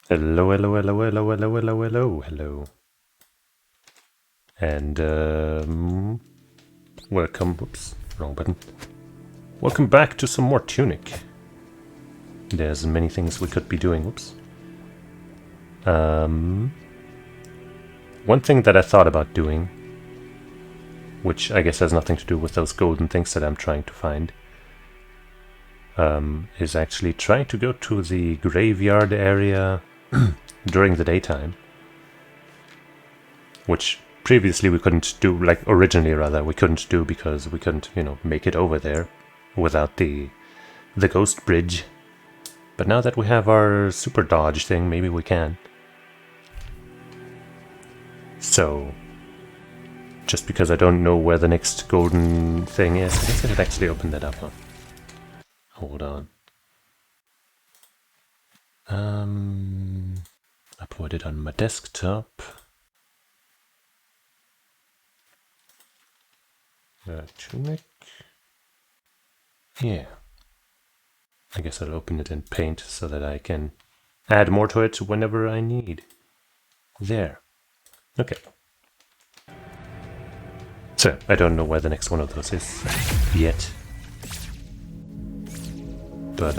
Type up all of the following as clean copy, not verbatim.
Hello, hello, hello, hello, hello, hello, hello, hello. And, welcome, oops, wrong button. Welcome back to some more Tunic. There's many things we could be doing, oops. One thing that I thought about doing, which I guess has nothing to do with those golden things that I'm trying to find, is actually trying to go to the graveyard area during the daytime. Which previously we couldn't do, like originally rather, we couldn't do because we couldn't, you know, make it over there without the ghost bridge. But now that we have our super dodge thing, maybe we can. So, just because I don't know where the next golden thing is, I guess I should actually open that up, huh? Hold on. I put it on my desktop. Tunic. Yeah. I guess I'll open it in Paint so that I can add more to it whenever I need. There. Okay. So, I don't know where the next one of those is yet. But,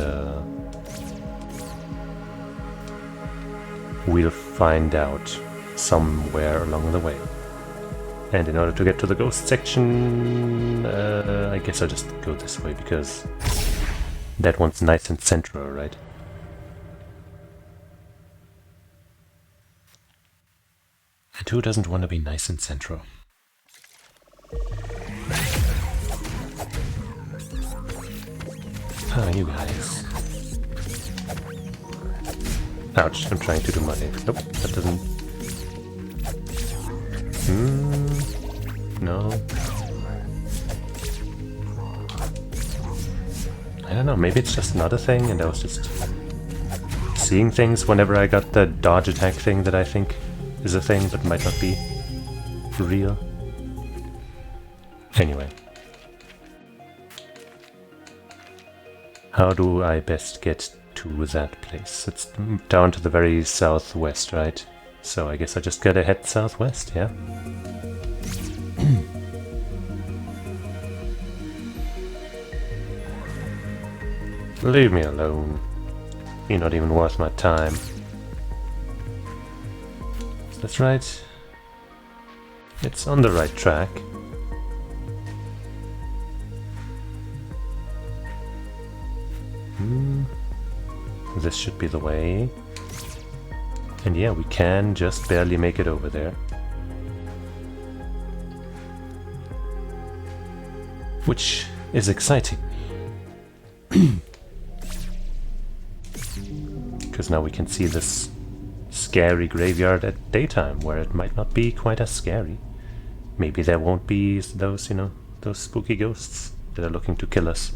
we'll find out somewhere along the way. And in order to get to the ghost section, I guess I'll just go this way, because that one's nice and central, right? And who doesn't want to be nice and central? Ah, you guys. Ouch, I'm trying to do my... Nope, that doesn't... No. I don't know, maybe it's just another thing and I was just seeing things whenever I got the dodge attack thing that I think is a thing but might not be real. Anyway. How do I best get to that place? It's down to the very southwest, right? So I guess I just gotta head southwest, yeah? Leave me alone. You're not even worth my time. That's right. It's on the right track. This should be the way. And yeah, we can just barely make it over there. Which is exciting. Because now we can see this scary graveyard at daytime, where it might not be quite as scary. Maybe there won't be those, you know, those spooky ghosts that are looking to kill us.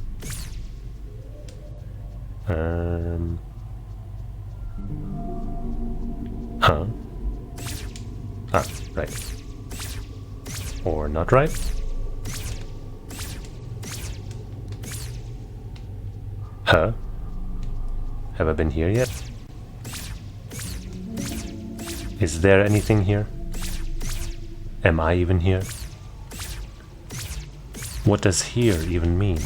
Huh? Ah, right. Or not right? Huh? Have I been here yet? Is there anything here? Am I even here? What does here even mean?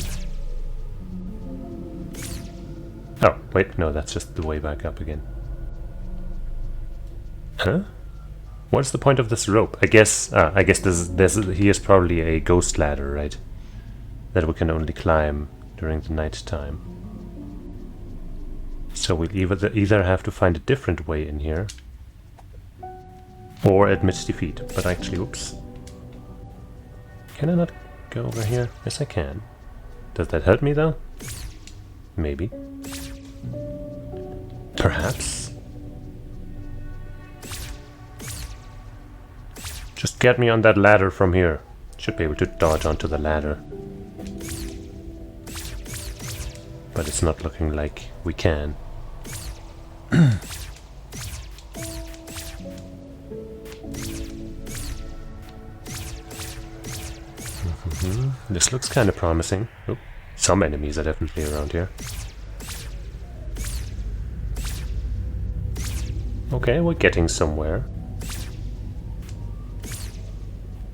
Oh, wait, no, that's just the way back up again. Huh? What's the point of this rope? I guess here's probably a ghost ladder, right? That we can only climb during the night time. So we'll either have to find a different way in here, or admit defeat. But actually, oops. Can I not go over here? Yes, I can. Does that help me though? Maybe. Perhaps. Just get me on that ladder from here. Should be able to dodge onto the ladder. But it's not looking like we can. This looks kind of promising. Oh, some enemies are definitely around here. Okay, we're getting somewhere.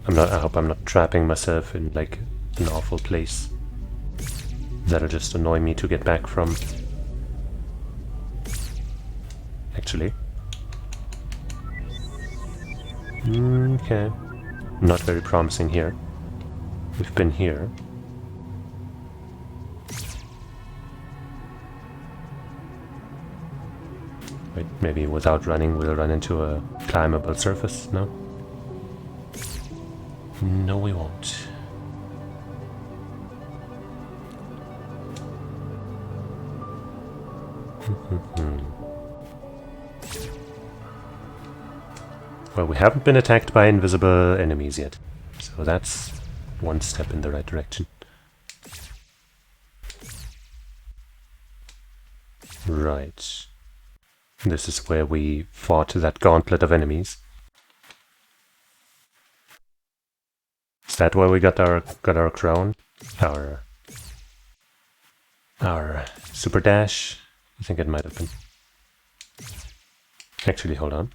I hope I'm not trapping myself in like an awful place that'll just annoy me to get back from. Actually. Okay. Not very promising here. We've been here. Wait, maybe without running we'll run into a climbable surface? No? No, we won't. Well, we haven't been attacked by invisible enemies yet, so that's one step in the right direction. Right. This is where we fought that gauntlet of enemies. Is that where we got our crown? Our super dash? I think it might have been. Actually, hold on.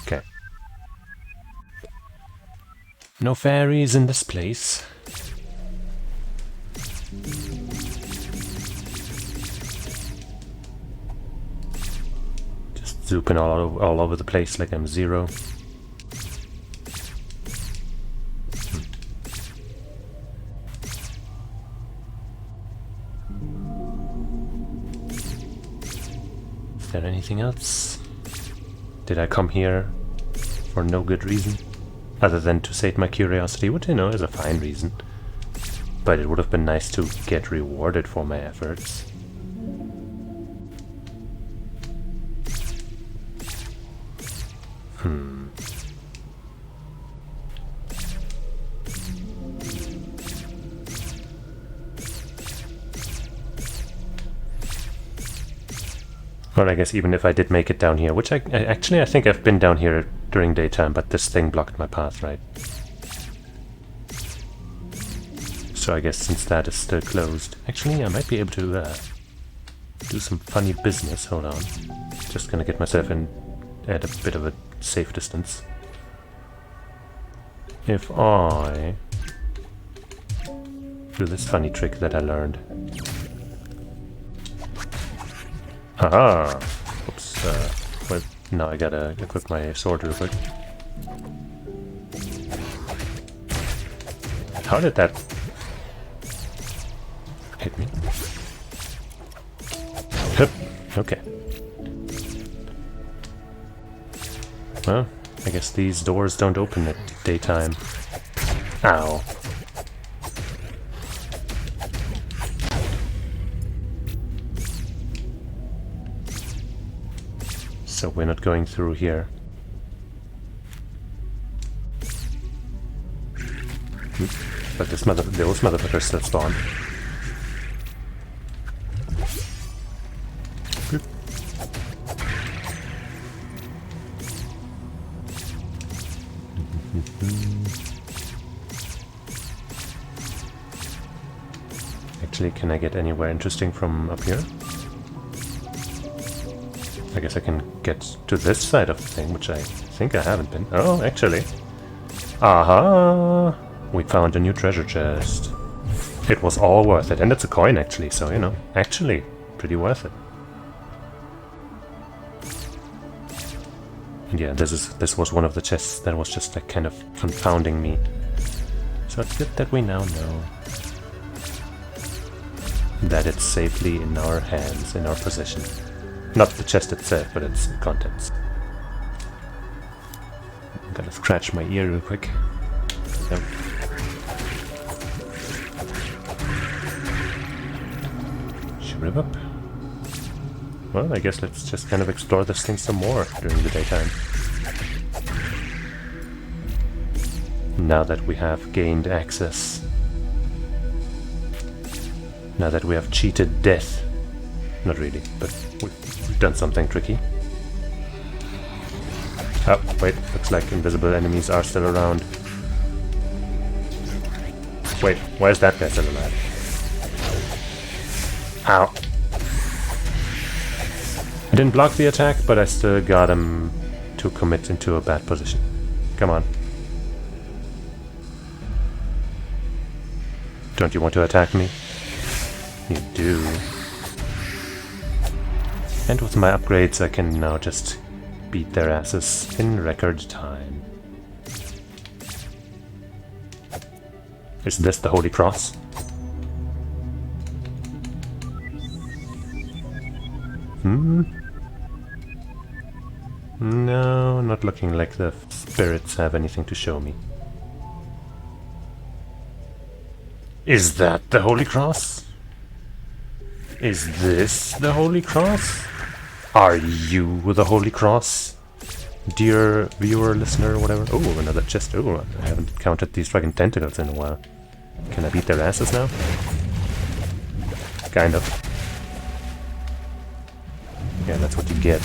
Okay. No fairies in this place. Just zooping all over the place like I'm Zero. Is there anything else? Did I come here for no good reason? Other than to sate my curiosity, which I know is a fine reason. But it would have been nice to get rewarded for my efforts. Well, I guess even if I did make it down here, which I think I've been down here during daytime, but this thing blocked my path, right? So I guess since that is still closed, actually I might be able to do some funny business. Hold on, just gonna get myself in at a bit of a safe distance. If I do this funny trick that I learned. Haha! Oops, well, now I gotta equip my sword real quick. How did that hit me? Hup. Okay. Well, I guess these doors don't open at daytime. Ow. So we're not going through here. But those motherfuckers still spawn. Actually, can I get anywhere interesting from up here? I guess I can get to this side of the thing, which I think I haven't been. Oh, actually. Aha! We found a new treasure chest. It was all worth it. And it's a coin, actually, so, you know, actually, pretty worth it. And yeah, this was one of the chests that was just, like, kind of confounding me. So it's good that we now know that it's safely in our hands, in our possession. Not the chest itself, but its contents. I'm gonna scratch my ear real quick. Yep. Shriv up. Well, I guess let's just kind of explore this thing some more during the daytime. Now that we have gained access. Now that we have cheated death. Not really, but we've done something tricky. Oh, wait, looks like invisible enemies are still around. Wait, why is that guy still alive? Ow. I didn't block the attack, but I still got him to commit into a bad position. Come on. Don't you want to attack me? You do. And with my upgrades I can now just beat their asses in record time. Is this the Holy Cross? No, not looking like the spirits have anything to show me. Is that the Holy Cross? Is this the Holy Cross? Are you the Holy Cross? Dear viewer, listener, whatever. Oh, another chest. Oh, I haven't counted these fucking tentacles in a while. Can I beat their asses now? Kind of. Yeah, that's what you get.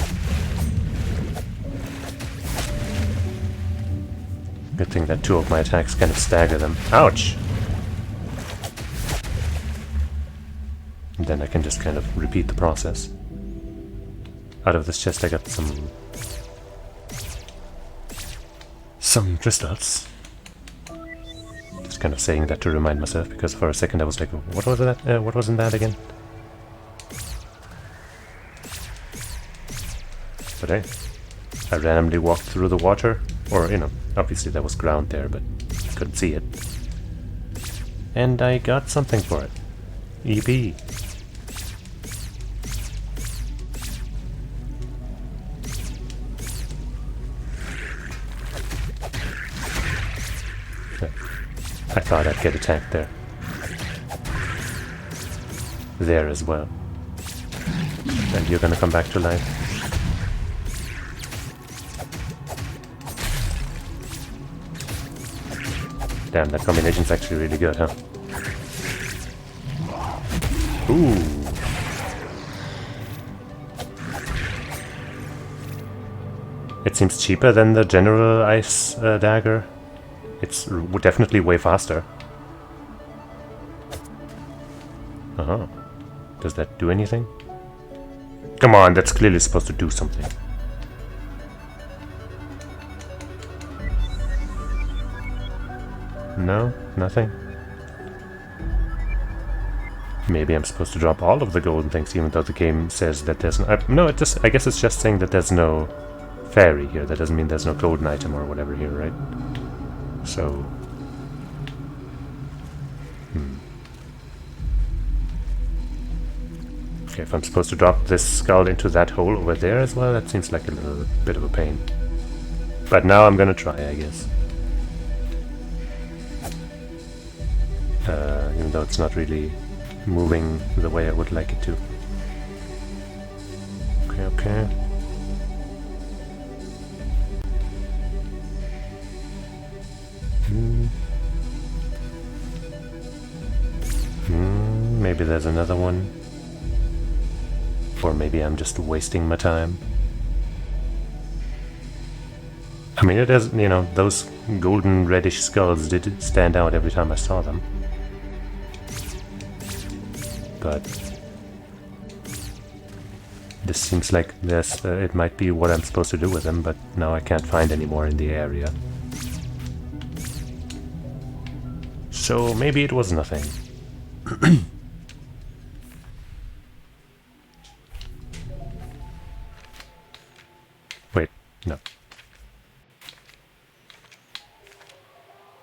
Good thing that two of my attacks kind of stagger them. Ouch! And then I can just kind of repeat the process. Out of this chest I got some crystals. Just kind of saying that to remind myself, because for a second I was like, what was that? What was in that again? But hey, I randomly walked through the water, or you know, obviously there was ground there, but I couldn't see it. And I got something for it. EP. I thought I'd get attacked there. There as well. And you're gonna come back to life. Damn, that combination's actually really good, huh? Ooh. It seems cheaper than the general ice dagger. It's definitely way faster. Uh-huh. Does that do anything? Come on, that's clearly supposed to do something. No? Nothing? Maybe I'm supposed to drop all of the golden things, even though the game says that there's no... no, I guess it's just saying that there's no fairy here. That doesn't mean there's no golden item or whatever here, right? So... Okay, if I'm supposed to drop this skull into that hole over there as well, that seems like a little bit of a pain. But now I'm gonna try, I guess. Even though it's not really moving the way I would like it to. Okay, okay. Maybe there's another one. Or maybe I'm just wasting my time. I mean, it is, you know, those golden reddish skulls did stand out every time I saw them. But this seems like this, it might be what I'm supposed to do with them, but now I can't find any more in the area. So maybe it was nothing. Wait, no.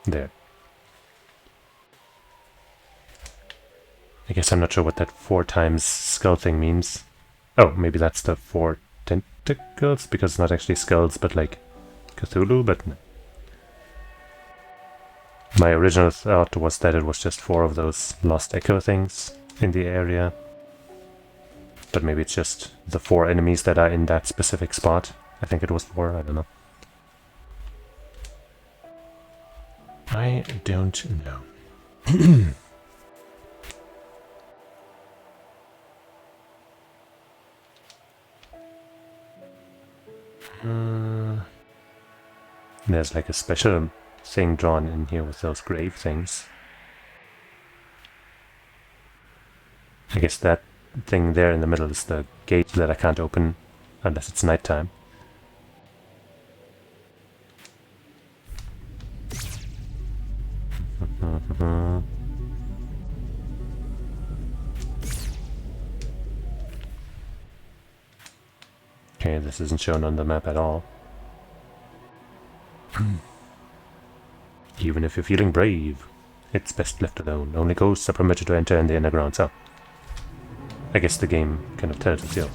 There. I guess I'm not sure what that 4 times skull thing means. Oh, maybe that's the 4 tentacles, because it's not actually skulls, but like Cthulhu, but no. My original thought was that it was just 4 of those lost echo things in the area. But maybe it's just the 4 enemies that are in that specific spot. I think it was 4, I don't know. I don't know. There's like a special thing drawn in here with those grave things. I guess that thing there in the middle is the gate that I can't open Unless it's nighttime. Okay, this isn't shown on the map at all. Even if you're feeling brave, it's best left alone. Only ghosts are permitted to enter in the underground, so... I guess the game kind of tells us,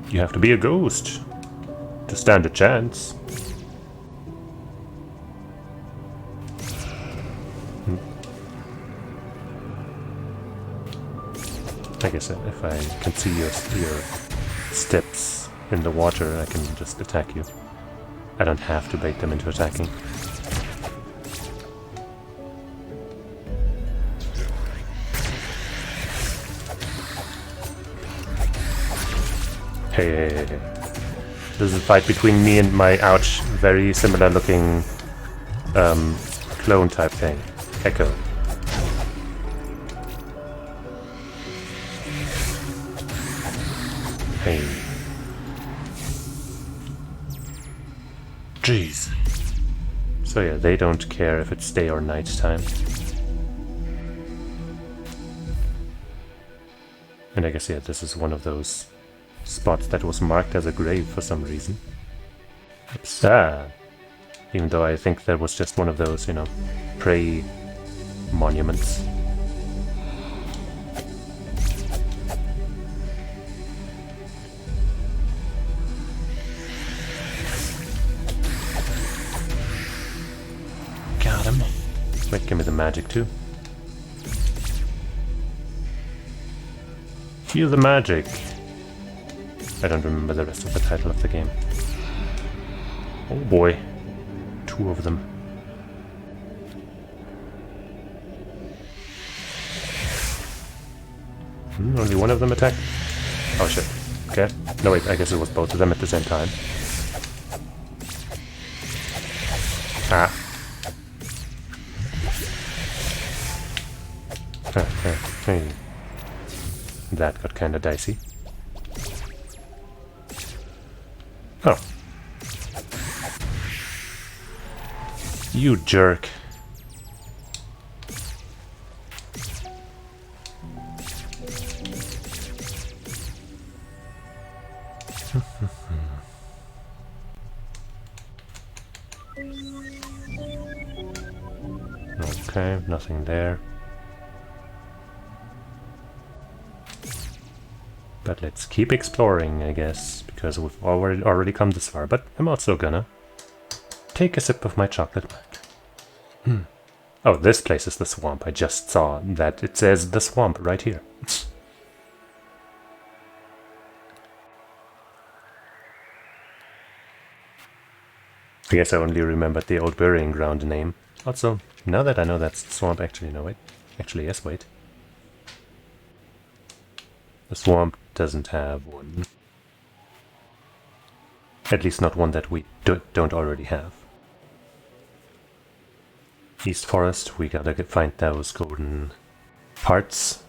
you have to be a ghost to stand a chance. I guess if I can see your steps in the water, I can just attack you. I don't have to bait them into attacking. Hey. This is a fight between me and my, ouch, very similar looking clone type thing. Echo. Hey. Jeez. So yeah, they don't care if it's day or night time. And I guess, yeah, this is one of those spots that was marked as a grave for some reason. It's sad. Even though I think that was just one of those, prey monuments. Got him. Wait, give me the magic too. Feel the magic. I don't remember the rest of the title of the game. Oh boy. 2 of them. Only one of them attacked? Oh shit. Okay. No wait, I guess it was both of them at the same time. Ah. Hey. That got kinda dicey. Oh. You jerk. Okay, nothing there. But let's keep exploring, I guess, because we've already come this far. But I'm also gonna take a sip of my chocolate milk. Oh, this place is the swamp. I just saw that it says the swamp right here. I guess I only remembered the old burying ground name. Also, now that I know that's the swamp, actually, no, wait. Actually, yes, wait. The swamp doesn't have one. At least not one that we don't already have. East Forest, we gotta find those golden parts.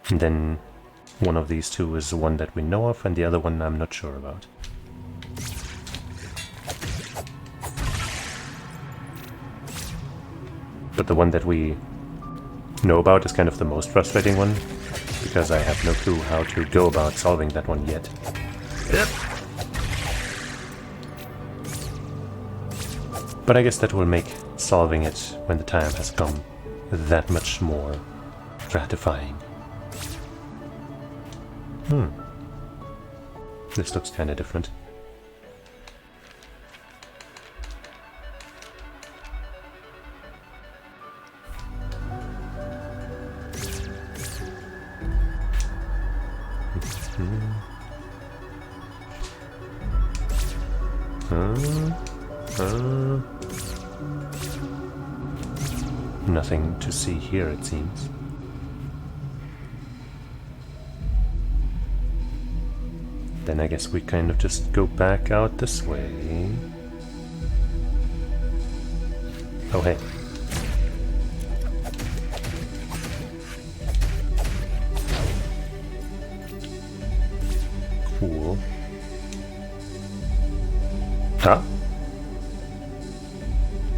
And then one of these two is the one that we know of, and the other one I'm not sure about. But the one that we know about is kind of the most frustrating one, because I have no clue how to go about solving that one yet. Yep. But I guess that will make solving it when the time has come that much more gratifying. This looks kinda different. Nothing to see here, it seems. Then I guess we kind of just go back out this way. Oh hey. Cool. Huh?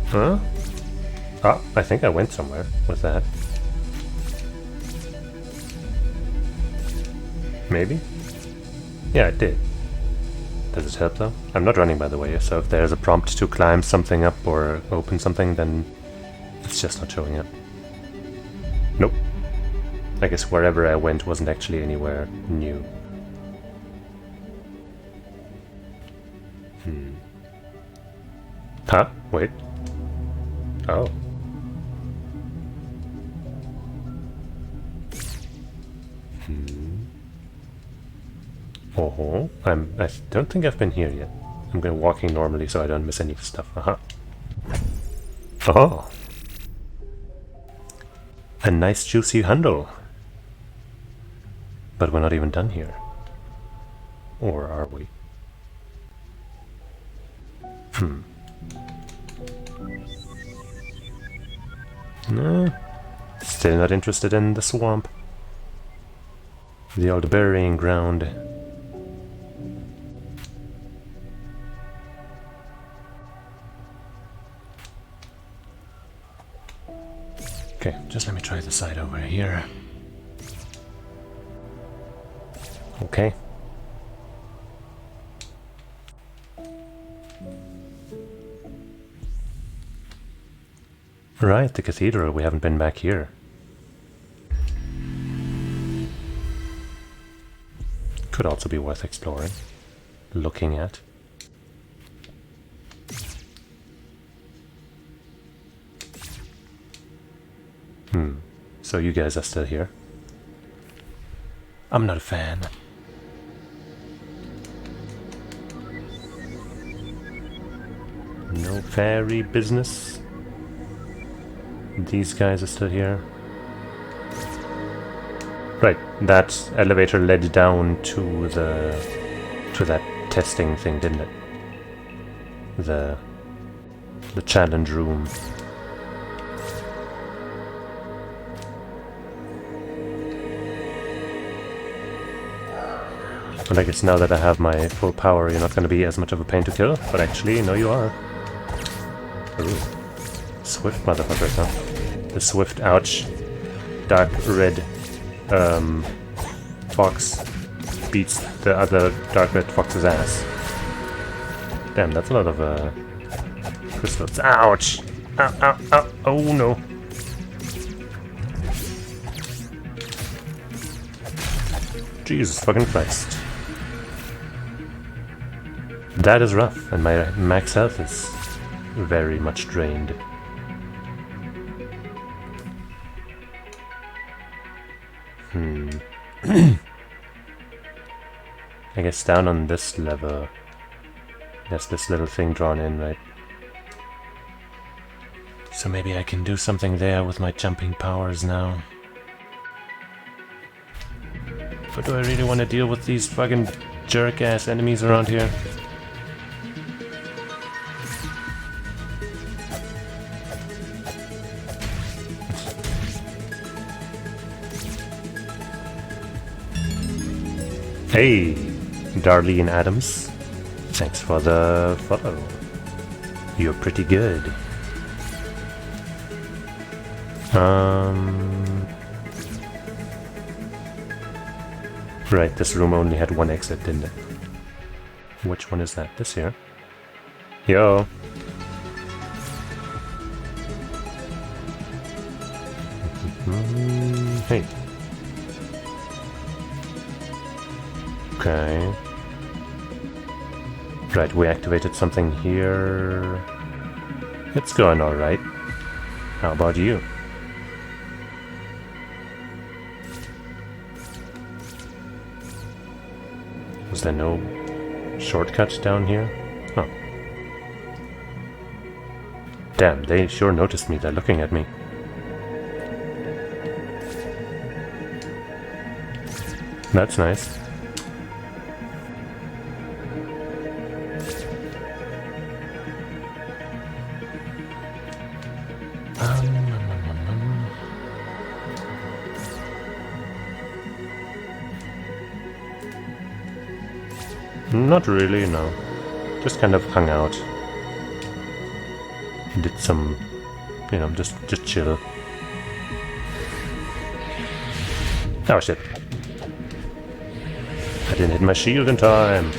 Huh? Oh, I think I went somewhere with that. Maybe? Yeah, it did. Does it help though? I'm not running, by the way, so if there's a prompt to climb something up or open something, then it's just not showing up. Nope. I guess wherever I went wasn't actually anywhere new. Huh? Wait. Oh. Oh, I don't think I've been here yet. I'm going walking normally so I don't miss any stuff. Oh. A nice juicy handle. But we're not even done here. Or are we? No. Still not interested in the swamp. The old burying ground. Okay, just let me try the side over here. Okay. Right, the cathedral. We haven't been back here. Could also be worth exploring. Looking at. So you guys are still here. I'm not a fan. No fairy business. These guys are still here. Right, that elevator led down to that testing thing, didn't it? The challenge room. But I guess now that I have my full power, you're not going to be as much of a pain to kill. But actually, no, you are. Ooh. Swift motherfuckers, huh? The swift, ouch, dark red fox beats the other dark red fox's ass. Damn, that's a lot of crystals. Ouch! Ow, ow, ow! Oh no! Jesus fucking Christ. That is rough, and my max health is very much drained. I guess down on this level, there's this little thing drawn in, right? So maybe I can do something there with my jumping powers now. But do I really want to deal with these fucking jerk-ass enemies around here? Hey, Darlene Adams. Thanks for the follow. You're pretty good. Right, this room only had one exit, didn't it? Which one is that? This here? Yo! Hey. Okay. Right, we activated something here. It's going alright. How about you? Was there no shortcuts down here? Huh. Damn, they sure noticed me. They're looking at me. That's nice. Not really, no. just kind of hung out. Did some, you know, just chill. Oh shit. I didn't hit my shield in time.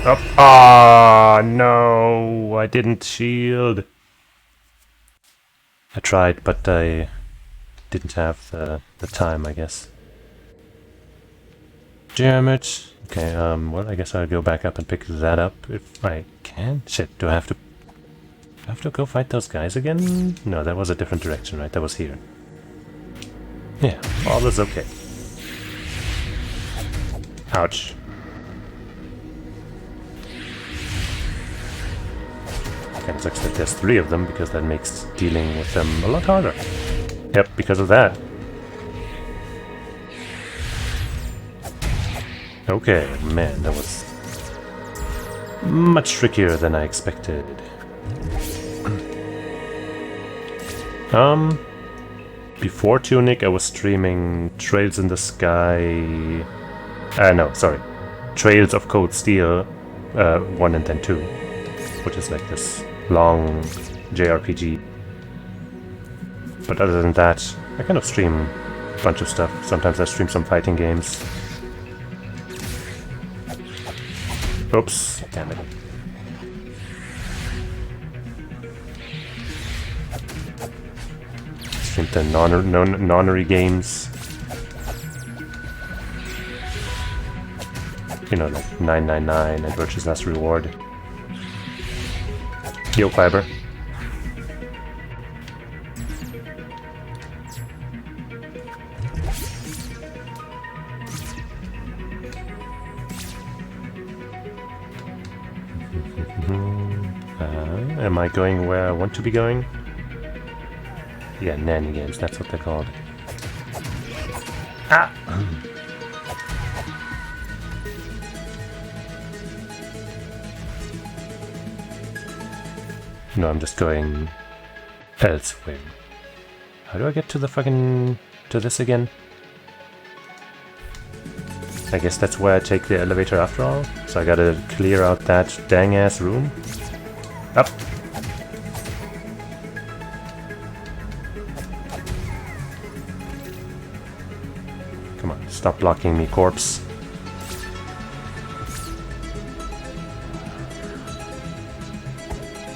Oh, ah, no, I didn't shield. I tried, but I didn't have the time, I guess. Damn it. Okay, well, I guess I'll go back up and pick that up if I can. Shit, do I have to go fight those guys again? No, that was a different direction, right? That was here. Yeah, all is okay. Ouch. Kind of sucks that there's 3 of them, because that makes dealing with them a lot harder. Yep, because of that. Okay, man, that was much trickier than I expected. Before Tunic, I was streaming Trails in the Sky... no, sorry. Trails of Cold Steel 1 and then 2. Which is like this long JRPG. But other than that, I kind of stream a bunch of stuff. Sometimes I stream some fighting games. Oops, damn it. Streamed the nonary games. You know, like 999 and Virtue's Last Reward. Yo, Fiber. Am I going where I want to be going? Yeah, nanny games, that's what they're called. Ah! No, I'm just going elsewhere. How do I get to the fucking... to this again? I guess that's where I take the elevator after all. So I gotta clear out that dang-ass room. Up! Come on, stop blocking me, corpse.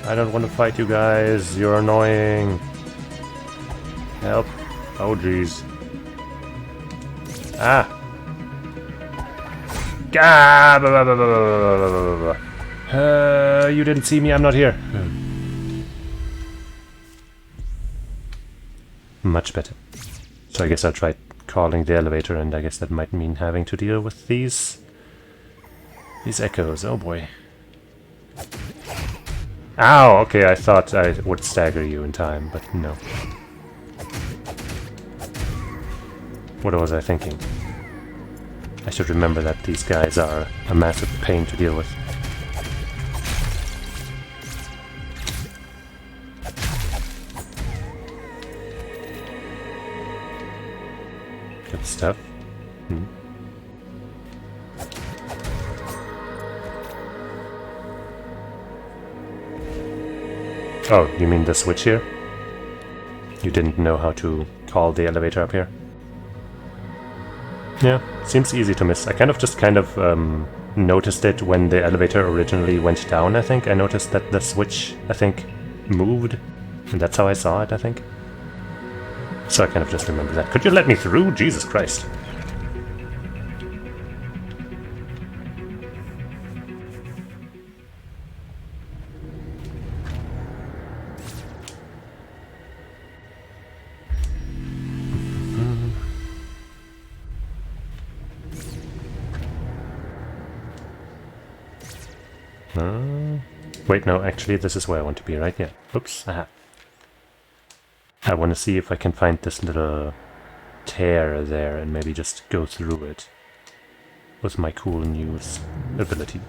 I don't want to fight you guys, you're annoying. Help. Oh jeez. Ah! Ah! Blah, blah, blah, blah, blah. You didn't see me, I'm not here. Much better. So I guess I'll try calling the elevator, and I guess that might mean having to deal with these echoes. Oh boy. Ow! Okay, I thought I would stagger you in time, but no. What was I thinking? I should remember that these guys are a massive pain to deal with. Good stuff. Oh, you mean the switch here? You didn't know how to call the elevator up here? Yeah, seems easy to miss. I kind of noticed it when the elevator originally went down, I think. I noticed that the switch, I think, moved. And that's how I saw it, I think. So I kind of just remember that. Could you let me through? Jesus Christ. Wait, no, actually this is where I want to be, right? Yeah. Oops. Aha. I want to see if I can find this little tear there and maybe just go through it with my cool news ability.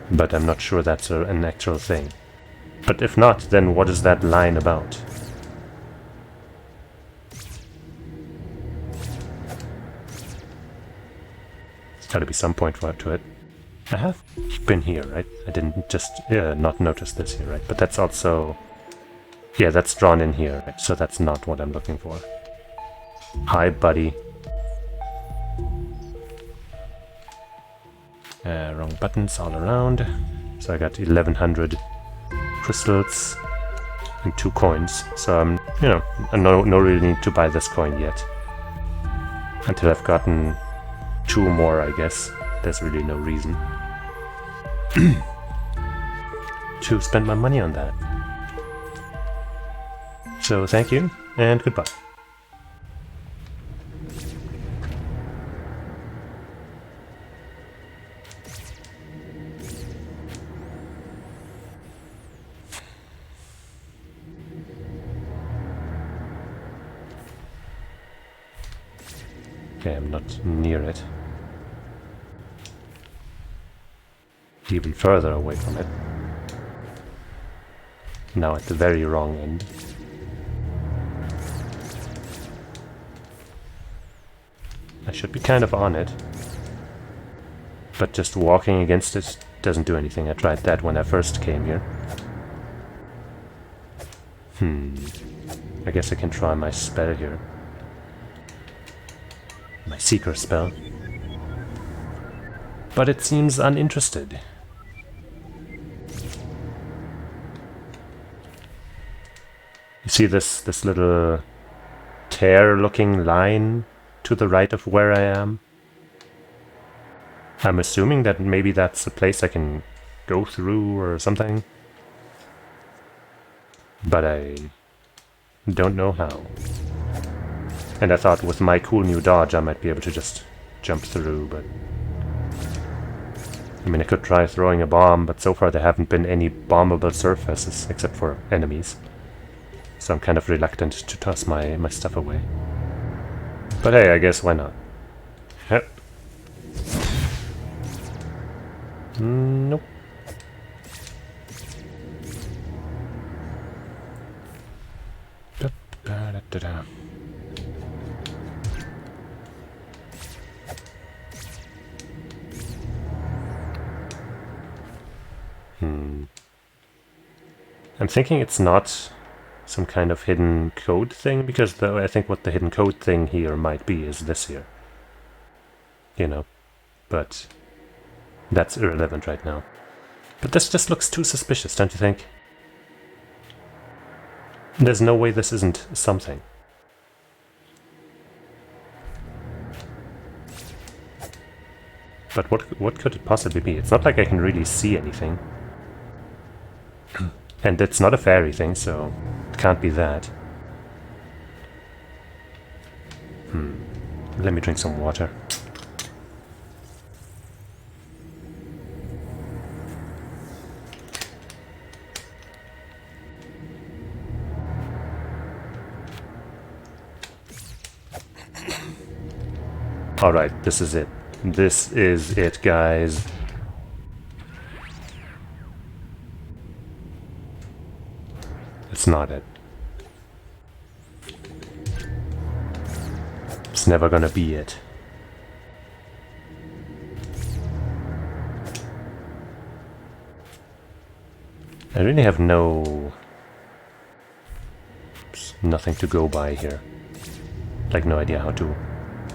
But I'm not sure that's an actual thing. But if not, then what is that line about? Gotta be some point to it. I have been here, right? I didn't just not notice this here, right? But that's also... Yeah, that's drawn in here, right? So that's not what I'm looking for. Hi, buddy. Wrong buttons all around. So I got 1100 crystals and 2 coins. So I'm, you know, no really need to buy this coin yet. Until I've gotten 2 more, I guess. There's really no reason to spend my money on that. So thank you, and goodbye. Okay, I'm not near it. Even further away from it. Now at the very wrong end. I should be kind of on it. But just walking against it doesn't do anything. I tried that when I first came here. I guess I can try my spell here. My seeker spell. But it seems uninterested. You see this little tear-looking line to the right of where I am? I'm assuming that maybe that's a place I can go through or something. But I don't know how. And I thought with my cool new dodge I might be able to just jump through, but... I mean, I could try throwing a bomb, but so far there haven't been any bombable surfaces except for enemies. So I'm kind of reluctant to toss my stuff away. But hey, I guess why not? Yep. Nope. Da-da-da-da. I'm thinking it's not some kind of hidden code thing, because I think what the hidden code thing here might be is this here. You know, but that's irrelevant right now. But this just looks too suspicious, don't you think? There's no way this isn't something. But what could it possibly be? It's not like I can really see anything. And it's not a fairy thing, so it can't be that. Let me drink some water. Alright, this is it. This is it, guys. It's not it. It's never gonna be it. I really have nothing to go by here. Like, no idea how to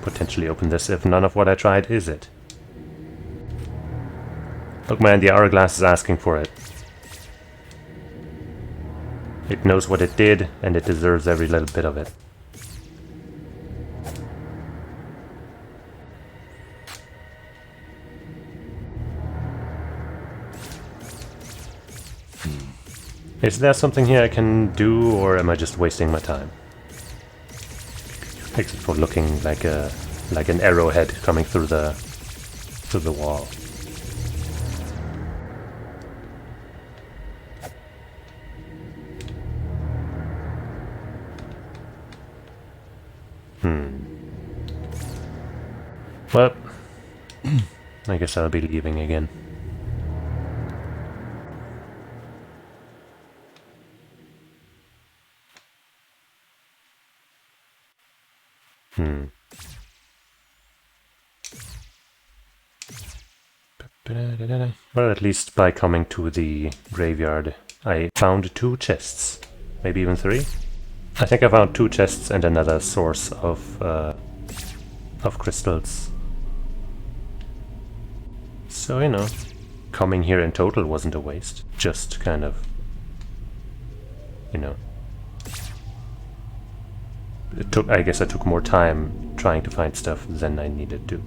potentially open this if none of what I tried is it. Look, man, the hourglass is asking for it. It knows what it did, and it deserves every little bit of it. Is there something here I can do, or am I just wasting my time? Except for looking like an arrowhead coming through the wall. Well, I guess I'll be leaving again. Well, at least by coming to the graveyard, I found 2 chests. Maybe even 3? I think I found 2 chests and another source of crystals. So, you know, coming here in total wasn't a waste. Just kind of, you know... I guess I took more time trying to find stuff than I needed to.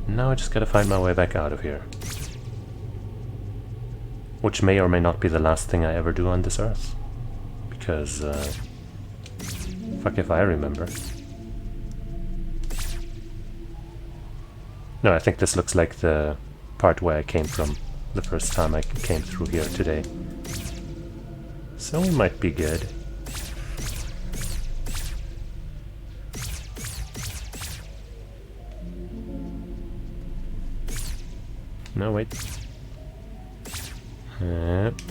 Now I just gotta find my way back out of here. Which may or may not be the last thing I ever do on this earth. Because, fuck if I remember. No, I think this looks like the part where I came from the first time I came through here today. So we might be good. No, wait.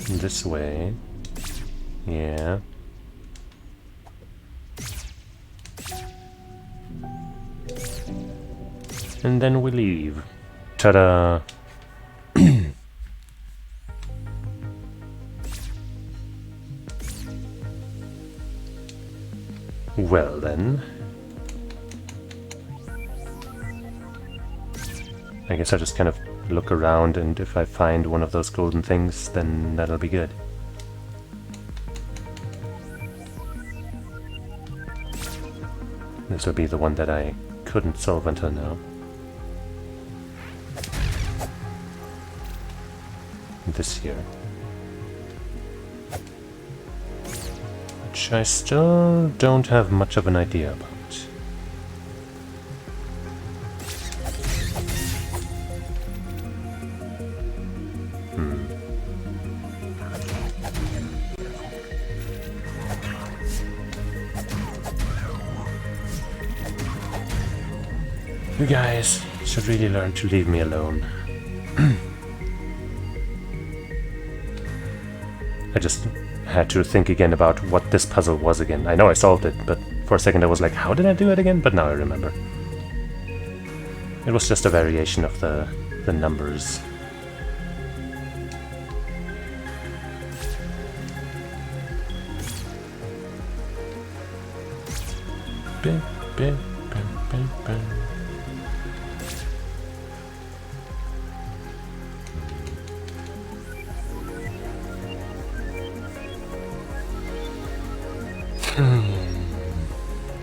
This way. Yeah. And then we leave. Ta-da! Well then. I guess I just kind of look around, and if I find one of those golden things, then that'll be good. This will be the one that I couldn't solve until now. This here. Which I still don't have much of an idea about. You guys should really learn to leave me alone. I just had to think again about what this puzzle was again. I know I solved it, but for a second I was like, how did I do it again? But now I remember. It was just a variation of the numbers. Bim, bim, bim, bim, bim.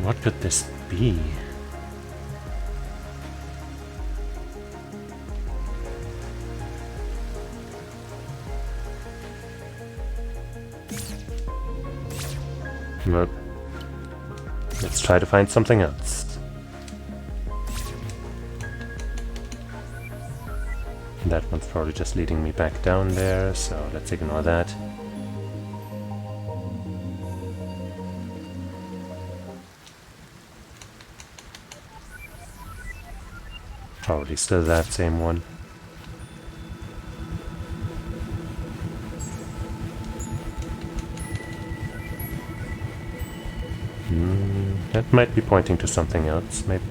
What could this be? Well, let's try to find something else. That one's probably just leading me back down there, so let's ignore that. Probably still that same one. That might be pointing to something else, maybe.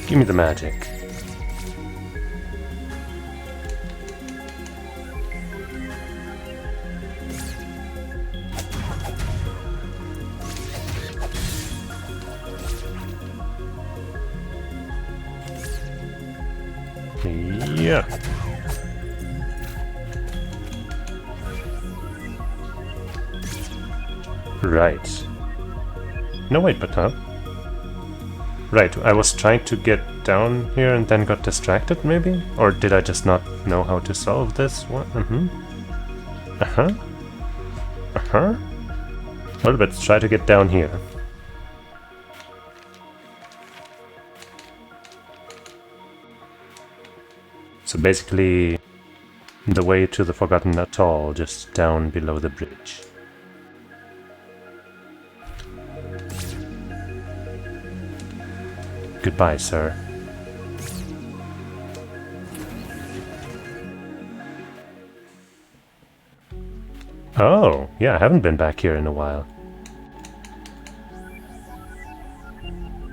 Give me the magic. Yeah. Right. No, wait, but huh? Right, I was trying to get down here and then got distracted, maybe? Or did I just not know how to solve this one? Well, let's try to get down here. So basically, the way to the Forgotten Atoll, just down below the bridge. Goodbye, sir. Oh, yeah, I haven't been back here in a while.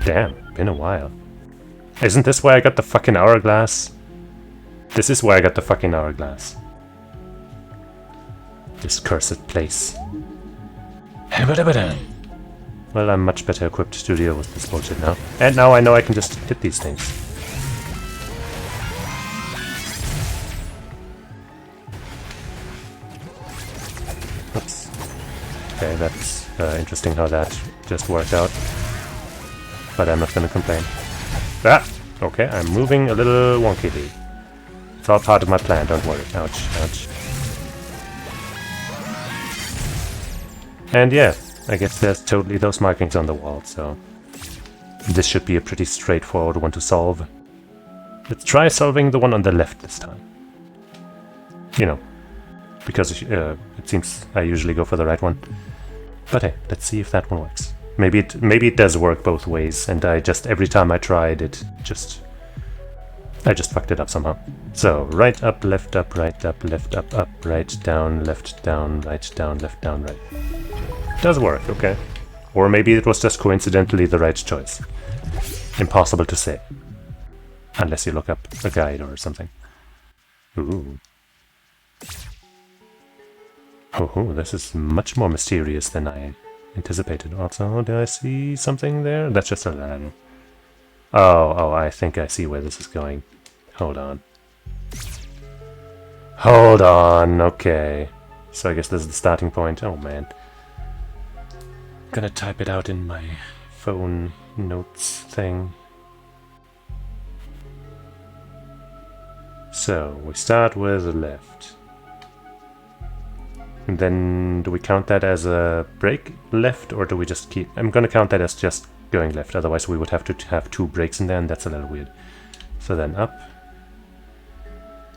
Damn, been a while. Isn't this where I got the fucking hourglass? This is where I got the fucking hourglass. This cursed place. Well, I'm much better equipped to deal with this bullshit now. And now I know I can just hit these things. Oops. Okay, that's interesting how that just worked out. But I'm not gonna complain. Ah! Okay, I'm moving a little wonkily. It's all part of my plan, don't worry. Ouch, ouch. And yeah, I guess there's totally those markings on the wall, so this should be a pretty straightforward one to solve. Let's try solving the one on the left this time. You know, because it seems I usually go for the right one. But hey, let's see if that one works. Maybe it does work both ways, and every time I tried it, I just fucked it up somehow. So right up, left up, right up, left up, right down, left down, right down, left down, right. Does work, okay. Or maybe it was just coincidentally the right choice. Impossible to say. Unless you look up a guide or something. Ooh. Oh, this is much more mysterious than I anticipated. Also, do I see something there? That's just a ladder. Oh, I think I see where this is going. Hold on. Hold on, okay. So I guess this is the starting point. Oh man. Gonna type it out in my phone notes thing. So, we start with the left. And then, do we count that as a break left, or do we just keep... I'm gonna count that as just going left, otherwise we would have to have 2 breaks in there, and that's a little weird. So then up.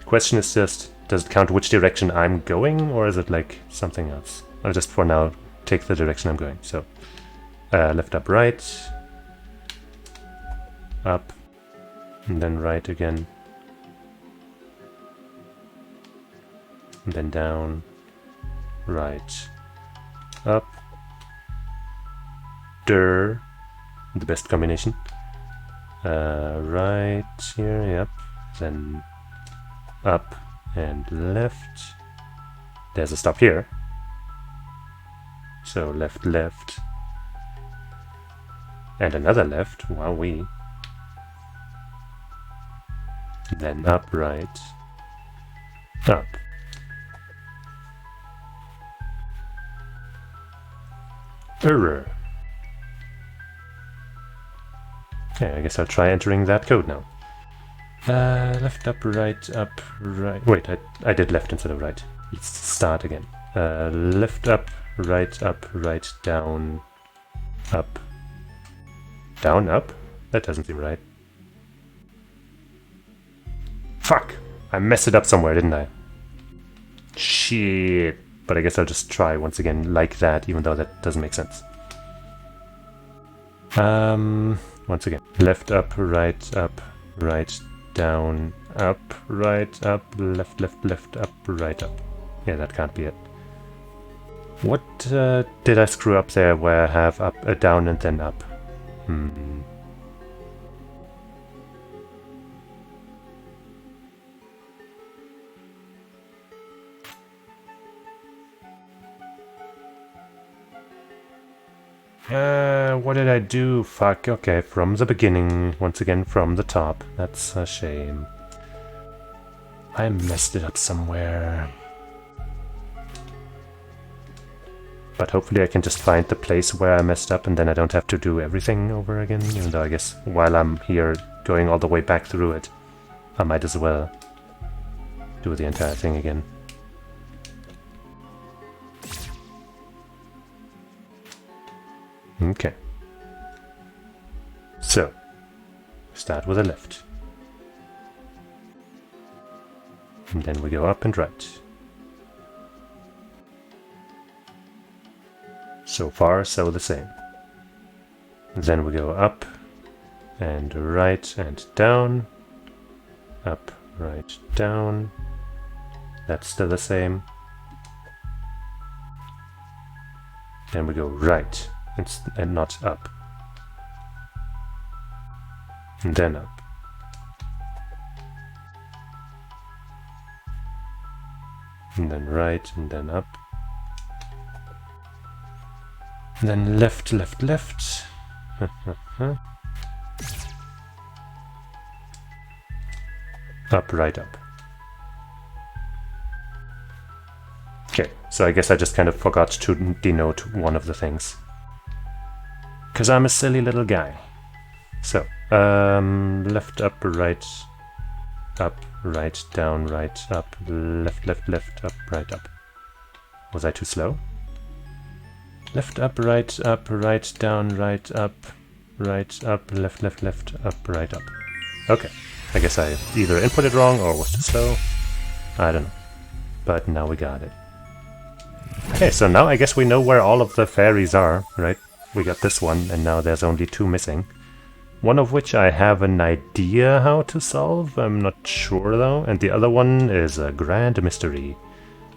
Question is just, does it count which direction I'm going, or is it like something else? I'll just for now take the direction I'm going. So, left, up, right. Up. And then right again. And then down. Right. Up. Der. The best combination. Right here, yep. Then up and left. There's a stop here. So left, left. And another left. Wowee. Then up, right. Up. Error. Okay, I guess I'll try entering that code now. Left, up, right, up, right. Wait, I did left instead of right. Let's start again. Left, up, right, down, up. Down, up? That doesn't seem right. Fuck! I messed it up somewhere, didn't I? Shit. But I guess I'll just try once again like that, even though that doesn't make sense. Once again. Left, up, right, down, up, right, up, left, up, right, up. Yeah, that can't be it. What did I screw up there where I have up, down, and then up? What did I do? Fuck, okay, from the beginning, once again from the top. That's a shame. I messed it up somewhere. But hopefully I can just find the place where I messed up and then I don't have to do everything over again, even though I guess while I'm here going all the way back through it, I might as well do the entire thing again. Okay. So, start with a left. And then we go up and right. So far, so the same. Then we go up and right and down. Up, right, down. That's still the same. Then we go right and not up. And then up. And then right and then up. And then left, left, left. Up, right, up. Okay, so I guess I just kind of forgot to denote one of the things. Because I'm a silly little guy. So, left, up, right, down, right, up, left, left, left, up, right, up. Was I too slow? Left, up, right, down, right, up, left, left, left, up, right, up. Okay, I guess I either inputted wrong or was too slow. I don't know. But now we got it. Okay, so now I guess we know where all of the fairies are, right? We got this one, and now there's only 2 missing. One of which I have an idea how to solve, I'm not sure though, and the other one is a grand mystery.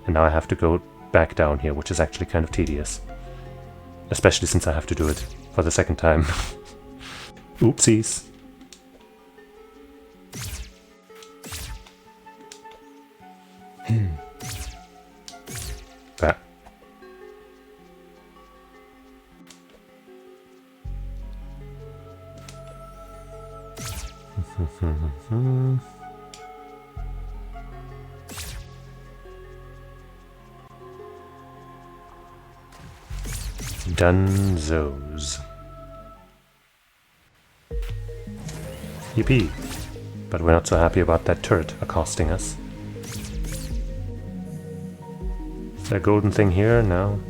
And now I have to go back down here, which is actually kind of tedious. Especially since I have to do it for the 2nd time. Oopsies. That. Dunzos. Yippee! But we're not so happy about that turret accosting us. Is there a golden thing here? No.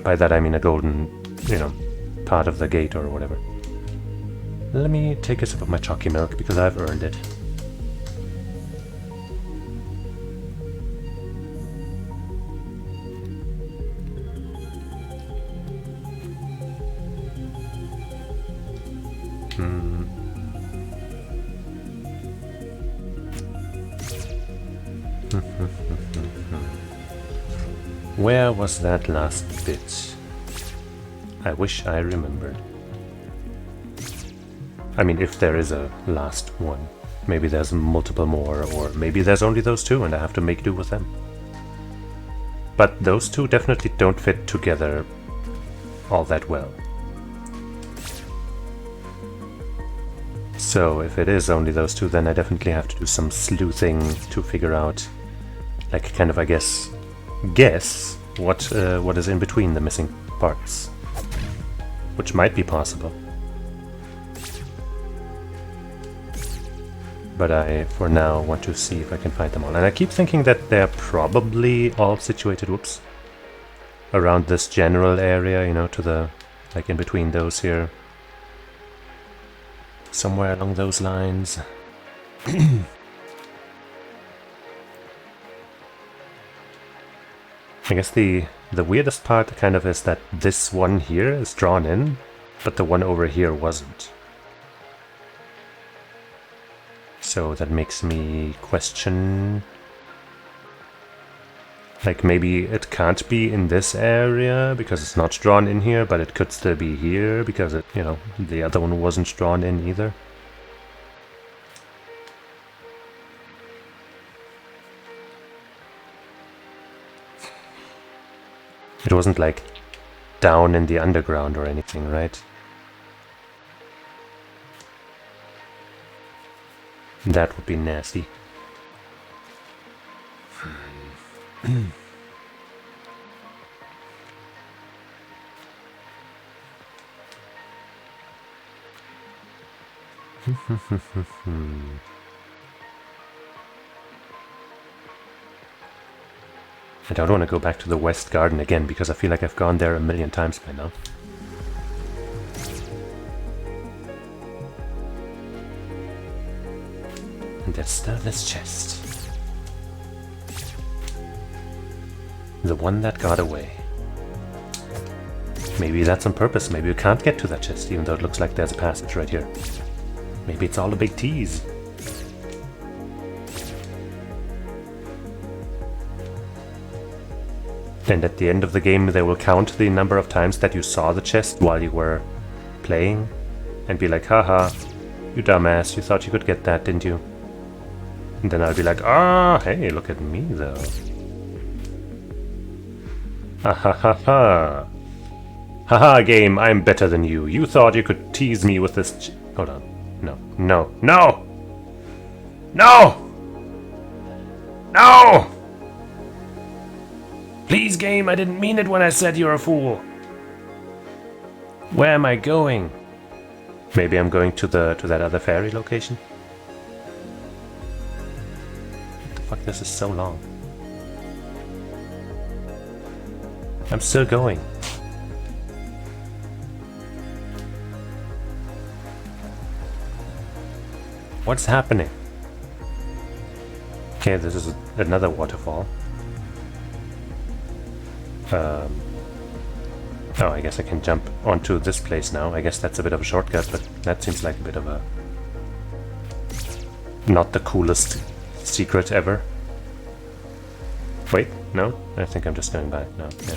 By that I mean a golden, part of the gate or whatever. Let me take a sip of my chalky milk because I've earned it. Where was that last bit? I wish I remembered. I mean, if there is a last one. Maybe there's multiple more, or maybe there's only those 2 and I have to make do with them. But those 2 definitely don't fit together all that well. So if it is only those 2, then I definitely have to do some sleuthing to figure out, like, kind of, I guess what is in between the missing parts. Which might be possible. But I, for now, want to see if I can find them all. And I keep thinking that they're probably all situated, whoops, around this general area, to the, like, in between those here. Somewhere along those lines. I guess the weirdest part kind of is that this one here is drawn in, but the one over here wasn't. So that makes me question, like, maybe it can't be in this area because it's not drawn in here, but it could still be here because it, the other one wasn't drawn in either. It wasn't like down in the underground or anything, right? That would be nasty. I don't want to go back to the West Garden again because I feel like I've gone there a million times by now. And there's still this chest. The one that got away. Maybe that's on purpose. Maybe we can't get to that chest, even though it looks like there's a passage right here. Maybe it's all a big tease. And at the end of the game, they will count the number of times that you saw the chest while you were playing, and be like, haha, you dumbass, you thought you could get that, didn't you? And then I'll be like, ah, hey, look at me, though. Ha ha ha ha. Haha, game, I'm better than you. You thought you could tease me with this hold on. No, no, no! No! No! Please, game, I didn't mean it when I said you're a fool. Where am I going? Maybe I'm going to that other fairy location? What the fuck, this is so long. I'm still going. What's happening? Okay, this is another waterfall. Oh, I guess I can jump onto this place now. I guess that's a bit of a shortcut, but that seems like a bit of a... not the coolest secret ever. Wait, no? I think I'm just going back now. Yeah.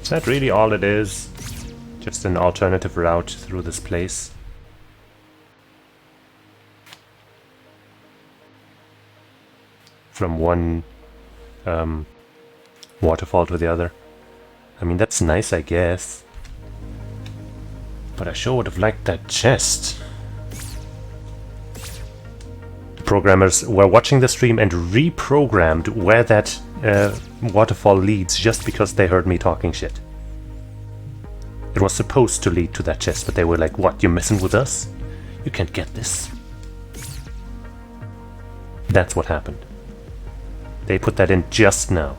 Is that really all it is? Just an alternative route through this place? From one waterfall to the other. I mean, that's nice, I guess. But I sure would have liked that chest. The programmers were watching the stream and reprogrammed where that waterfall leads just because they heard me talking shit. It was supposed to lead to that chest, but they were like, what, you're messing with us? You can't get this. That's what happened. They put that in just now.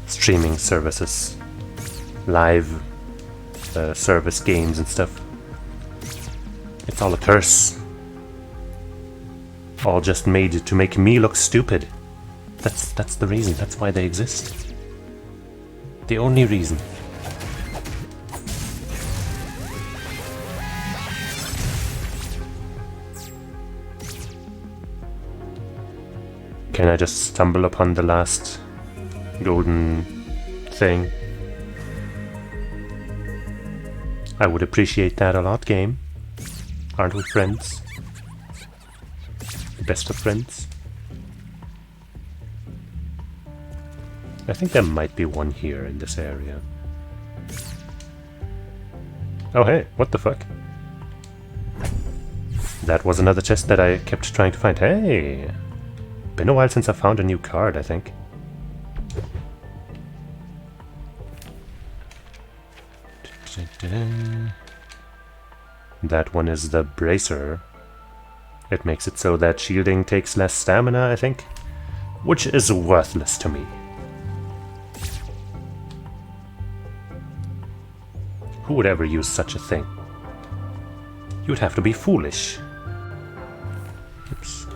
Streaming services. Live service games and stuff. It's all a curse. All just made to make me look stupid. That's the reason. That's why they exist. The only reason. Can I just stumble upon the last golden thing? I would appreciate that a lot, game. Aren't we friends? Best of friends? I think there might be one here in this area. Oh hey, what the fuck? That was another chest that I kept trying to find. Hey! Been a while since I found a new card, I think. That one is the bracer. It makes it so that shielding takes less stamina, I think. Which is worthless to me. Who would ever use such a thing? You'd have to be foolish. Oops.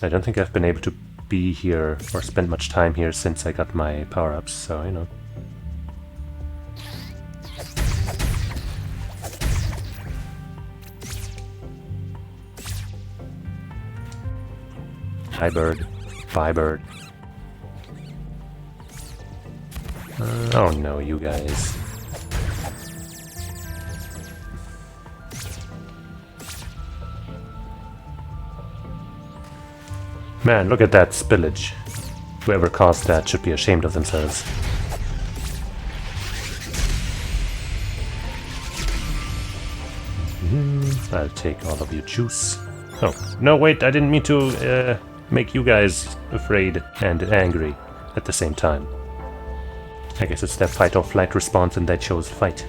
I don't think I've been able to be here or spend much time here since I got my power-ups, so you know. Hi bird. Bye bird. Oh no, you guys. Man, look at that spillage. Whoever caused that should be ashamed of themselves. I'll take all of your juice. Oh, no wait, I didn't mean to make you guys afraid and angry at the same time. I guess it's their fight or flight response and they chose fight.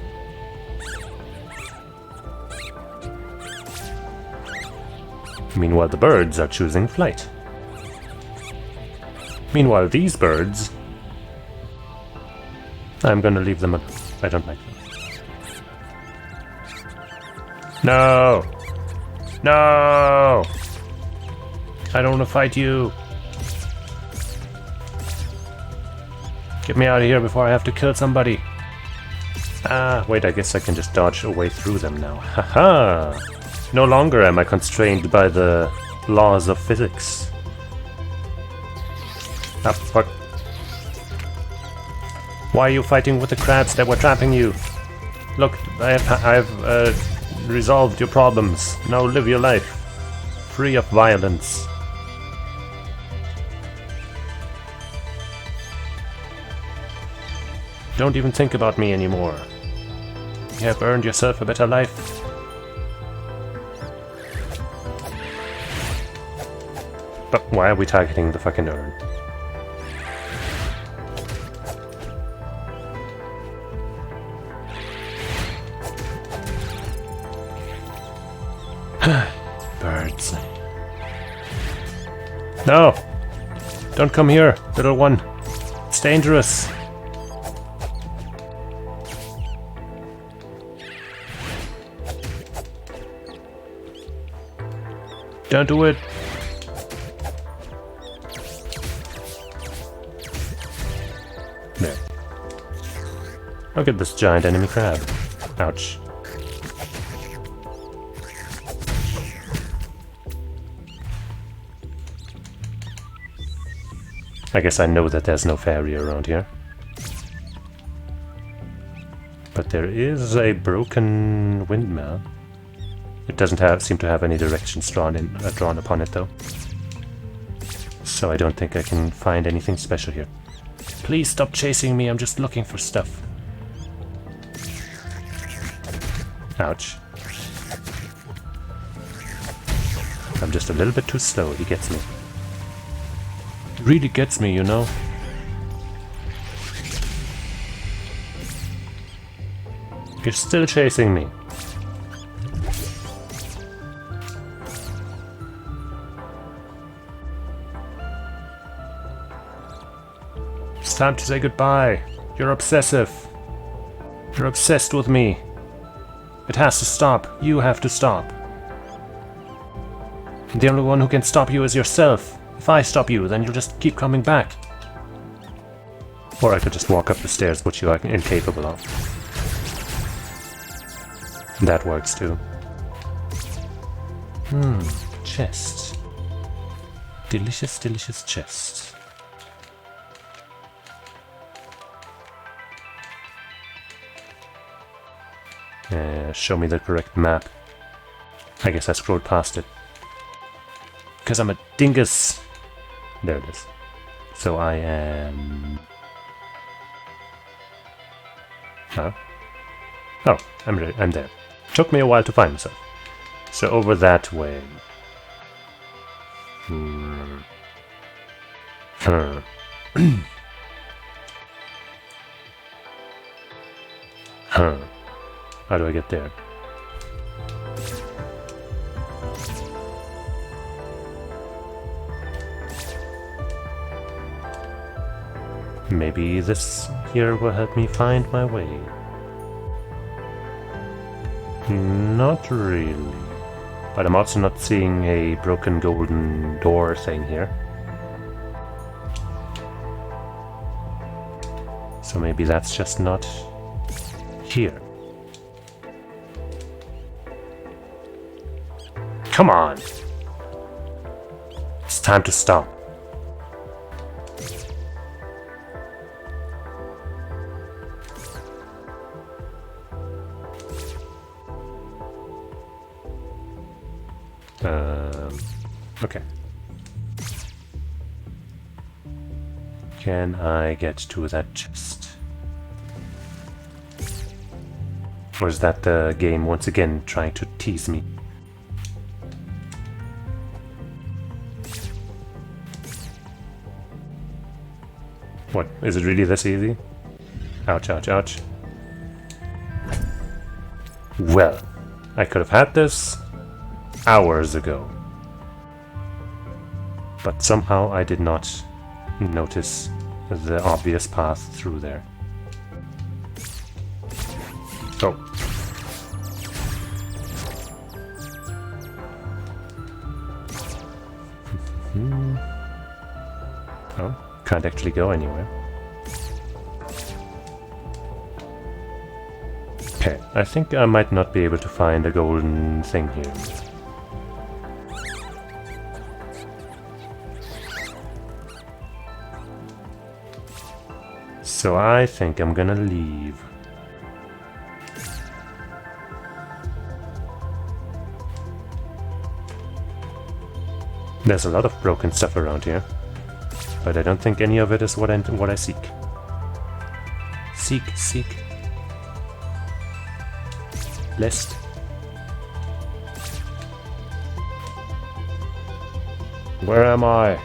Meanwhile, the birds are choosing flight. Meanwhile, these birds... I'm gonna leave them... I don't like them. No! No! I don't want to fight you. Get me out of here before I have to kill somebody. Ah, wait, I guess I can just dodge away through them now. Haha! No longer am I constrained by the laws of physics. Ah, fuck. Why are you fighting with the crabs that were trapping you? Look, I've resolved your problems. Now live your life. Free of violence. Don't even think about me anymore. You have earned yourself a better life. But why are we targeting the fucking urn? Birds. No! Don't come here, little one. It's dangerous. Don't do it. There. Look at this giant enemy crab. Ouch. I guess I know that there's no fairy around here. But there is a broken windmill. It doesn't seem to have any directions drawn upon it though. So I don't think I can find anything special here. Please stop chasing me, I'm just looking for stuff. Ouch. I'm just a little bit too slow, he gets me. He really gets me, you know. You're still chasing me. It's time to say goodbye. You're obsessive. You're obsessed with me. It has to stop. You have to stop. The only one who can stop you is yourself. If I stop you, then you'll just keep coming back. Or I could just walk up the stairs, which you are incapable of. That works too. Chest. Delicious, delicious chest. Show me the correct map. I guess I scrolled past it. Because I'm a dingus. There it is. So I am... Huh? Oh, I'm there. Took me a while to find myself. So over that way. Huh. Huh. How do I get there? Maybe this here will help me find my way. Not really. But I'm also not seeing a broken golden door thing here. So maybe that's just not here. Come on! It's time to stop. Okay. Can I get to that chest? Or is that the game once again trying to tease me? What? Is it really this easy? Ouch, ouch, ouch. Well, I could have had this hours ago. But somehow I did not notice the obvious path through there. Oh. Oh, can't actually go anywhere. Okay, I think I might not be able to find a golden thing here. So I think I'm gonna leave. There's a lot of broken stuff around here, but I don't think any of it is what I seek. Seek. List. Where am I?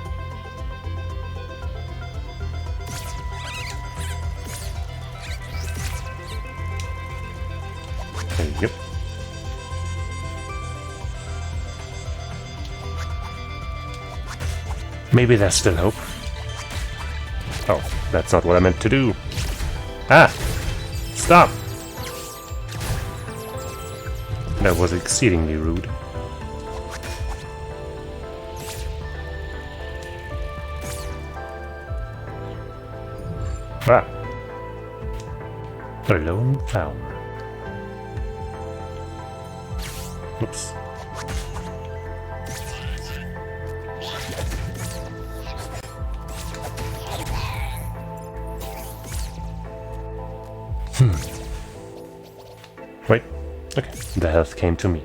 Yep. Maybe there's still hope. Oh, that's not what I meant to do. Ah! Stop! That was exceedingly rude. Ah! A lone flower. Oops. Wait. Okay. The health came to me.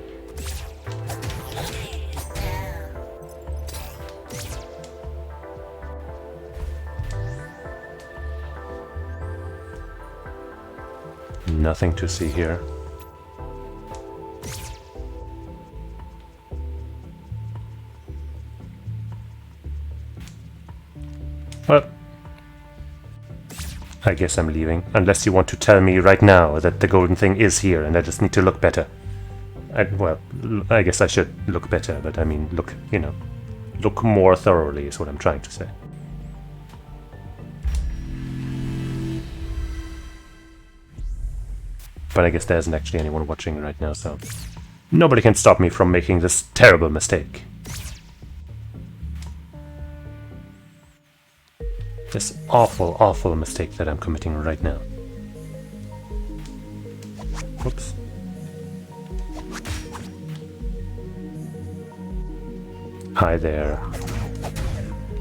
Nothing to see here. Well, I guess I'm leaving, unless you want to tell me right now that the golden thing is here and I just need to look better. Well, I guess I should look better, but I mean, look, you know, look more thoroughly is what I'm trying to say. But I guess there isn't actually anyone watching right now, so nobody can stop me from making this terrible mistake. This awful, awful mistake that I'm committing right now. Whoops. Hi there.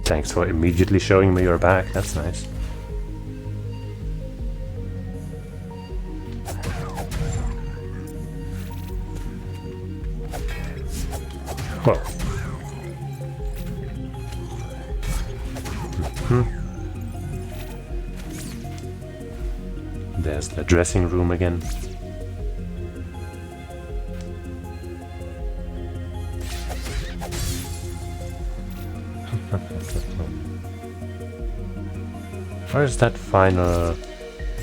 Thanks for immediately showing me your back, that's nice. Well. There's the dressing room again. Where's that final...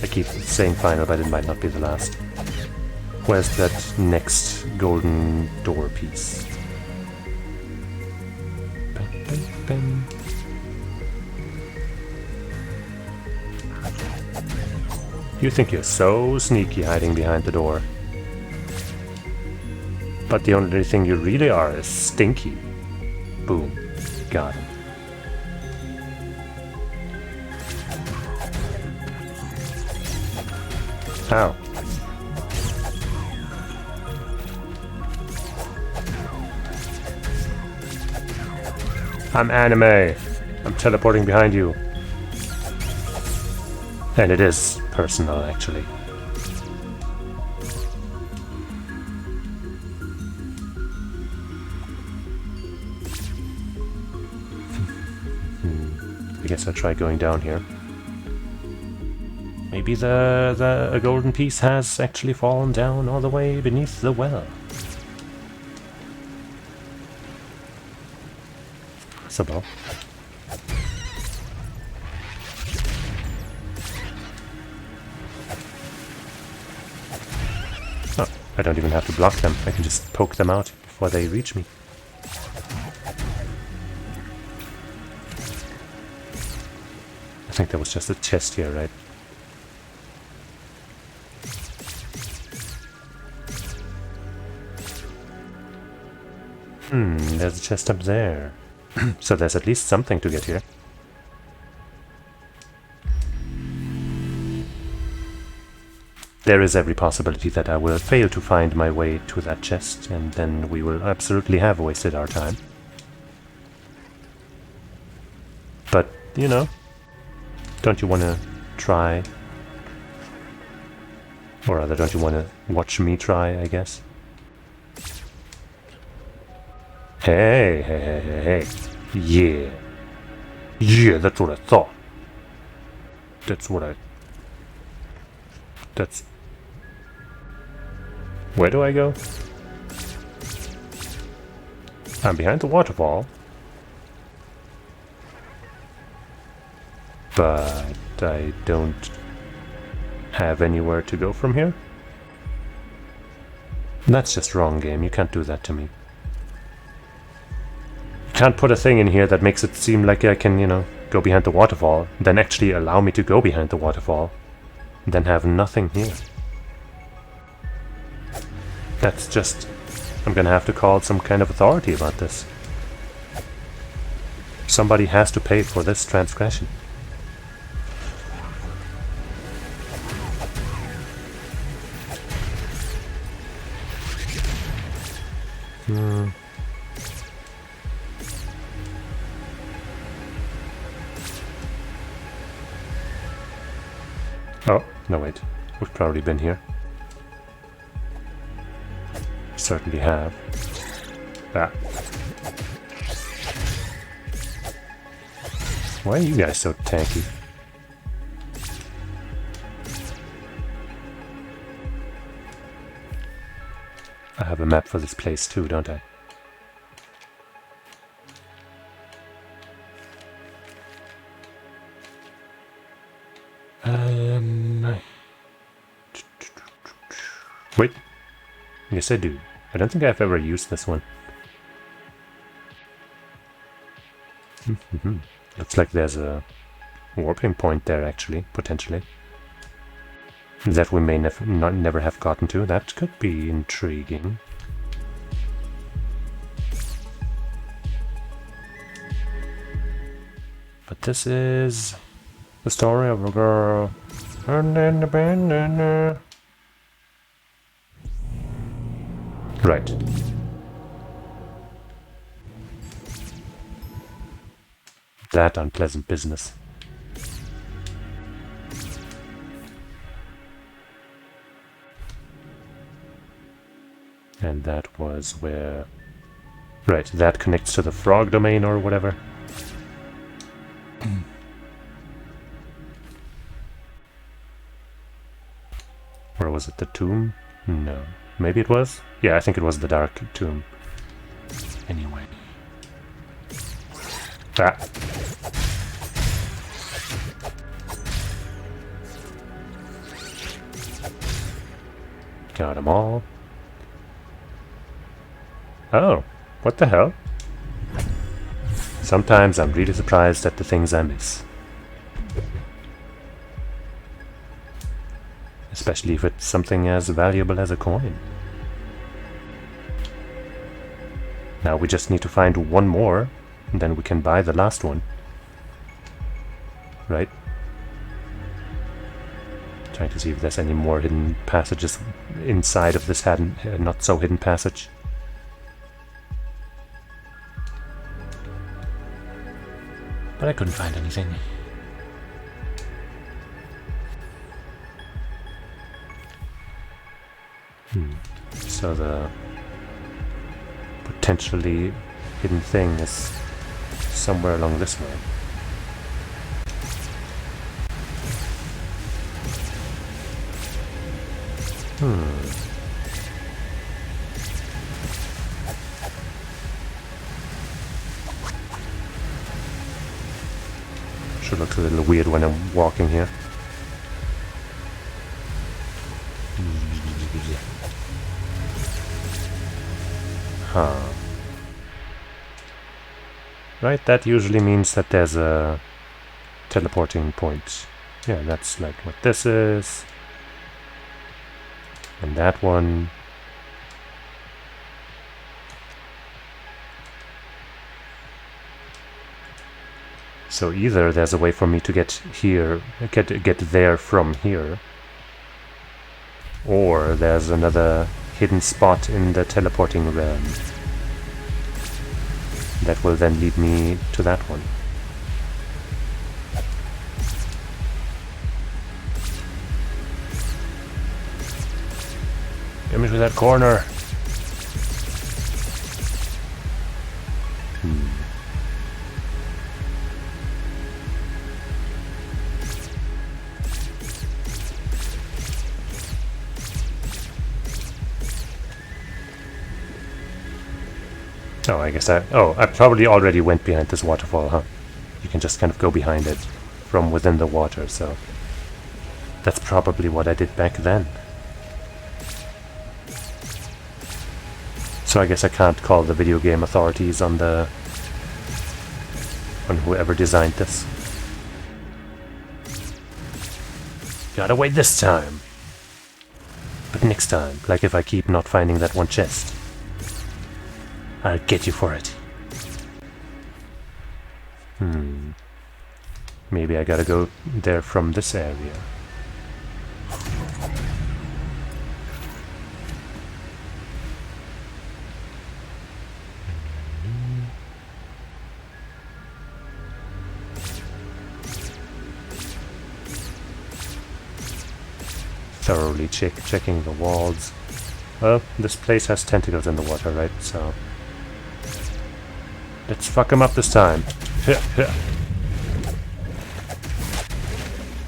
I keep saying final, but it might not be the last. Where's that next golden door piece? You think you're so sneaky hiding behind the door. But the only thing you really are is stinky. Boom. Got him. Ow. I'm anime. I'm teleporting behind you. And it is personal, actually. I guess I'll try going down here. Maybe a golden piece has actually fallen down all the way beneath the well. Possible. Oh, I don't even have to block them. I can just poke them out before they reach me. I think there was just a chest here, right? There's a chest up there. So there's at least something to get here. There is every possibility that I will fail to find my way to that chest, and then we will absolutely have wasted our time. But, you know, don't you want to try? Or rather, don't you want to watch me try, I guess? Hey, hey, hey, hey, hey. Yeah. Yeah, that's what I thought. That's what I... That's... Where do I go? I'm behind the waterfall. But I don't have anywhere to go from here. That's just wrong, game. You can't do that to me. You can't put a thing in here that makes it seem like I can, you know, go behind the waterfall, then actually allow me to go behind the waterfall, then have nothing here. That's just... I'm gonna have to call some kind of authority about this. Somebody has to pay for this transgression. Oh, no wait. We've probably been here. Certainly have. Ah. Why are you guys so tanky? I have a map for this place too, don't I? Wait. Yes, I do. I don't think I've ever used this one. Looks like there's a warping point there, actually, potentially. That we may never have gotten to. That could be intriguing. But this is the story of a girl and then the bandana. Right. That unpleasant business. And that was where... Right, that connects to the frog domain or whatever. Or was it the tomb? No. Maybe it was? Yeah, I think it was the dark tomb. Anyway. Ah. Got them all. Oh, what the hell? Sometimes I'm really surprised at the things I miss. Especially if it's something as valuable as a coin. Now we just need to find one more, and then we can buy the last one. Right? Trying to see if there's any more hidden passages inside of this not so hidden passage. But I couldn't find anything. So the potentially hidden thing is somewhere along this way. Sure looks a little weird when I'm walking here. Huh. Right, that usually means that there's a teleporting point. Yeah, that's like what this is. And that one. So either there's a way for me to get here, get there from here, or there's another hidden spot in the teleporting realm that will then lead me to that one. Get me to that corner! Oh, I guess I probably already went behind this waterfall, huh? You can just kind of go behind it from within the water, so that's probably what I did back then. So I guess I can't call the video game authorities on whoever designed this. Gotta wait this time. But next time, like if I keep not finding that one chest, I'll get you for it. Maybe I gotta go there from this area. Thoroughly checking the walls. Well, this place has tentacles in the water, right? So let's fuck him up this time.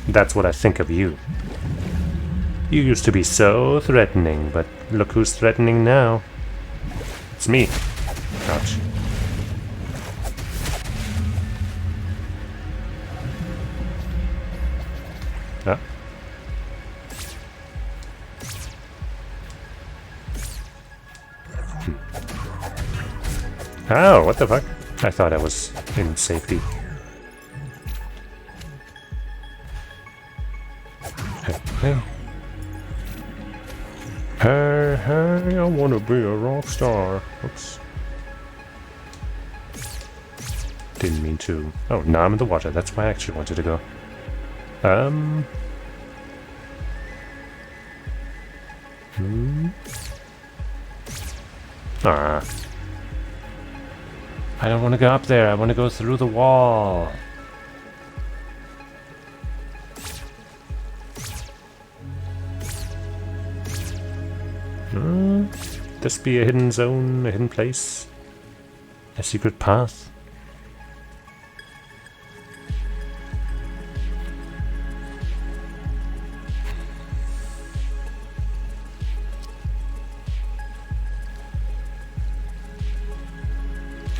That's what I think of you. You used to be so threatening, but look who's threatening now. It's me. Ouch. Ah. Oh, what the fuck? I thought I was in safety. Hey, I wanna be a rock star. Oops. Didn't mean to. Oh, now I'm in the water. That's why I actually wanted to go. Ah. I don't want to go up there. I want to go through the wall. This be a hidden zone, a hidden place, a secret path.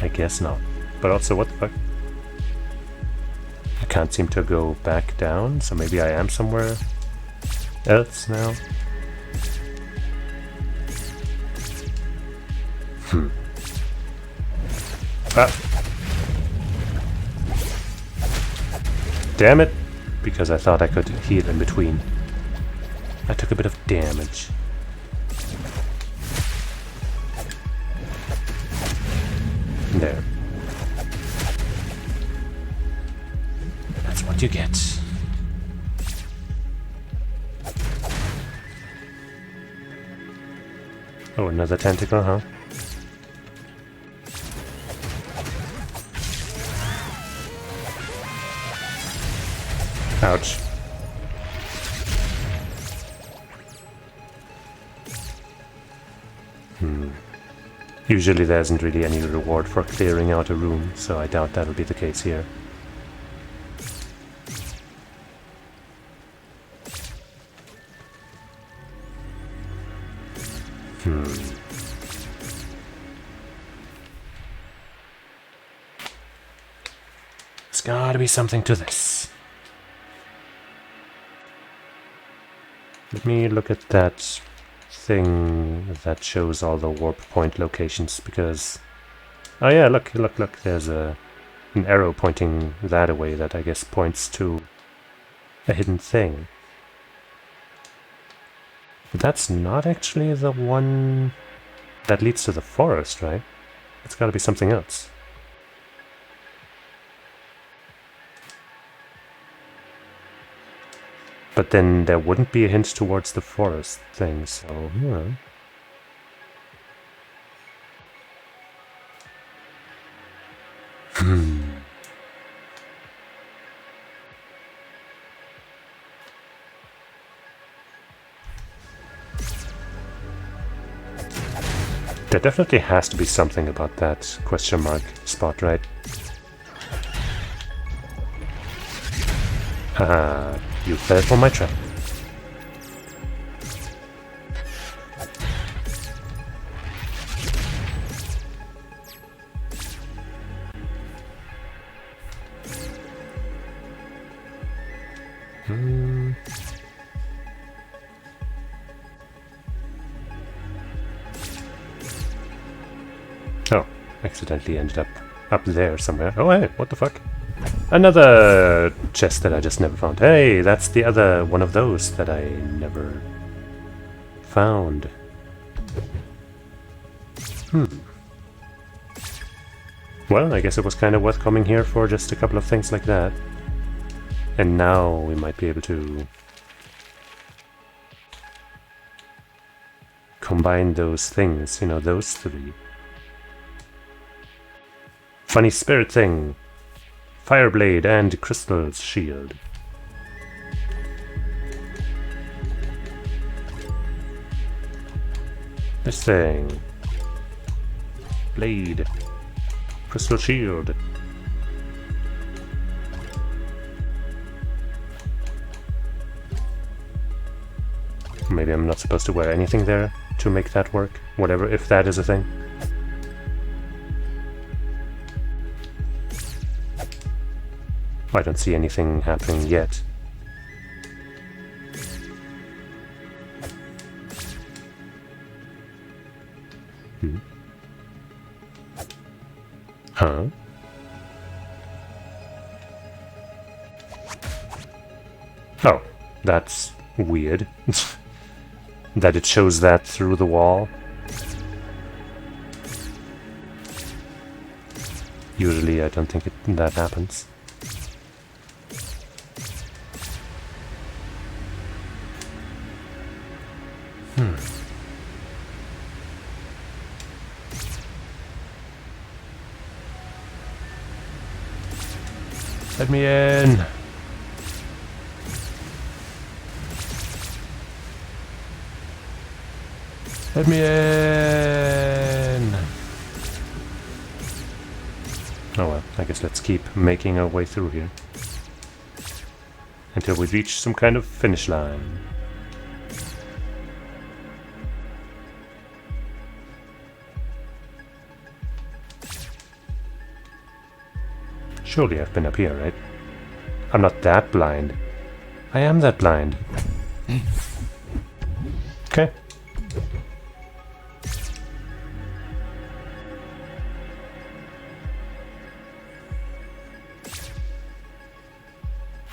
I guess not. But also, what the fuck? I can't seem to go back down, so maybe I am somewhere else now. Ah. Damn it! Because I thought I could heal in between. I took a bit of damage. There. That's what you get. Oh, another tentacle, huh? Ouch. Usually there isn't really any reward for clearing out a room, so I doubt that'll be the case here. There's gotta be something to this. Let me look at that thing that shows all the warp point locations, because... Oh yeah, look, there's an arrow pointing that away that I guess points to a hidden thing. But that's not actually the one that leads to the forest, right? It's gotta be something else. But then there wouldn't be a hint towards the forest thing, so... yeah. There definitely has to be something about that question mark spot, right? Haha, you fell for my trap. Oh, accidentally ended up there somewhere. Oh hey, what the fuck? Another chest that I just never found. Hey, that's the other one of those that I never found. Well, I guess it was kind of worth coming here for just a couple of things like that. And now we might be able to combine those things, you know, those three. Funny spirit thing, fireblade and crystal shield. This thing, blade, crystal shield. Maybe I'm not supposed to wear anything there to make that work, whatever, if that is a thing. I don't see anything happening yet. Huh? Oh, that's weird. That it shows that through the wall. Usually I don't think that happens. Let me in! Let me in! Oh well, I guess let's keep making our way through here. Until we reach some kind of finish line. Surely I've been up here, right? I'm not that blind. I am that blind. Okay.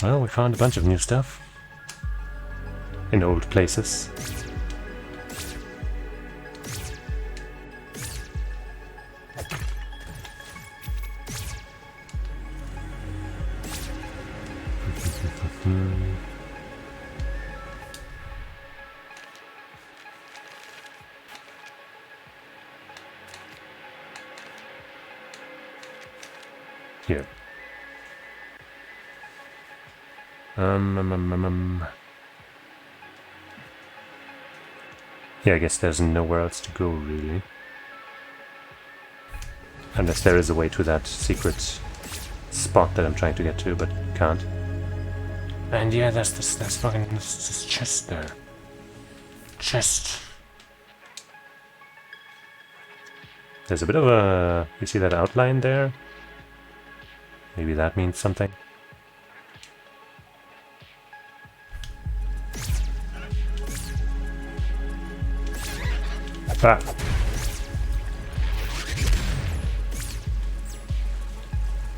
Well, we found a bunch of new stuff. In old places. Here. Yeah, I guess there's nowhere else to go, really. Unless there is a way to that secret spot that I'm trying to get to, but can't. And yeah, that's this chest there. Chest. There's a bit of a... You see that outline there? Maybe that means something. Ah.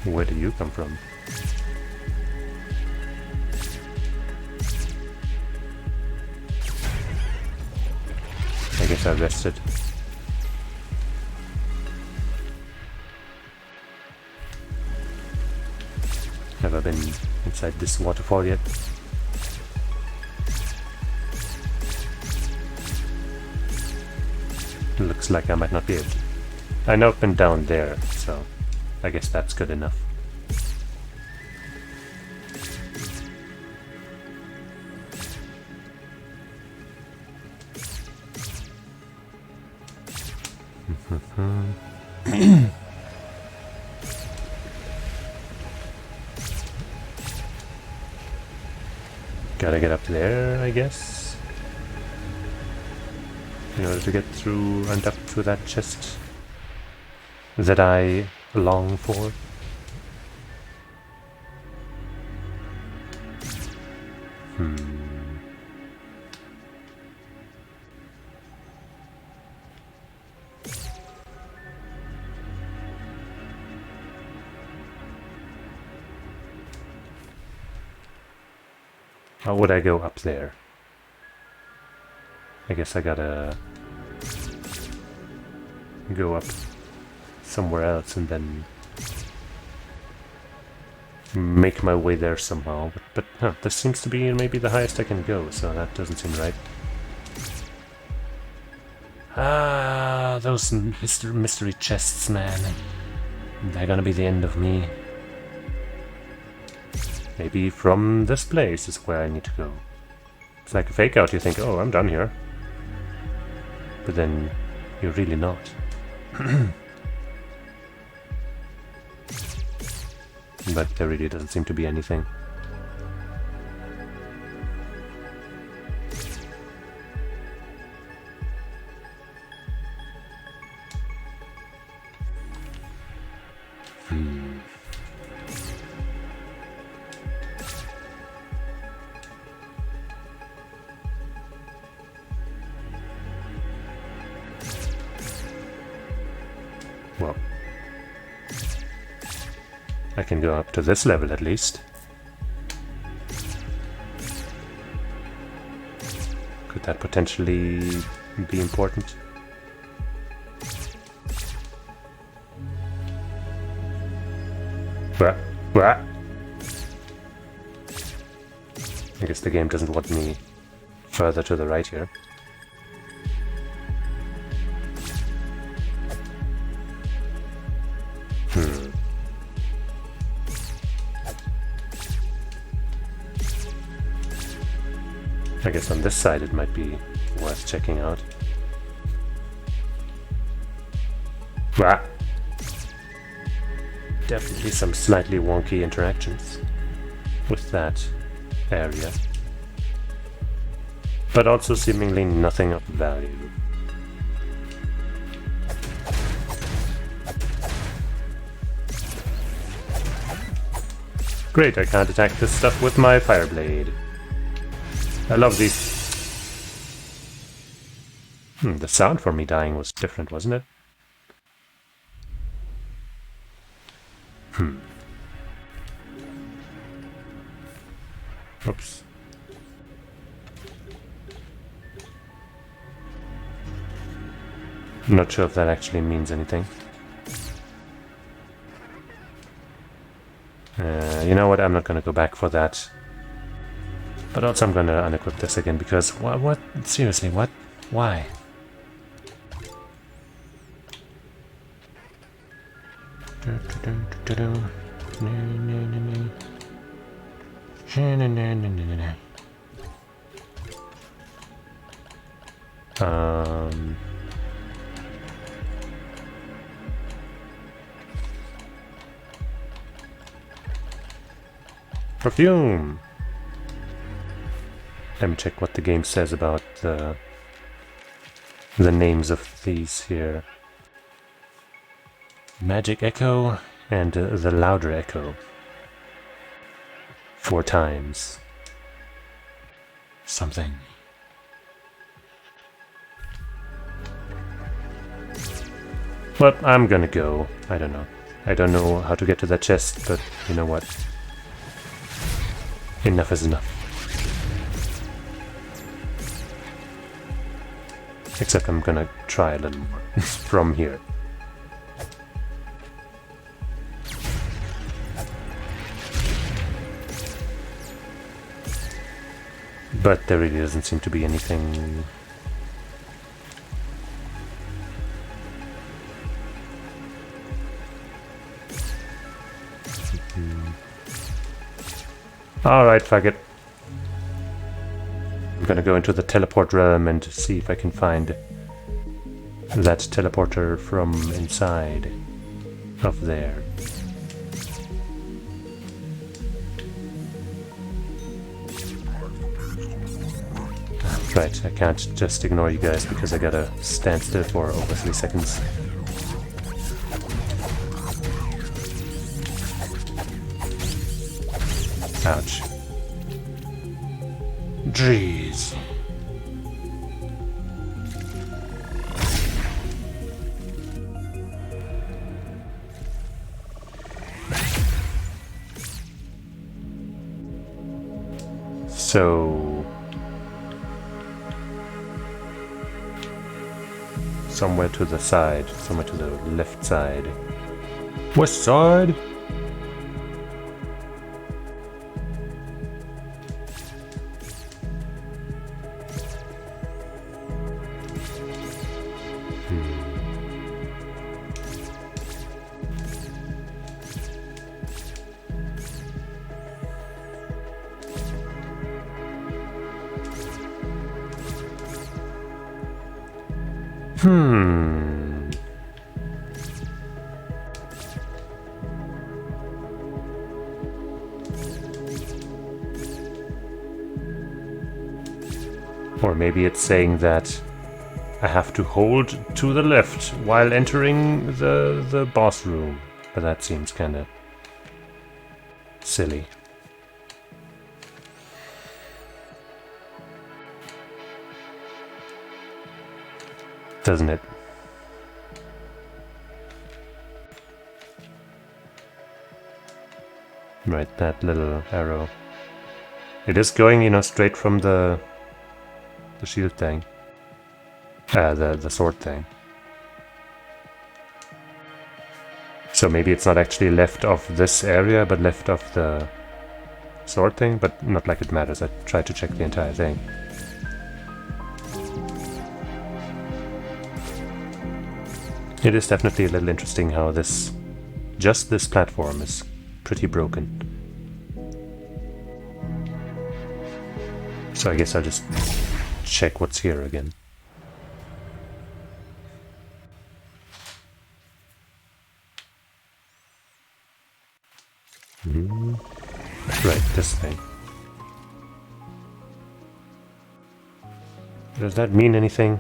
Where did you come from? I guess I rested. Never been inside this waterfall yet. looks like I might not be able to. I know I've been down there, so I guess that's good enough. Gotta get up there, I guess, in order to get through and up to that chest that I long for. How would I go up there? I guess I gotta go up somewhere else and then make my way there somehow. But this seems to be maybe the highest I can go, so that doesn't seem right. Ah, those mystery chests, man. They're gonna be the end of me. Maybe from this place is where I need to go. It's like a fake out, you think, oh, I'm done here. But then you're really not. But there really doesn't seem to be anything. Well, I can go up to this level at least. Could that potentially be important? What? I guess the game doesn't want me further to the right here. I guess on this side it might be worth checking out. Bah! Definitely some slightly wonky interactions with that area. But also seemingly nothing of value. Great, I can't attack this stuff with my fire blade. I love these. The sound for me dying was different, wasn't it? Oops. I'm not sure if that actually means anything. You know what? I'm not gonna go back for that. But also I'm gonna unequip this again because what? Seriously, what? Why? Perfume! Let me check what the game says about the names of these here. Magic Echo and the Louder Echo. 4 times. Something. Well, I'm gonna go. I don't know. I don't know how to get to that chest, but you know what? Enough is enough. Except I'm gonna try a little more from here. But there really doesn't seem to be anything Alright, fuck it. I'm gonna go into the teleport realm and see if I can find that teleporter from inside of there. Right, I can't just ignore you guys because I gotta stand still for over 3 seconds. Ouch. Jeez. So... somewhere to the side, somewhere to the left side. West side? Or maybe it's saying that I have to hold to the left while entering the boss room. But that seems kinda silly. Doesn't it? Right, that little arrow. It is going, you know, straight from the shield thing. The sword thing. So maybe it's not actually left of this area, but left of the sword thing, but not like it matters. I tried to check the entire thing. It is definitely a little interesting how just this platform is pretty broken. So I guess I'll just check what's here again. Right, this thing. Does that mean anything?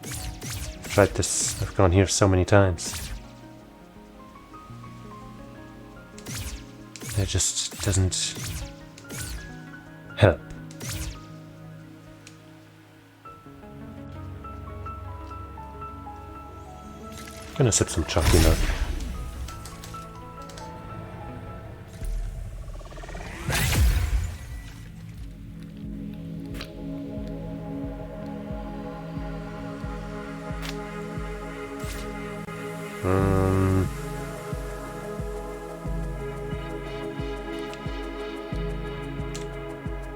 I've tried this, I've gone here so many times. It just doesn't help. Gonna sip some chocolate milk.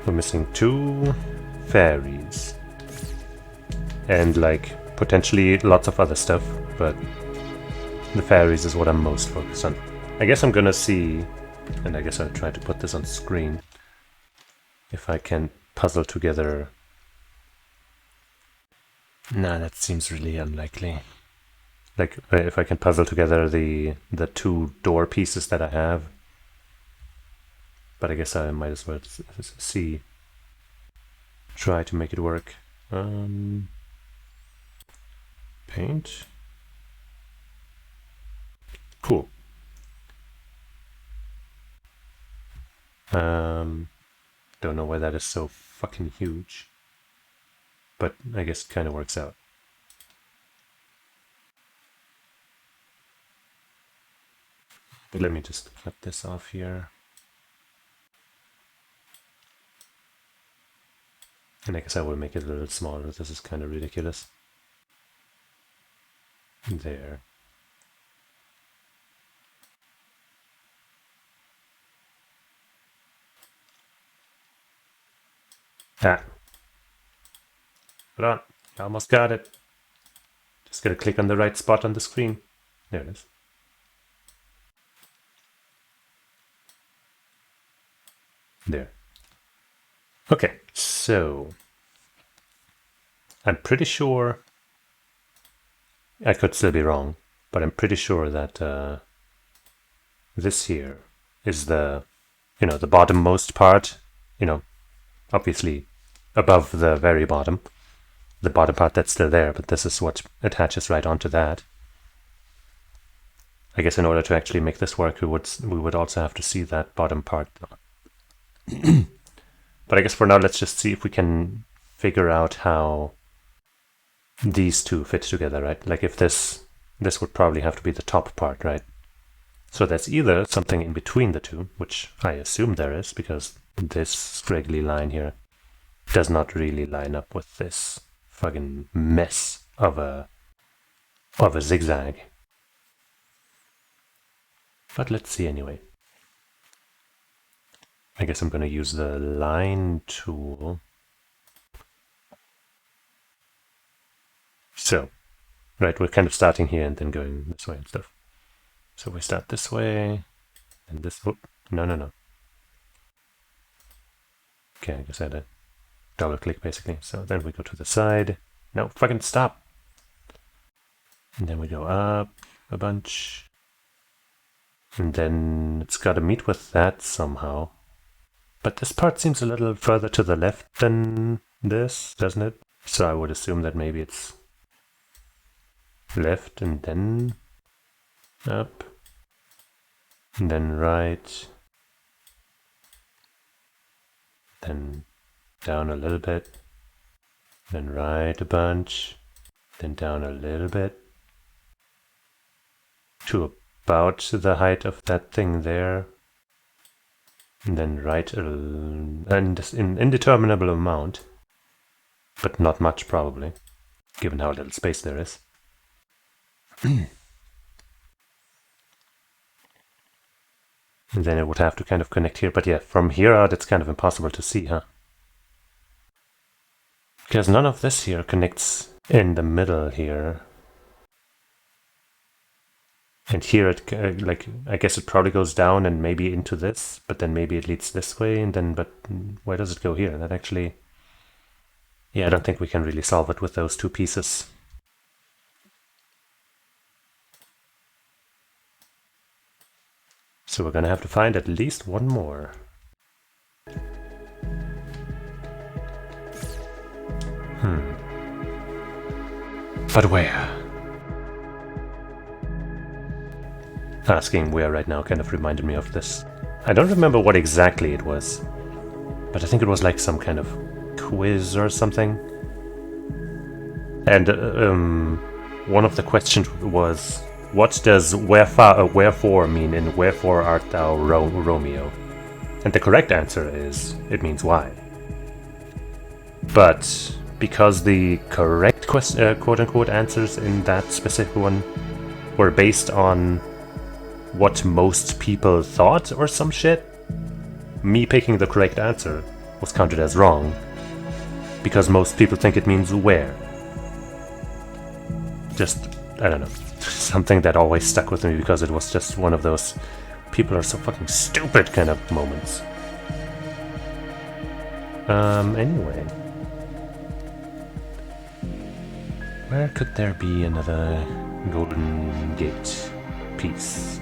We're missing 2 fairies. And like potentially lots of other stuff, but the fairies is what I'm most focused on. I guess I'm gonna see, and I guess I'll try to put this on screen, if I can puzzle together. Nah, that seems really unlikely. Like, if I can puzzle together the 2 door pieces that I have. But I guess I might as well see. Try to make it work. Paint. Cool. Don't know why that is so fucking huge. But I guess it kind of works out. But let me just cut this off here. And I guess I will make it a little smaller. This is kind of ridiculous. There. Ah. Hold on. I almost got it. Just gotta click on the right spot on the screen. There it is. There. Okay, so I'm pretty sure, I could still be wrong, but I'm pretty sure that this here is the, the bottommost part, obviously above the very bottom, the bottom part that's still there, but this is what attaches right onto that. I guess in order to actually make this work, we would also have to see that bottom part. But I guess for now, let's just see if we can figure out how these two fit together, right? Like if this would probably have to be the top part, right? So that's either something in between the two, which I assume there is, because this scraggly line here does not really line up with this fucking mess of a zigzag. But let's see anyway. I guess I'm going to use the line tool. So, right, we're kind of starting here and then going this way and stuff. So we start this way, and this, no. Okay, I guess I had a double click basically. So then we go to the side. No, fucking stop! And then we go up a bunch. And then it's got to meet with that somehow. But this part seems a little further to the left than this, doesn't it? So I would assume that maybe it's left and then up, and then right, then down a little bit, then right a bunch, then down a little bit, to about the height of that thing there, and then right an indeterminable amount, but not much probably, given how little space there is. And then it would have to kind of connect here, but yeah, from here out it's kind of impossible to see, huh? Because none of this here connects in the middle here. And here it, I guess it probably goes down and maybe into this, but then maybe it leads this way, and then, but where does it go here? That actually, yeah, I don't think we can really solve it with those two pieces. So we're gonna have to find at least one more. But where? Asking where right now kind of reminded me of this. I don't remember what exactly it was, but I think it was like some kind of quiz or something. And one of the questions was, what does wherefore mean in Wherefore Art Thou Romeo? And the correct answer is, it means why. But because the correct quote-unquote answers in that specific one were based on what most people thought or some shit, me picking the correct answer was counted as wrong, because most people think it means where. Just, I don't know, something that always stuck with me because it was just one of those people are so fucking stupid kind of moments. Anyway. Where could there be another Golden Gate piece?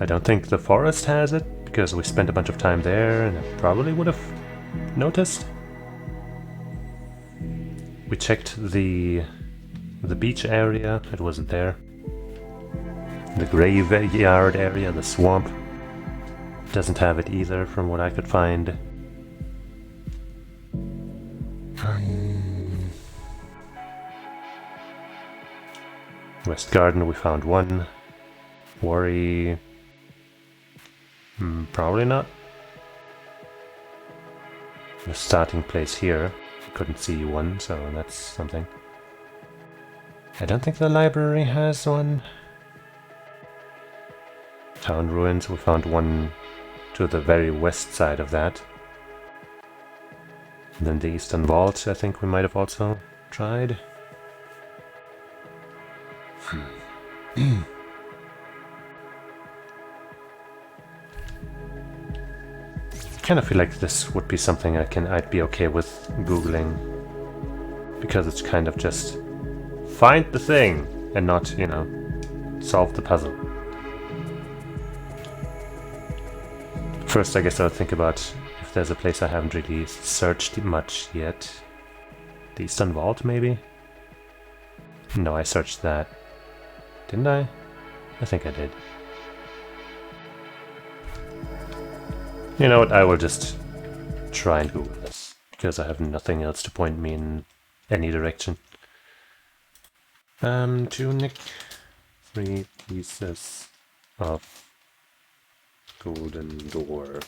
I don't think the forest has it, because we spent a bunch of time there and I probably would have noticed. We checked the beach area, it wasn't there. The graveyard area, the swamp, doesn't have it either from what I could find. West Garden, we found one. Worry, probably not. The starting place here, couldn't see one, so that's something. I don't think the library has one. Town ruins, we found one to the very west side of that. And then the eastern vault, I think we might have also tried. kind of feel like this would be something I'd be okay with Googling. Because it's kind of just find the thing and not, you know, solve the puzzle. First, I guess I'll think about if there's a place I haven't really searched much yet. The Eastern Vault, maybe? No, I searched that. Didn't I? I think I did. You know what, I will just try and Google this, because I have nothing else to point me in any direction. Tunic, 3 pieces of golden door.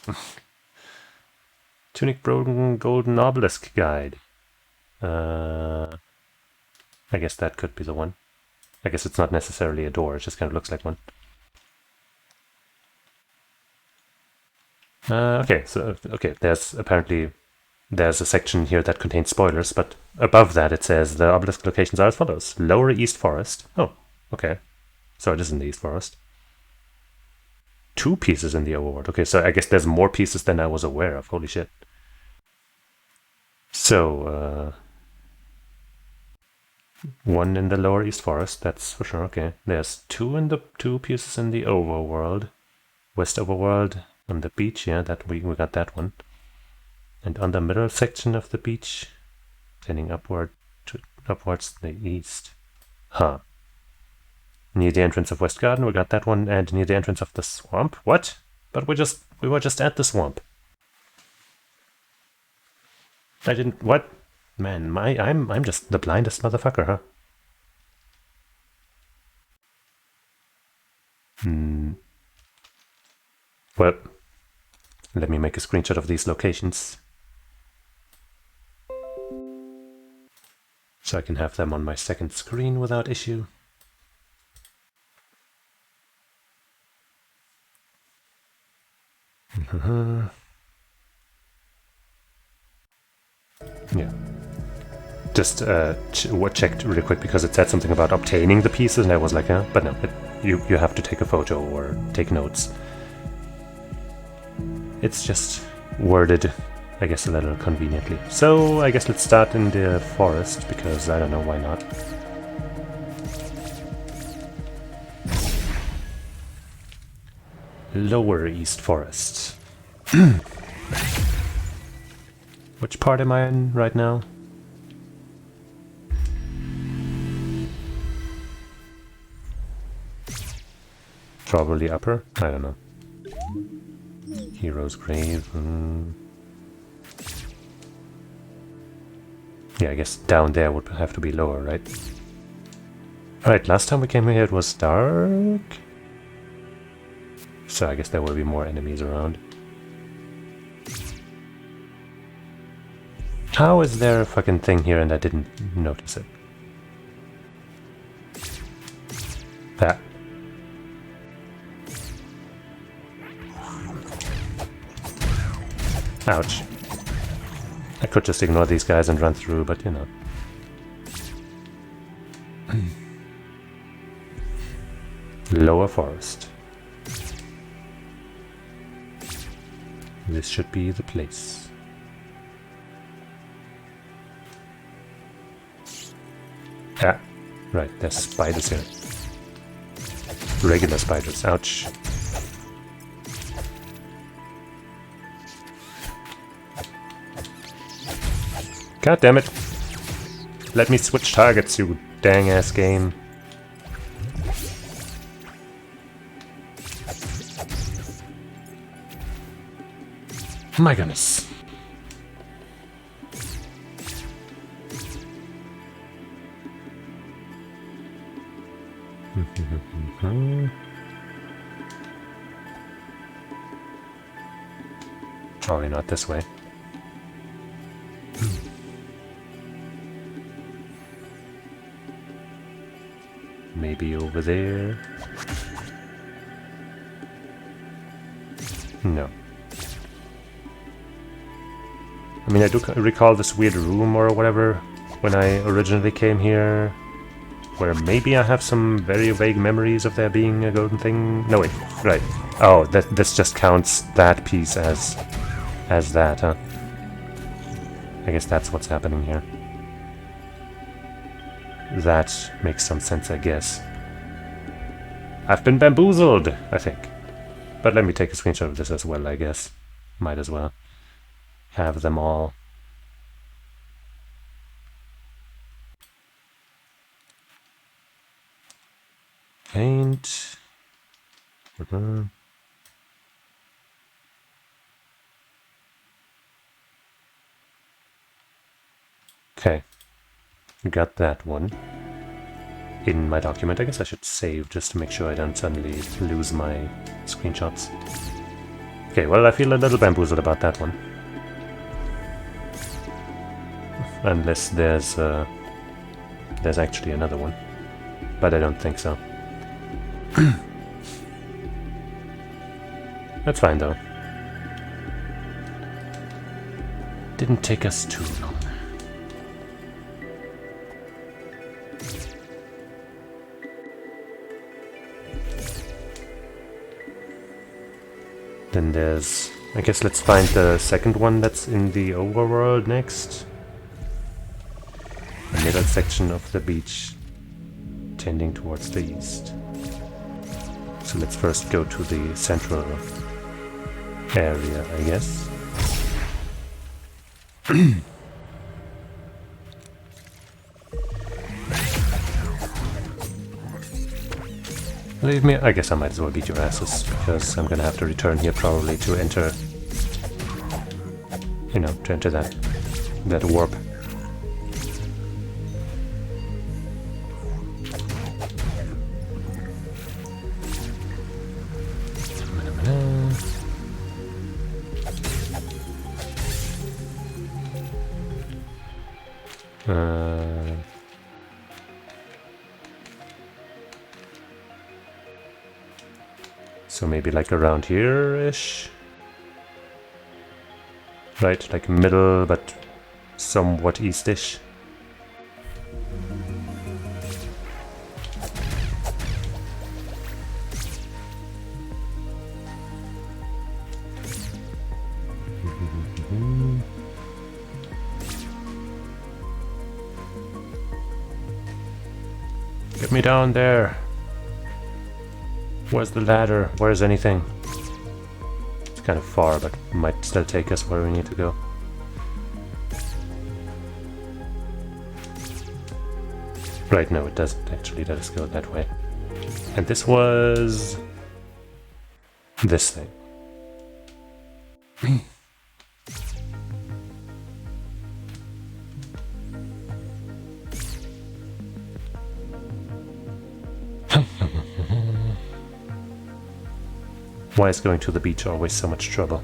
Tunic broken golden obelisk guide. I guess that could be the one. I guess it's not necessarily a door, it just kind of looks like one. Okay, there's a section here that contains spoilers, but above that it says the obelisk locations are as follows. Lower East Forest. Oh, okay. So it is in the East Forest. 2 pieces in the overworld. Okay, so I guess there's more pieces than I was aware of. Holy shit. So, 1 in the Lower East Forest, that's for sure, okay. There's 2 pieces in the overworld. West overworld on the beach, yeah, that we got that one. And on the middle section of the beach, heading upwards to the east. Huh. Near the entrance of West Garden, we got that one, and near the entrance of the swamp. What? But we were just at the swamp. I didn't. What? Man, I'm just the blindest motherfucker, huh? Well, let me make a screenshot of these locations. So I can have them on my second screen without issue. Yeah. Just checked really quick because it said something about obtaining the pieces, and I was like, but no, you have to take a photo or take notes. It's just worded, I guess, a little conveniently. So I guess let's start in the forest, because I don't know, why not. Lower East Forest. Which part am I in right now? Probably upper? I don't know. Hero's Grave. Yeah, I guess down there would have to be lower, right? Alright, last time we came here it was dark. So I guess there will be more enemies around. How is there a fucking thing here and I didn't notice it? That. Ouch. I could just ignore these guys and run through, but you know. Lower forest. This should be the place. Ah, right, there's spiders here. Regular spiders, ouch. God damn it. Let me switch targets, you dang ass game. My goodness. Probably not this way. Maybe over there. No. I mean, I do recall this weird room or whatever when I originally came here, where maybe I have some very vague memories of there being a golden thing. No, wait, right. Oh, this just counts that piece as as that, huh? I guess that's what's happening here. That makes some sense, I guess. I've been bamboozled, I think. But let me take a screenshot of this as well, I guess. Might as well have them all. Paint. Okay. Got that one in my document. I guess I should save just to make sure I don't suddenly lose my screenshots. Okay, well, I feel a little bamboozled about that one. Unless there's actually another one. But I don't think so. That's fine, though. Didn't take us too long. Then there's... I guess let's find the second one that's in the overworld next. The middle section of the beach tending towards the east. So let's first go to the central area, I guess. Leave me... I guess I might as well beat your asses, because I'm gonna have to return here probably to enter... You know, to enter that warp. So maybe like around here-ish? Right, like middle, but somewhat east-ish. Get me down there! Where's the ladder? Where's anything? It's kind of far, but might still take us where we need to go. Right, no, it doesn't actually let us go that way. And this was... this thing. Why is going to the beach always so much trouble?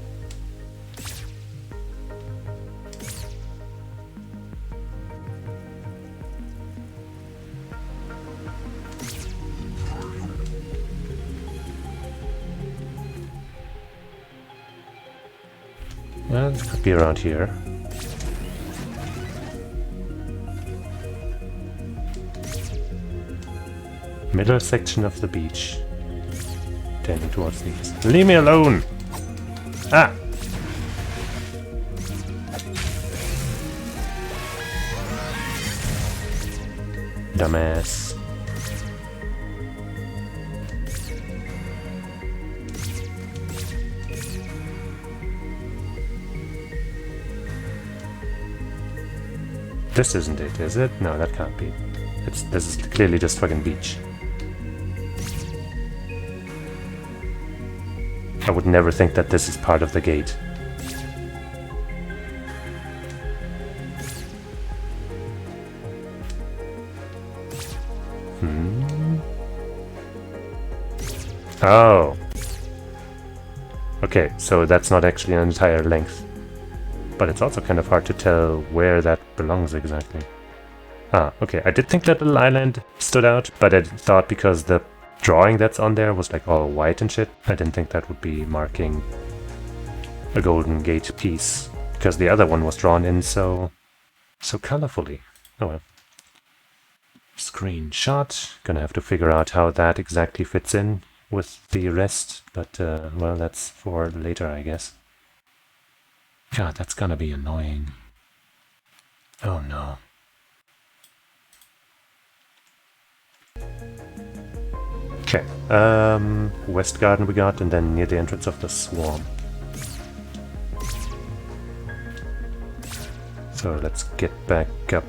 Well, it could be around here. Middle section of the beach. Tending towards the east. Leave me alone! Ah! Dumbass. This isn't it, is it? No, that can't be. This is clearly just fucking beach. I would never think that this is part of the gate. Oh. Okay, so that's not actually an entire length. But it's also kind of hard to tell where that belongs exactly. Ah, okay. I did think that little island stood out, but I thought because the drawing that's on there was like all white and shit, I didn't think that would be marking a Golden Gate piece, because the other one was drawn in so colorfully. Oh well. Screenshot. Gonna have to figure out how that exactly fits in with the rest, but well, that's for later, I guess. God, that's gonna be annoying. Oh no. Okay, West Garden we got, and then near the entrance of the swamp. So let's get back up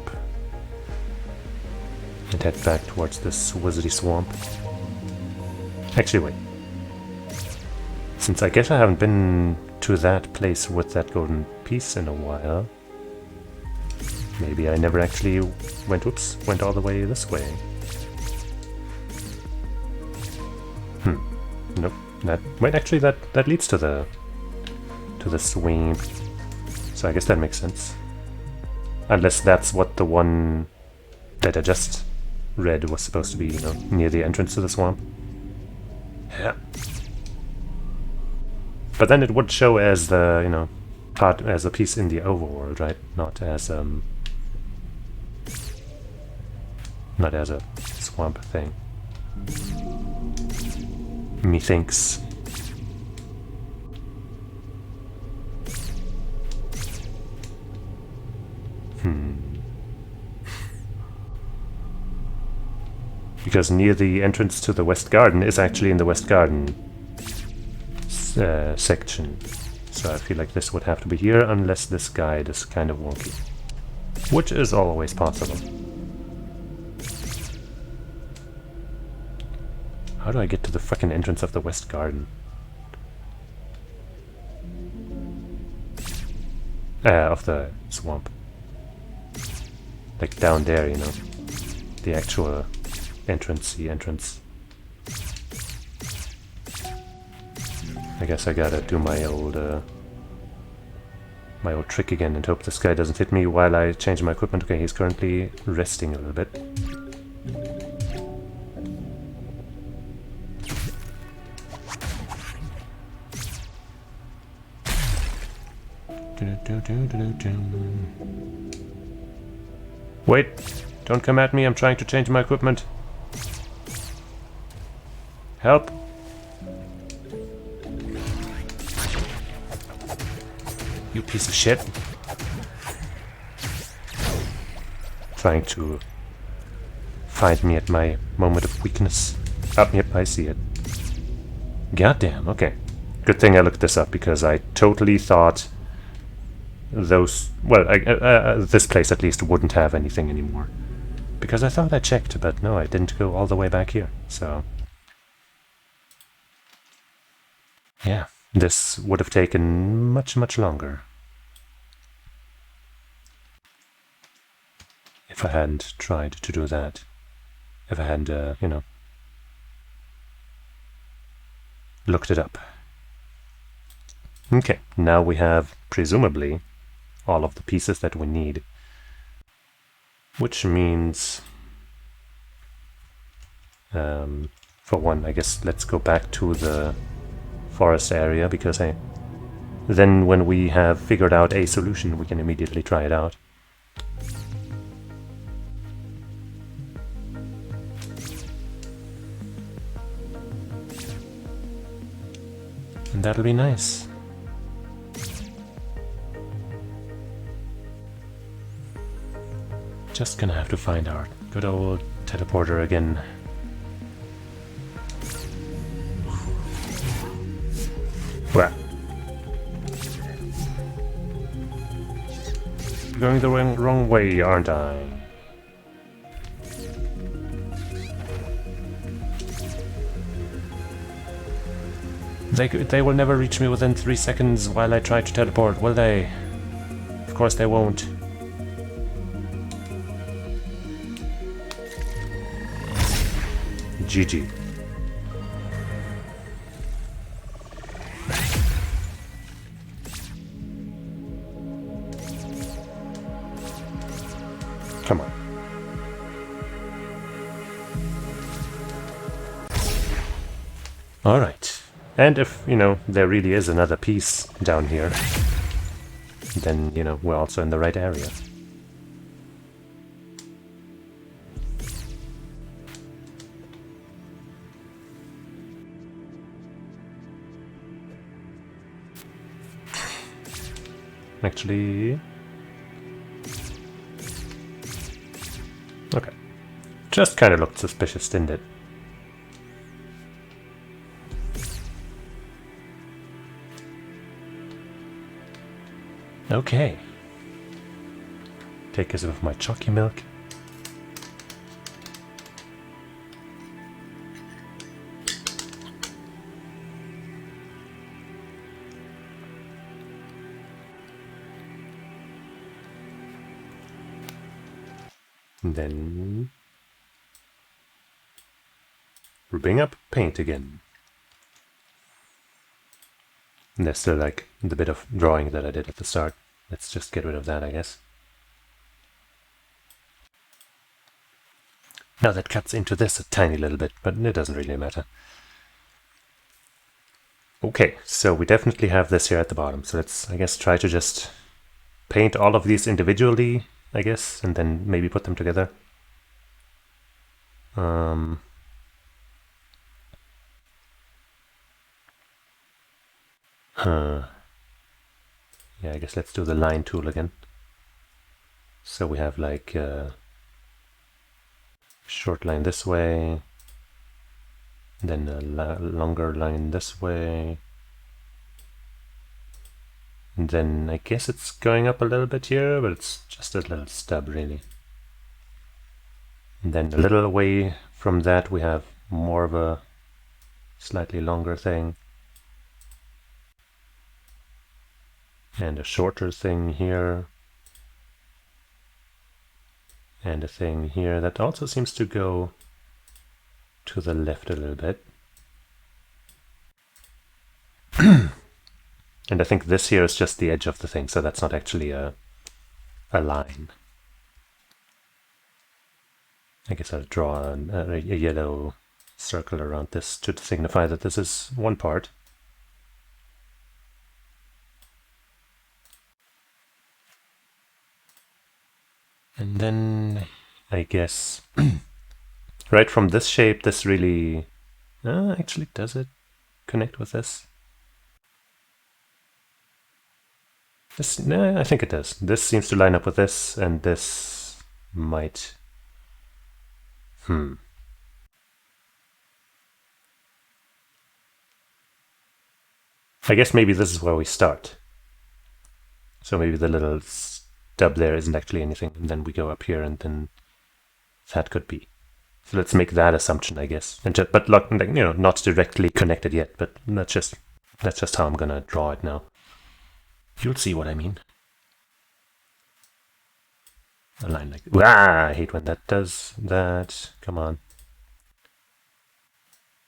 and head back towards this wizardy swamp. Actually, wait. Since I guess I haven't been to that place with that golden piece in a while, maybe I never actually went all the way this way. Nope. Actually that leads to the swamp. So I guess that makes sense. Unless that's what the one that I just read was supposed to be, you know, near the entrance to the swamp. Yeah. But then it would show as the, you know, part as a piece in the overworld, right? Not as a swamp thing. Methinks. Because near the entrance to the West Garden is actually in the West Garden section. So I feel like this would have to be here, unless this guide is kind of wonky. Which is always possible. How do I get to the frickin' entrance of the West Garden? Of the swamp. Like down there, you know. The actual entrance, the entrance. I guess I gotta do my old trick again and hope this guy doesn't hit me while I change my equipment. Okay, he's currently resting a little bit. Wait! Don't come at me, I'm trying to change my equipment. Help! You piece of shit. Trying to find me at my moment of weakness. Oh, yep, I see it. Goddamn, okay. Good thing I looked this up, because I totally thought those... well, this place at least wouldn't have anything anymore. Because I thought I checked, but no, I didn't go all the way back here, so... yeah, this would have taken much, much longer. If I hadn't tried to do that. If I hadn't, you know, looked it up. Okay, now we have, presumably, all of the pieces that we need. Which means, for one, I guess let's go back to the forest area, because then when we have figured out a solution, we can immediately try it out. And that'll be nice. Just gonna have to find our good old teleporter again. Well, going the wrong way, aren't I? They will never reach me within 3 seconds while I try to teleport, will they? Of course they won't. GG. Come on. Alright. And if, you know, there really is another piece down here, then, you know, we're also in the right area. actually. Okay. Just kind of looked suspicious, didn't it? Okay. Take a sip of my chalky milk. And then bring up paint again. And there's still like the bit of drawing that I did at the start. Let's just get rid of that, I guess. Now that cuts into this a tiny little bit, but it doesn't really matter. Okay, so we definitely have this here at the bottom. So let's, I guess, try to just paint all of these individually, I guess, and then maybe put them together. Yeah, I guess let's do the line tool again. So we have like a short line this way, then a longer line this way. And then I guess it's going up a little bit here, but it's just a little stub really. And then a little away from that we have more of a slightly longer thing. And a shorter thing here. And a thing here that also seems to go to the left a little bit. And I think this here is just the edge of the thing, so that's not actually a line. I guess I'll draw a yellow circle around this to signify that this is one part. And then I guess right from this shape, this really actually, does it connect with this? No, I think it does. This seems to line up with this, and this might. I guess maybe this is where we start. So maybe the little stub there isn't actually anything, and then we go up here, and then that could be. So let's make that assumption, I guess. And just, but you know, not directly connected yet. But that's just how I'm gonna draw it now. You'll see what I mean. A line like I hate when that does that. Come on.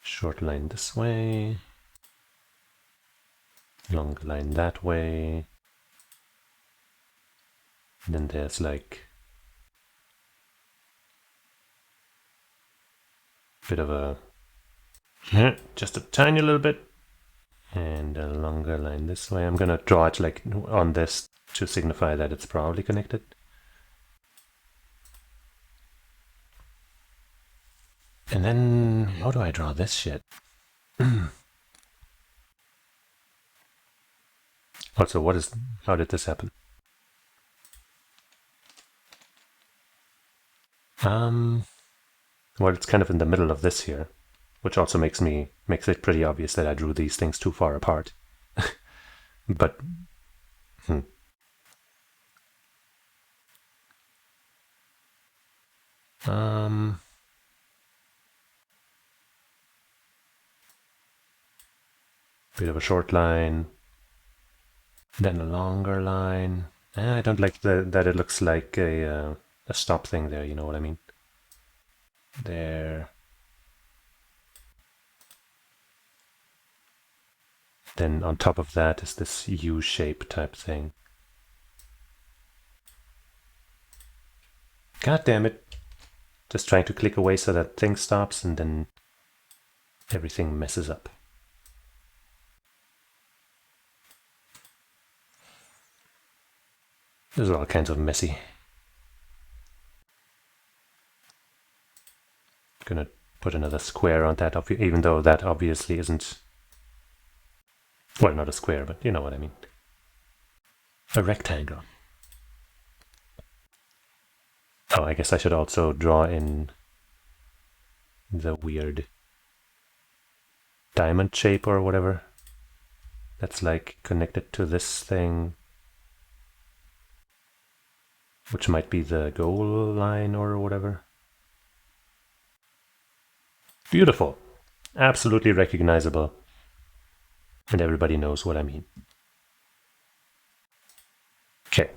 Short line this way. Long line that way. And then there's like a bit of a just a tiny little bit. And a longer line this way. I'm gonna draw it like on this to signify that it's probably connected. And then how do I draw this shit? Also, how did this happen? Well, it's kind of in the middle of this here, which also makes it pretty obvious that I drew these things too far apart. But bit of a short line, then a longer line. I don't like that it looks like a stop thing there, you know what I mean? There. Then on top of that is this U-shape type thing. God damn it. Just trying to click away so that thing stops and then everything messes up. This is all kinds of messy. Gonna put another square on that, even though that obviously isn't, well, not a square, but you know what I mean. A rectangle. Oh, I guess I should also draw in the weird diamond shape or whatever. That's like connected to this thing, which might be the goal line or whatever. Beautiful. Absolutely recognizable. And everybody knows what I mean. Okay.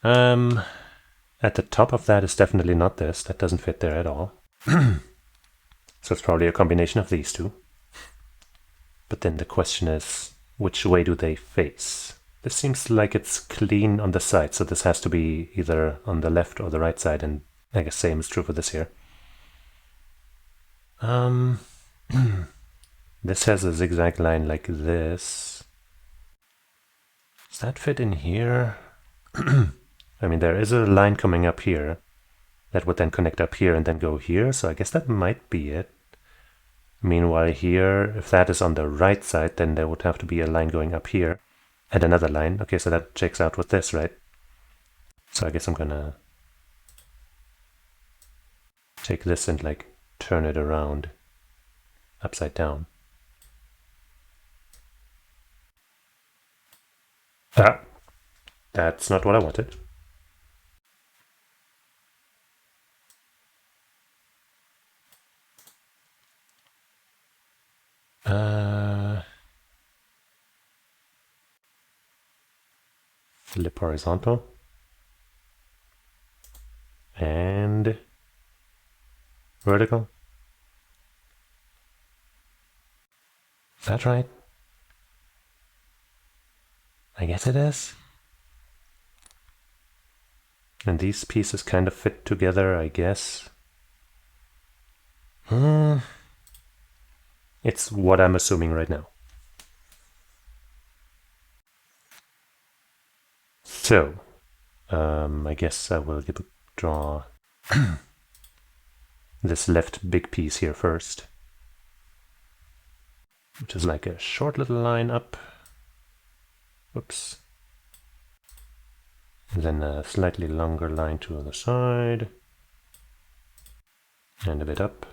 At the top of that is definitely not this. That doesn't fit there at all. So it's probably a combination of these two. But then the question is, which way do they face? This seems like it's clean on the side, so this has to be either on the left or the right side, and I guess same is true for this here. This has a zigzag line like this. Does that fit in here? I mean, there is a line coming up here that would then connect up here and then go here, so I guess that might be it. Meanwhile here, if that is on the right side, then there would have to be a line going up here and another line. Okay, so that checks out with this, right? So I guess I'm gonna take this and like turn it around upside down. Ah, that's not what I wanted. Flip horizontal. And vertical. Is that right? I guess it is. And these pieces kind of fit together, I guess. It's what I'm assuming right now. So, I guess I will draw this left big piece here first, which is like a short little line up. Whoops. And then a slightly longer line to the side, and a bit up,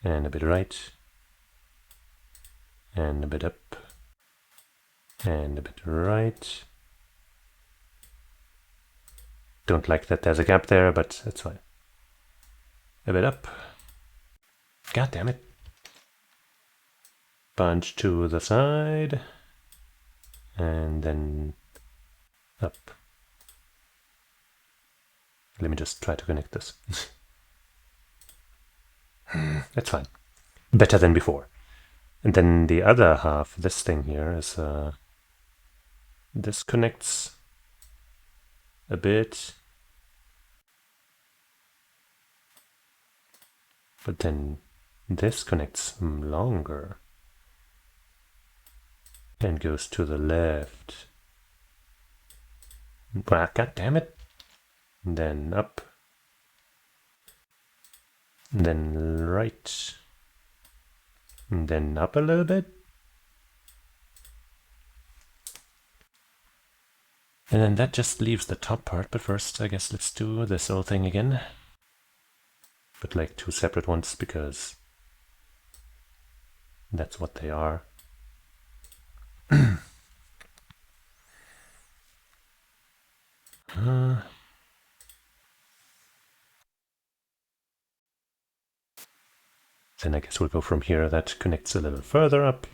and a bit right, and a bit up, and a bit right. Don't like that there's a gap there, but that's fine. A bit up. God damn it. Bunch to the side, and then up. Let me just try to connect this. That's fine. Better than before. And then the other half, this thing here, is this connects a bit, but then this connects longer and goes to the left. Well, God damn it. And then up, and then right, and then up a little bit. And then that just leaves the top part, but first I guess let's do this whole thing again. But like two separate ones, because that's what they are. Then I guess we'll go from here. That connects a little further up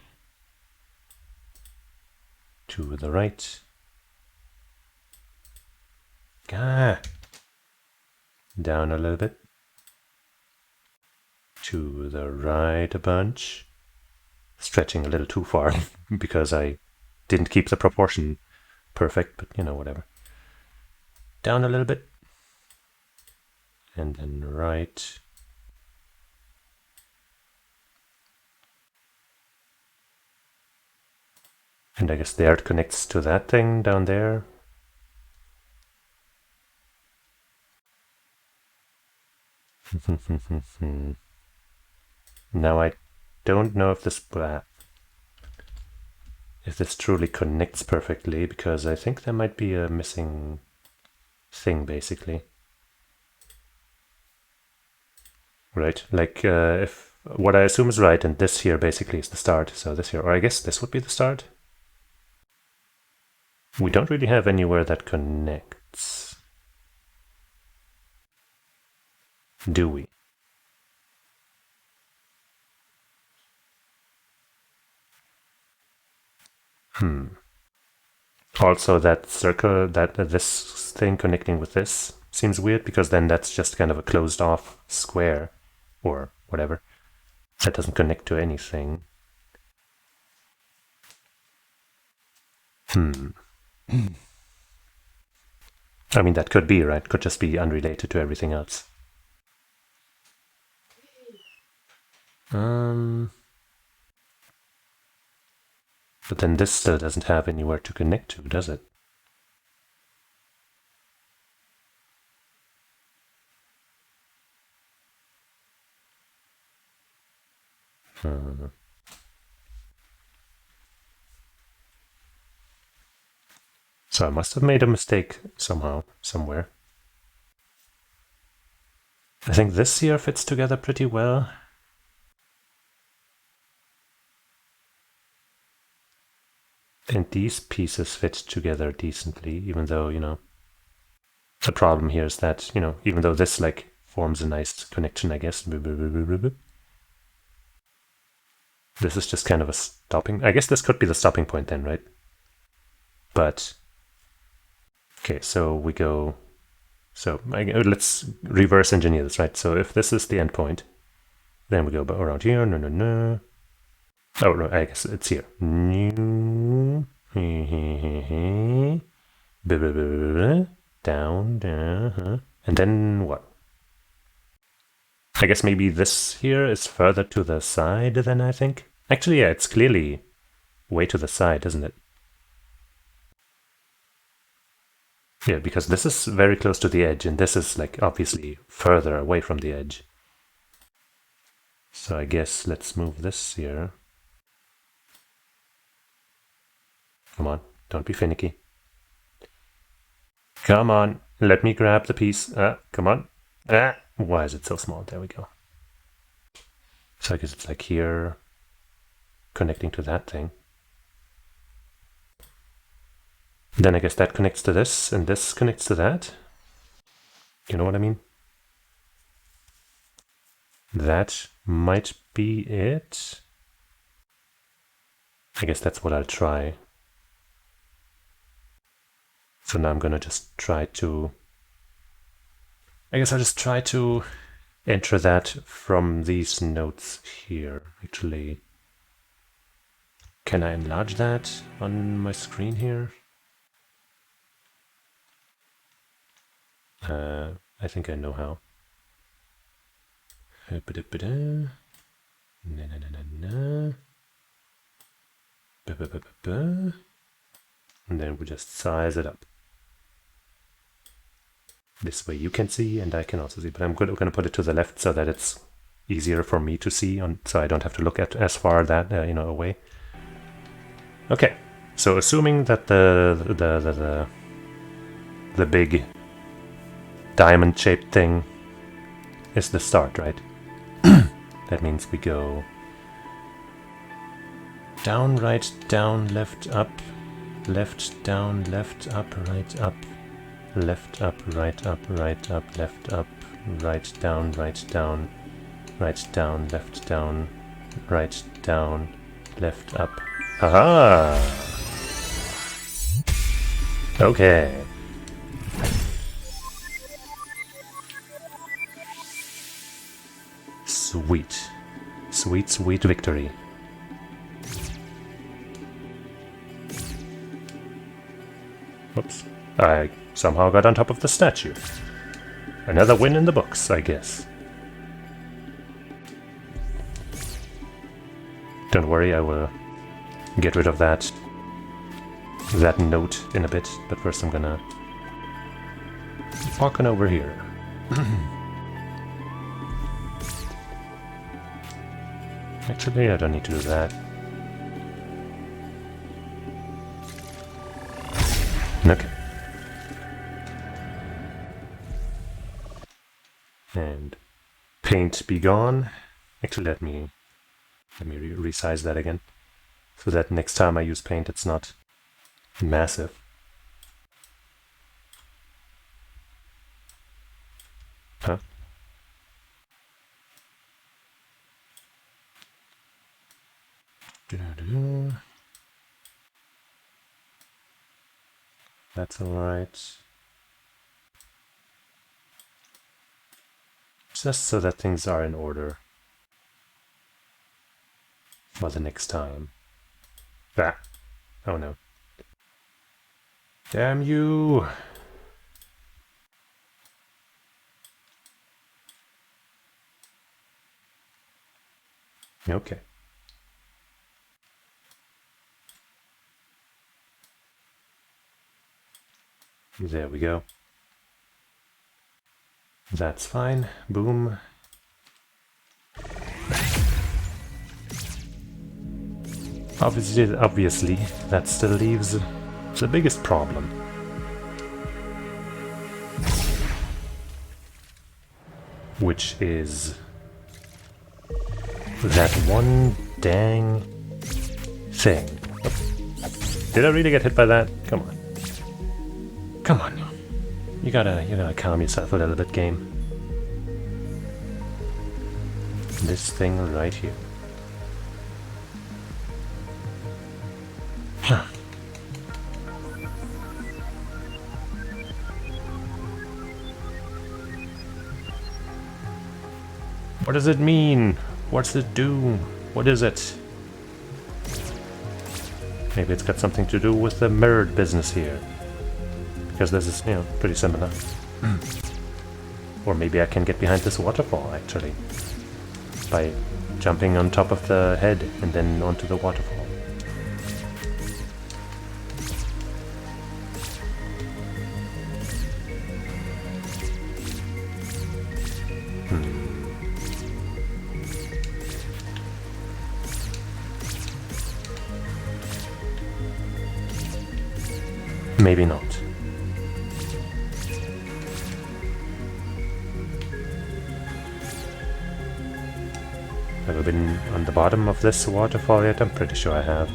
to the right. Down a little bit to the right a bunch. Stretching a little too far because I didn't keep the proportion perfect, but you know, whatever. Down a little bit. And then right. And I guess there it connects to that thing down there. Now I don't know if this... if this truly connects perfectly, because I think there might be a missing thing, basically. Right, like if what I assume is right, and this here basically is the start, so this here, or I guess this would be the start. We don't really have anywhere that connects, do we? Also, that circle, that this thing connecting with this seems weird, because then that's just kind of a closed off square, or whatever. That doesn't connect to anything. I mean, that could be, right? Could just be unrelated to everything else. But then this still doesn't have anywhere to connect to, does it? So I must have made a mistake somehow, somewhere. I think this here fits together pretty well. And these pieces fit together decently, even though, you know, the problem here is that, you know, even though this, like, forms a nice connection, I guess, this is just kind of a stopping... I guess this could be the stopping point then, right? But... Okay, so we go... So let's reverse engineer this, right? So if this is the end point, then we go around here. No. Oh, no, I guess it's here. Down. And then what? I guess maybe this here is further to the side than I think. Actually, yeah, it's clearly way to the side, isn't it? Yeah, because this is very close to the edge, and this is, like, obviously further away from the edge. So I guess let's move this here. Come on, don't be finicky. Come on, let me grab the piece. Come on. Why is it so small? There we go. So I guess it's like here, connecting to that thing. Then I guess that connects to this, and this connects to that. You know what I mean? That might be it. I guess that's what I'll try. So now I'm gonna just try to... I guess I'll just try to enter that from these notes here. Actually, can I enlarge that on my screen here? I think I know how. And then we just size it up. This way you can see and I can also see, but I'm going to put it to the left so that it's easier for me to see, so I don't have to look at as far that away. Okay, so assuming that the big diamond-shaped thing is the start, right? That means we go down, right, down, left, up, left, down, left, up, right, up, left, up, right, up, right, up, left, up, right, down, right, down, right, down, left, down, right, down, left, up. Haha! Okay. Sweet. Sweet, sweet victory. Whoops. I somehow got on top of the statue. Another win in the books, I guess. Don't worry, I will get rid of that note in a bit, but first I'm gonna walk on over here. Actually, I don't need to do that. Okay. And paint be gone. Actually, let me resize that again, so that next time I use paint, it's not massive. Huh? That's alright. Just so that things are in order for the next time. Ah. Oh no. Damn you! Okay. There we go. That's fine. Boom. Obviously, that still leaves the biggest problem. Which is that one dang thing. Did I really get hit by that? Come on. Come on. You gotta calm yourself a little bit, game. This thing right here. Huh. What does it mean? What's it do? What is it? Maybe it's got something to do with the mirrored business here. Because this is, pretty similar. Or maybe I can get behind this waterfall, actually. By jumping on top of the head and then onto the waterfall. Maybe not. Have I been on the bottom of this waterfall yet? I'm pretty sure I have.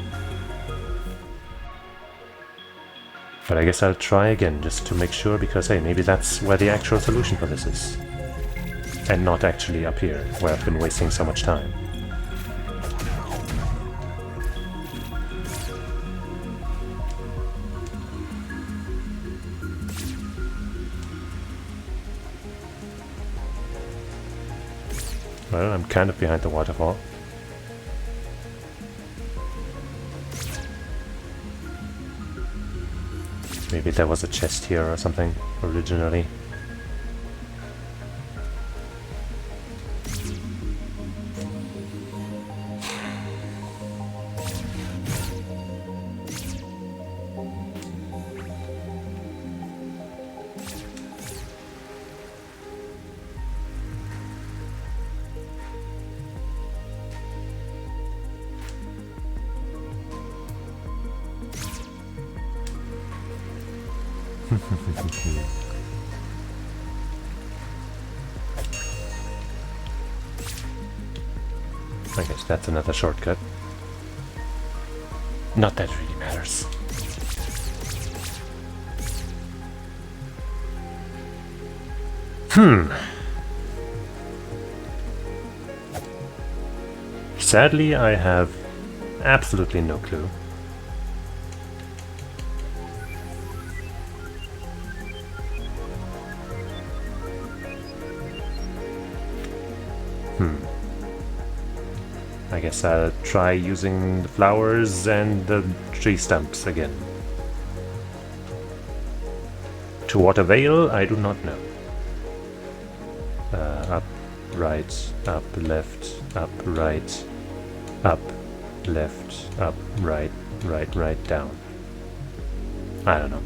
But I guess I'll try again just to make sure, because hey, maybe that's where the actual solution for this is. And not actually up here, where I've been wasting so much time. Well, I'm kind of behind the waterfall. Maybe there was a chest here or something originally. I guess that's another shortcut. Not that it really matters. Sadly, I have absolutely no clue. I guess I'll try using the flowers and the tree stumps again. To what avail, I do not know. Up, right, up, left, up, right, up, left, up, right, right, down. I don't know.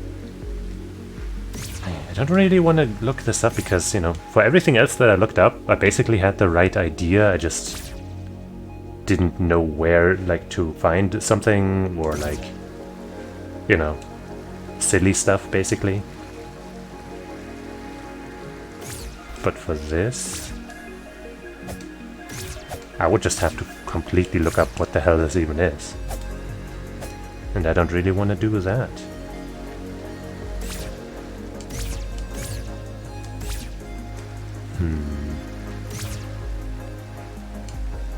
I don't really want to look this up because, for everything else that I looked up, I basically had the right idea. I just didn't know where, to find something, or, silly stuff, basically. But for this, I would just have to completely look up what the hell this even is. And I don't really want to do that.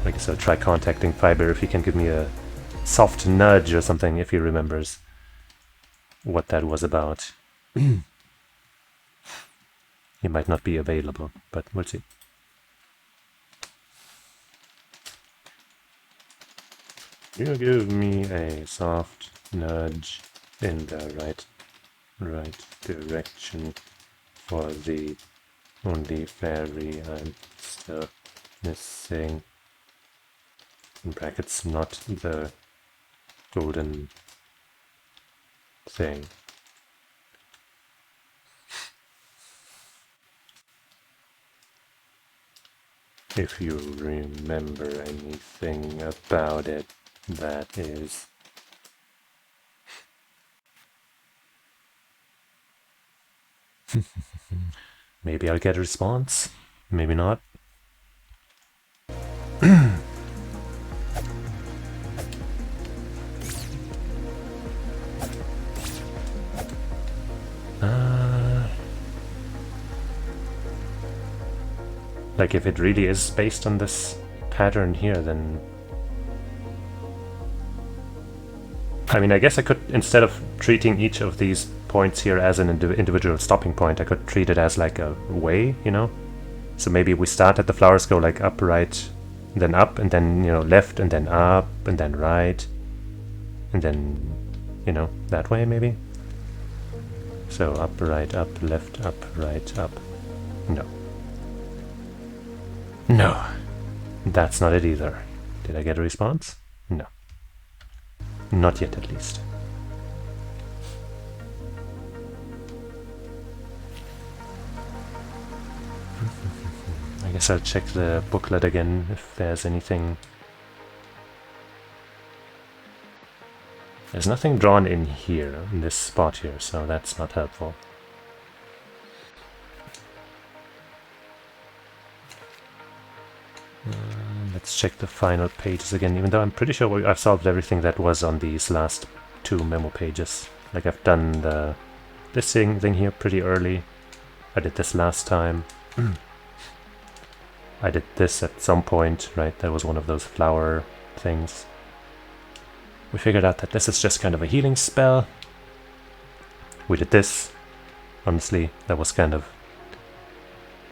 I guess I'll try contacting Fiber if he can give me a soft nudge or something, if he remembers what that was about. He might not be available, but we'll see. You give me a soft nudge in the right direction for the only fairy I'm still missing. In brackets, not the golden thing. If you remember anything about it, that is. Maybe I'll get a response, maybe not. Like, if it really is based on this pattern here, then... I mean, I guess I could, instead of treating each of these points here as an individual stopping point, I could treat it as like a way, you know? So maybe we start at the flowers, go like up, right, then up, and then, you know, left, and then up, and then right, and then, you know, that way maybe? So up, left, right, up. No. No. That's not it either. Did I get a response? No. Not yet, at least. I guess I'll check the booklet again if there's anything. There's nothing drawn in here, in this spot here, so that's not helpful. Let's check the final pages again, even though I'm pretty sure I've solved everything that was on these last 2 memo pages. Like, I've done this thing here pretty early. I did this last time. I did this at some point, right? That was one of those flower things. We figured out that this is just kind of a healing spell. We did this. Honestly, that was kind of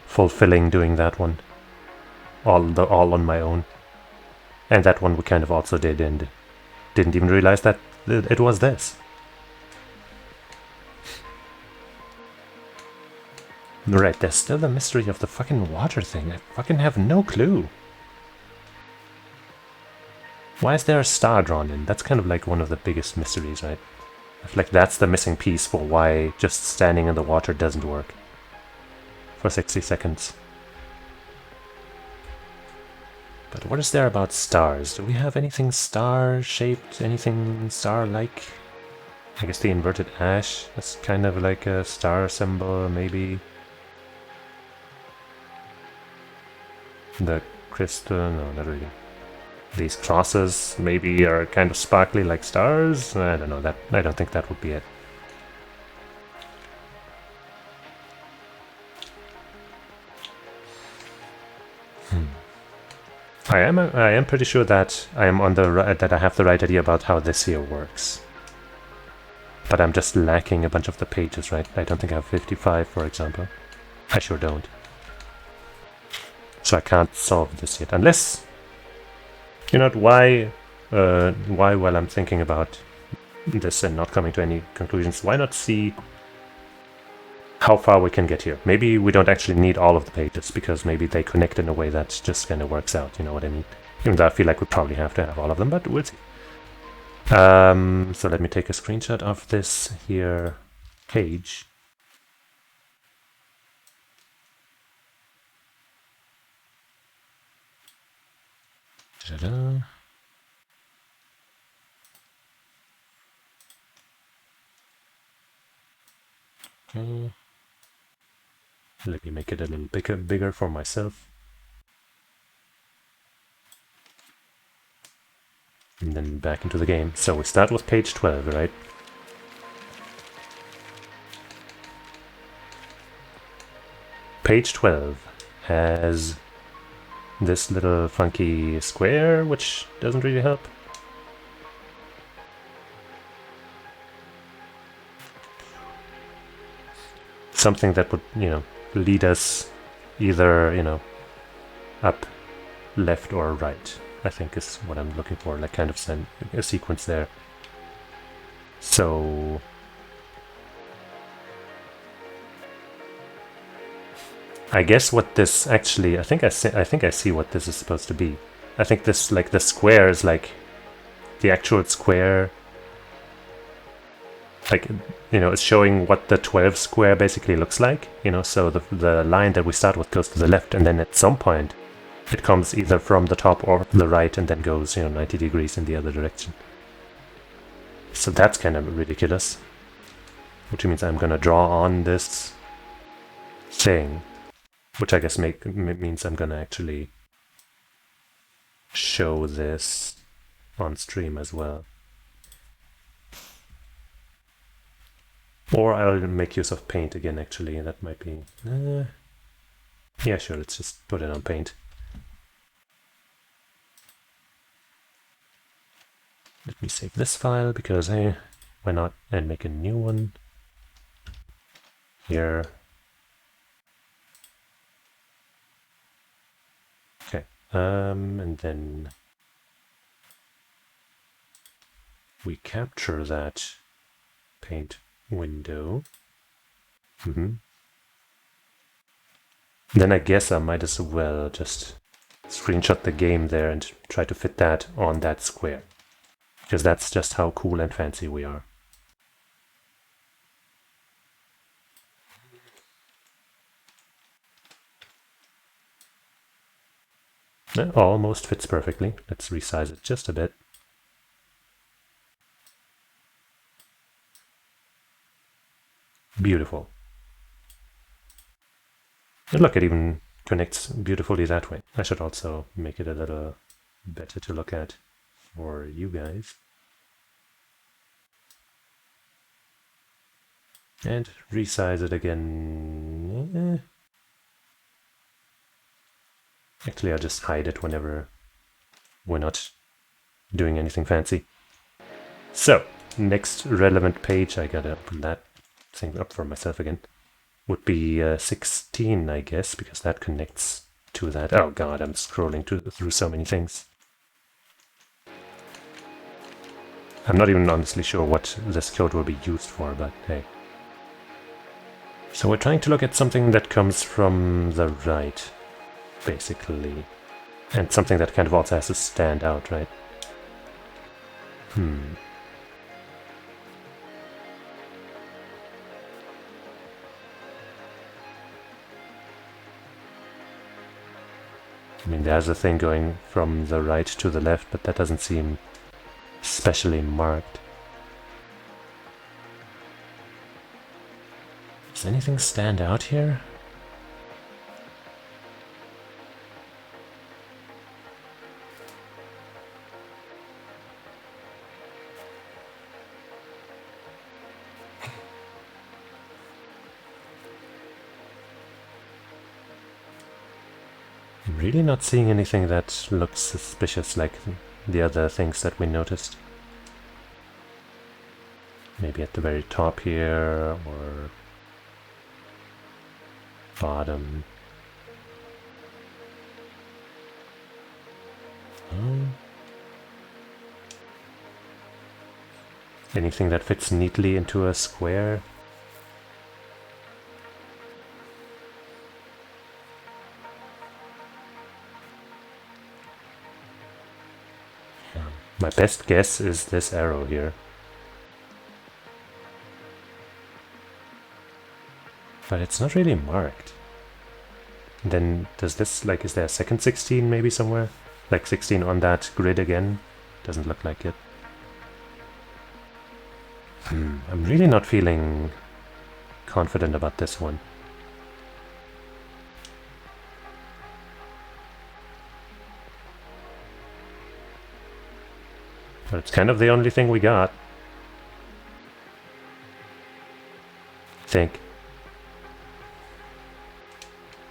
fulfilling doing that one. All on my own. And that one we kind of also did and didn't even realize that it was this. Right, there's still the mystery of the fucking water thing. I fucking have no clue. Why is there a star drawn in? That's kind of like one of the biggest mysteries, right? I feel like that's the missing piece for why just standing in the water doesn't work. For 60 seconds. But what is there about stars? Do we have anything star-shaped? Anything star-like? I guess the inverted ash. That's kind of like a star symbol, maybe. The crystal? No, not really. These crosses maybe are kind of sparkly like stars? I don't know. I don't think that would be it. I am pretty sure that I am on the that I have the right idea about how this here works. But I'm just lacking a bunch of the pages, right? I don't think I have 55, for example. I sure don't. So I can't solve this yet, unless, you know, why while I'm thinking about this and not coming to any conclusions, why not see how far we can get here? Maybe we don't actually need all of the pages, because maybe they connect in a way that just kind of works out, you know what I mean? Even though I feel like we probably have to have all of them, but we'll see. So let me take a screenshot of this here page. Ta-da. Okay. Let me make it a little bigger for myself. And then back into the game. So we start with page 12, right? Page 12 has this little funky square, which doesn't really help. Something that would, lead us either, up, left, or right, I think is what I'm looking for, like kind of a sequence there. So I guess what this actually, I think I see what this is supposed to be. I think this, like the square is like the actual square, like, it's showing what the 12 square basically looks like, so the line that we start with goes to the left, and then at some point it comes either from the top or the right and then goes, 90 degrees in the other direction. So that's kind of ridiculous. Which means I'm gonna draw on this thing, which I guess means I'm gonna actually show this on stream as well. Or I'll make use of paint again, actually. That might be... yeah, sure, let's just put it on paint. Let me save this file, because, hey, why not? And make a new one. Here. Okay, and then we capture that paint window. Then I guess I might as well just screenshot the game there and try to fit that on that square, because that's just how cool and fancy we are. It almost fits perfectly. Let's resize it just a bit. Beautiful. And look, it even connects beautifully that way. I should also make it a little better to look at for you guys. And resize it again. Actually, I'll just hide it whenever we're not doing anything fancy. So, next relevant page, I gotta open that thing up for myself again, would be 16, I guess, because that connects to that. Oh god, I'm scrolling through so many things. I'm not even honestly sure what this code will be used for, but hey. So we're trying to look at something that comes from the right, basically. And something that kind of also has to stand out, right? I mean, there's a thing going from the right to the left, but that doesn't seem especially marked. Does anything stand out here? I'm really not seeing anything that looks suspicious like the other things that we noticed. Maybe at the very top here, or bottom. Oh. Anything that fits neatly into a square? My best guess is this arrow here. But it's not really marked. Then does this, like, is there a second 16 maybe somewhere? Like 16 on that grid again? Doesn't look like it. I'm really not feeling confident about this one. But it's kind of the only thing we got. I think.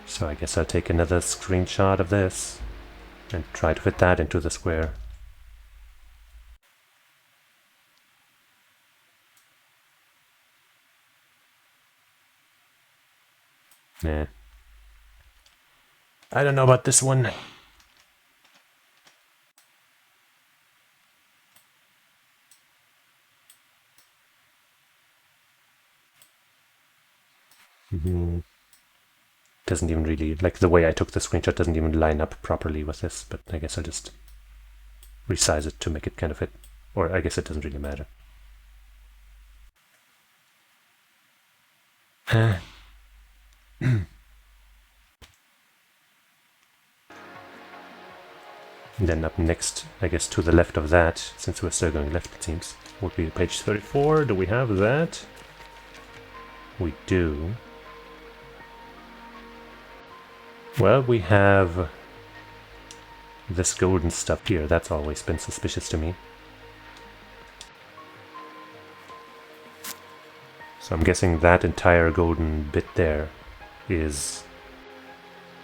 So I guess I'll take another screenshot of this and try to fit that into the square. Nah. I don't know about this one. Doesn't even really, like the way I took the screenshot doesn't even line up properly with this, but I guess I'll just resize it to make it kind of fit. Or I guess it doesn't really matter. Then up next, I guess to the left of that, since we're still going left it seems, would be page 34. Do we have that? We do. Well, we have this golden stuff here. That's always been suspicious to me. So I'm guessing that entire golden bit there is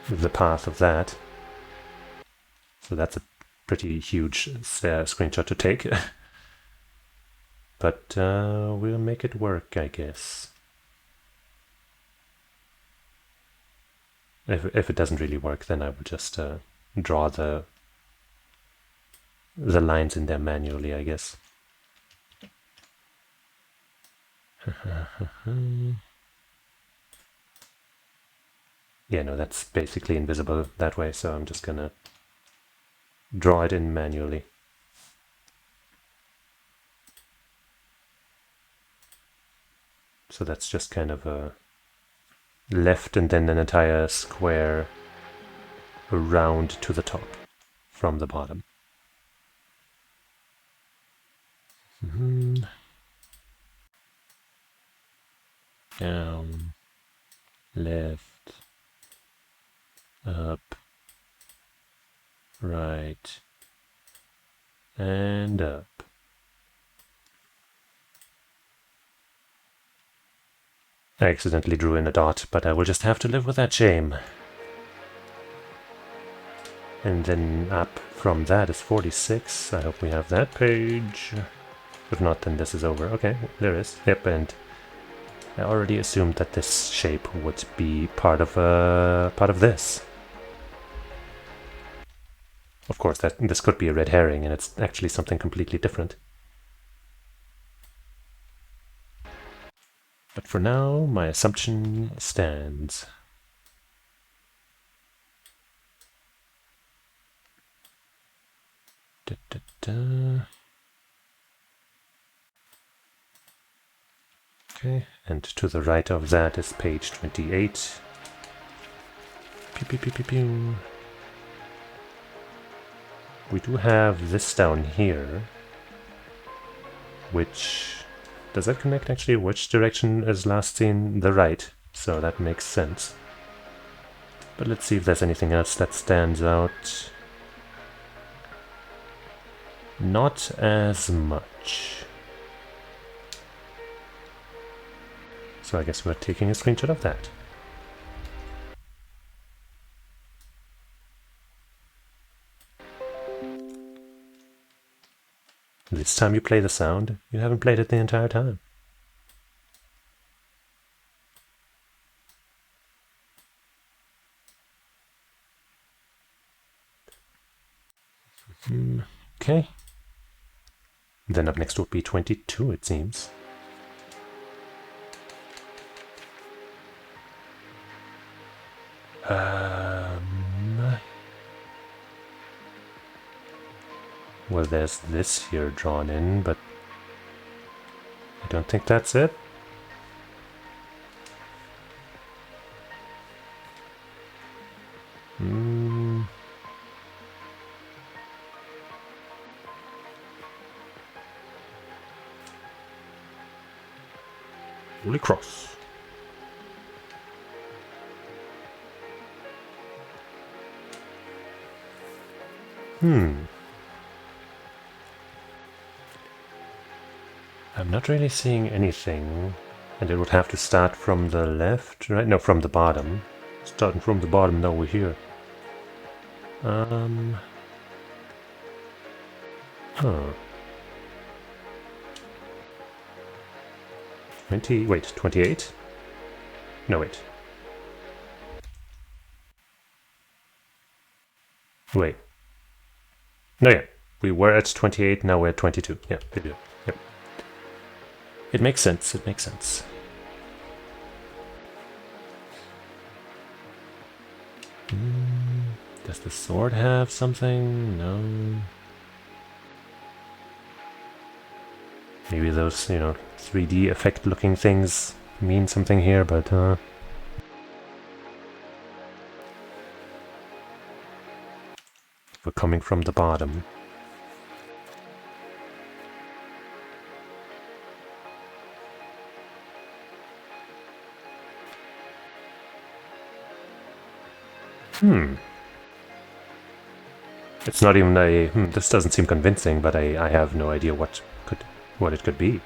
the path of that. So that's a pretty huge screenshot to take. But we'll make it work, I guess. If it doesn't really work, then I will just draw the lines in there manually, I guess. Yeah, no, that's basically invisible that way, so I'm just gonna draw it in manually. So that's just kind of a left and then an entire square around to the top from the bottom. Down, left, up, right, and up. I accidentally drew in a dot, but I will just have to live with that shame. And then up from that is 46. I hope we have that page. If not, then this is over. Okay, there is. Yep, and I already assumed that this shape would be part of this. Of course, this could be a red herring, and it's actually something completely different. But for now, my assumption stands. Da, da, da. Okay, and to the right of that is page 28. Pew, pew, pew, pew, pew. We do have this down here, which... Does that connect actually which direction is last seen? The right, so that makes sense. But let's see if there's anything else that stands out. Not as much. So I guess we're taking a screenshot of that. This time you play the sound, you haven't played it the entire time. Okay. Then up next would be 22, it seems. Well, there's this here drawn in, but I don't think that's it. Holy cross. I'm not really seeing anything. And it would have to start from the left, right? No, from the bottom. Starting from the bottom, now we're here. Huh. 28? No, wait. Wait. No, yeah. We were at 28, now we're at 22. Yeah, we do. Yep. It makes sense, it makes sense. Does the sword have something? No. Maybe those, 3D effect looking things mean something here, but we're coming from the bottom. It's not even a, this doesn't seem convincing, but I have no idea what it could be.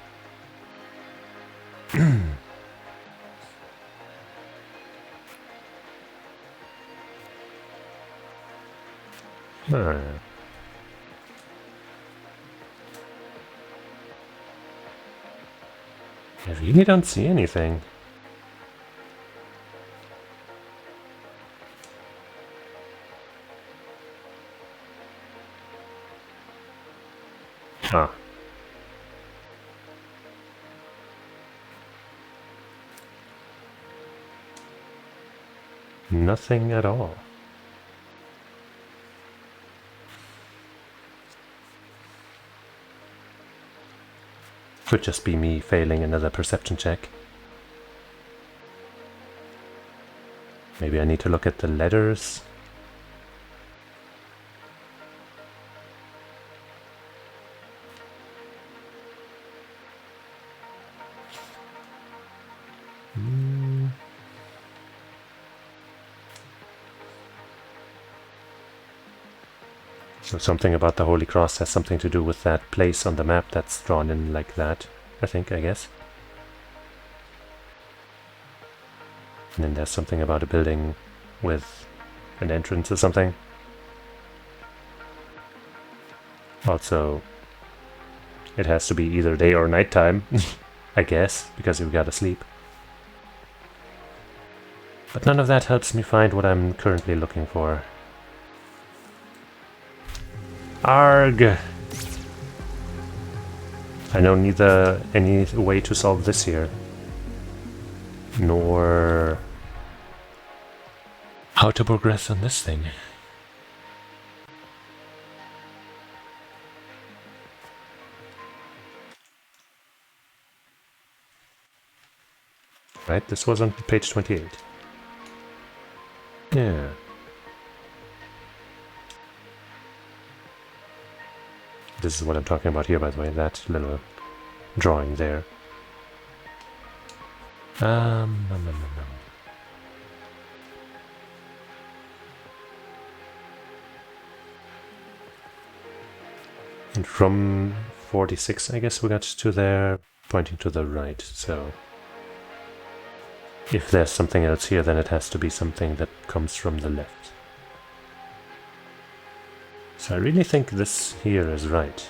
I really don't see anything. Ah. Nothing at all. Could just be me failing another perception check. Maybe I need to look at the letters. So something about the Holy Cross has something to do with that place on the map that's drawn in like that, I guess. And then there's something about a building with an entrance or something. Also, it has to be either day or nighttime, I guess, because we gotta sleep. But none of that helps me find what I'm currently looking for. Arg! I know neither any way to solve this here, nor how to progress on this thing. Right, this was on page 28. Yeah. This is what I'm talking about here, by the way, that little drawing there. And from 46, I guess we got to there, pointing to the right, so if there's something else here, then it has to be something that comes from the left. So I really think this here is right.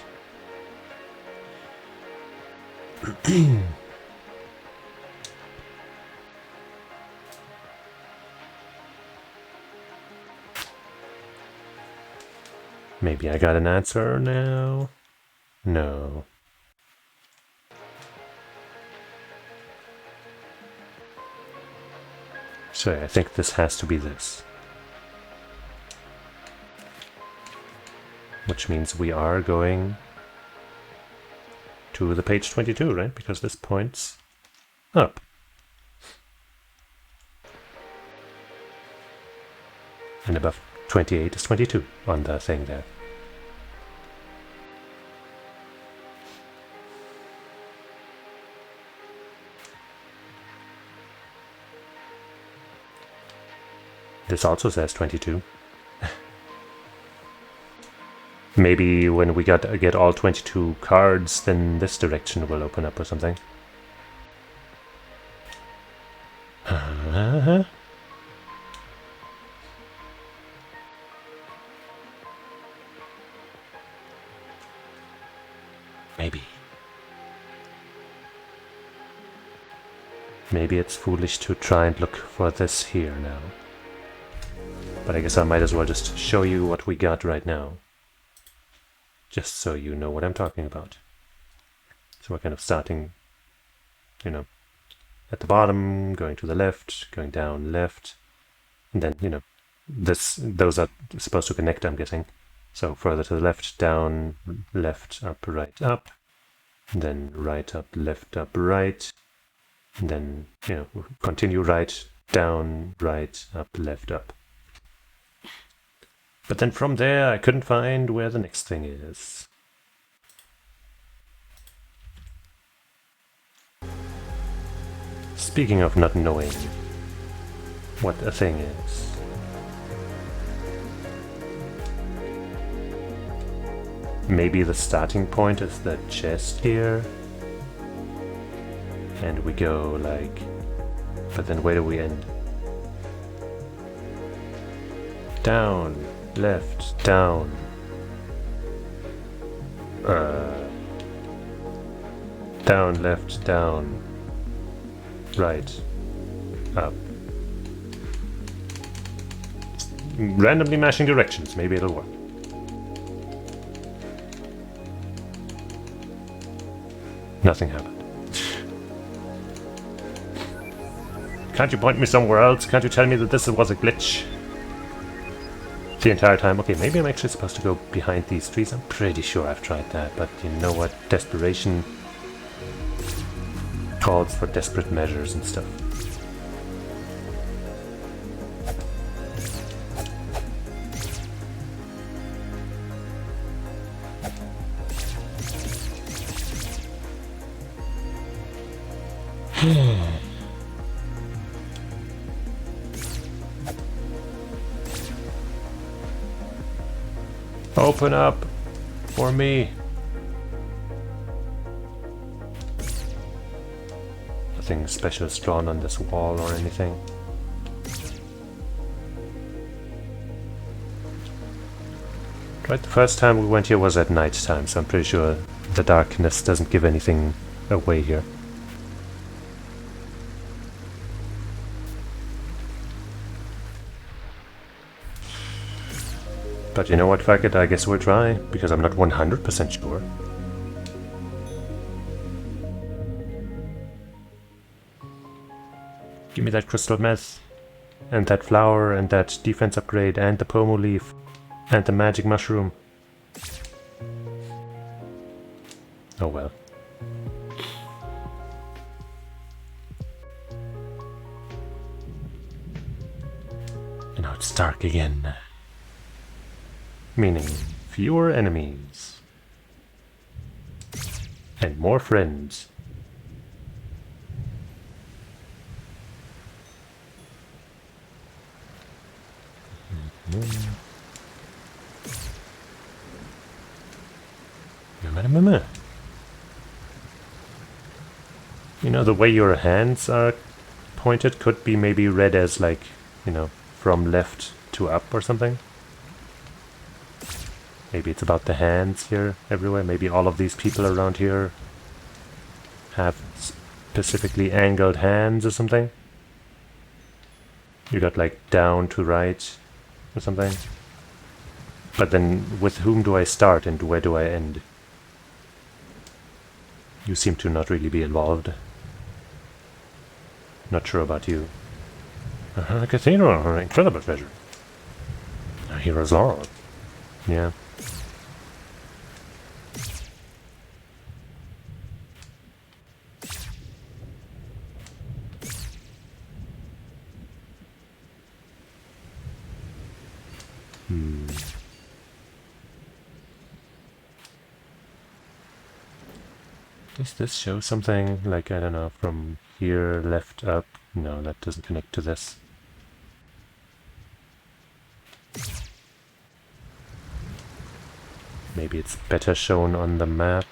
Maybe I got an answer now? No. So I think this has to be this. Which means we are going to the page 22, right? Because this points up. And above 28 is 22 on the thing there. This also says 22. Maybe when we get all 22 cards, then this direction will open up or something. Maybe. Maybe it's foolish to try and look for this here now. But I guess I might as well just show you what we got right now. Just so you know what I'm talking about. So we're kind of starting, you know, at the bottom, going to the left, going down left, and then, you know, those are supposed to connect, I'm guessing. So further to the left, down, left, up, right, up, and then right, up, left, up, right, and then, you know, continue right, down, right, up, left, up. But then from there, I couldn't find where the next thing is. Speaking of not knowing what a thing is. Maybe the starting point is the chest here. And we go like... But then where do we end? Down, left, down. Down, left, down. Right. Up. Randomly mashing directions, maybe it'll work. Nothing happened. Can't you point me somewhere else? Can't you tell me that this was a glitch? The entire time. Okay, maybe I'm actually supposed to go behind these trees. I'm pretty sure I've tried that, but you know what? Desperation calls for desperate measures and stuff. Open up for me. Nothing special is drawn on this wall or anything. Right, the first time we went here was at night time, so I'm pretty sure the darkness doesn't give anything away here. But you know what, fuck it, I guess we'll try, because I'm not 100% sure. Give me that crystal meth, and that flower, and that defense upgrade, and the pomo leaf, and the magic mushroom. Oh well. And now it's dark again. Meaning fewer enemies. And more friends. You know, the way your hands are pointed could be maybe read as like, you know, from left to up or something. Maybe it's about the hands here everywhere. Maybe all of these people around here have specifically angled hands or something. You got like down to right or something. But then with whom do I start and where do I end? You seem to not really be involved. Not sure about you. A cathedral, incredible treasure. A hero's laurel. Yeah. Does this show something like, I don't know, from here left up? No, that doesn't connect to this. Maybe it's better shown on the map.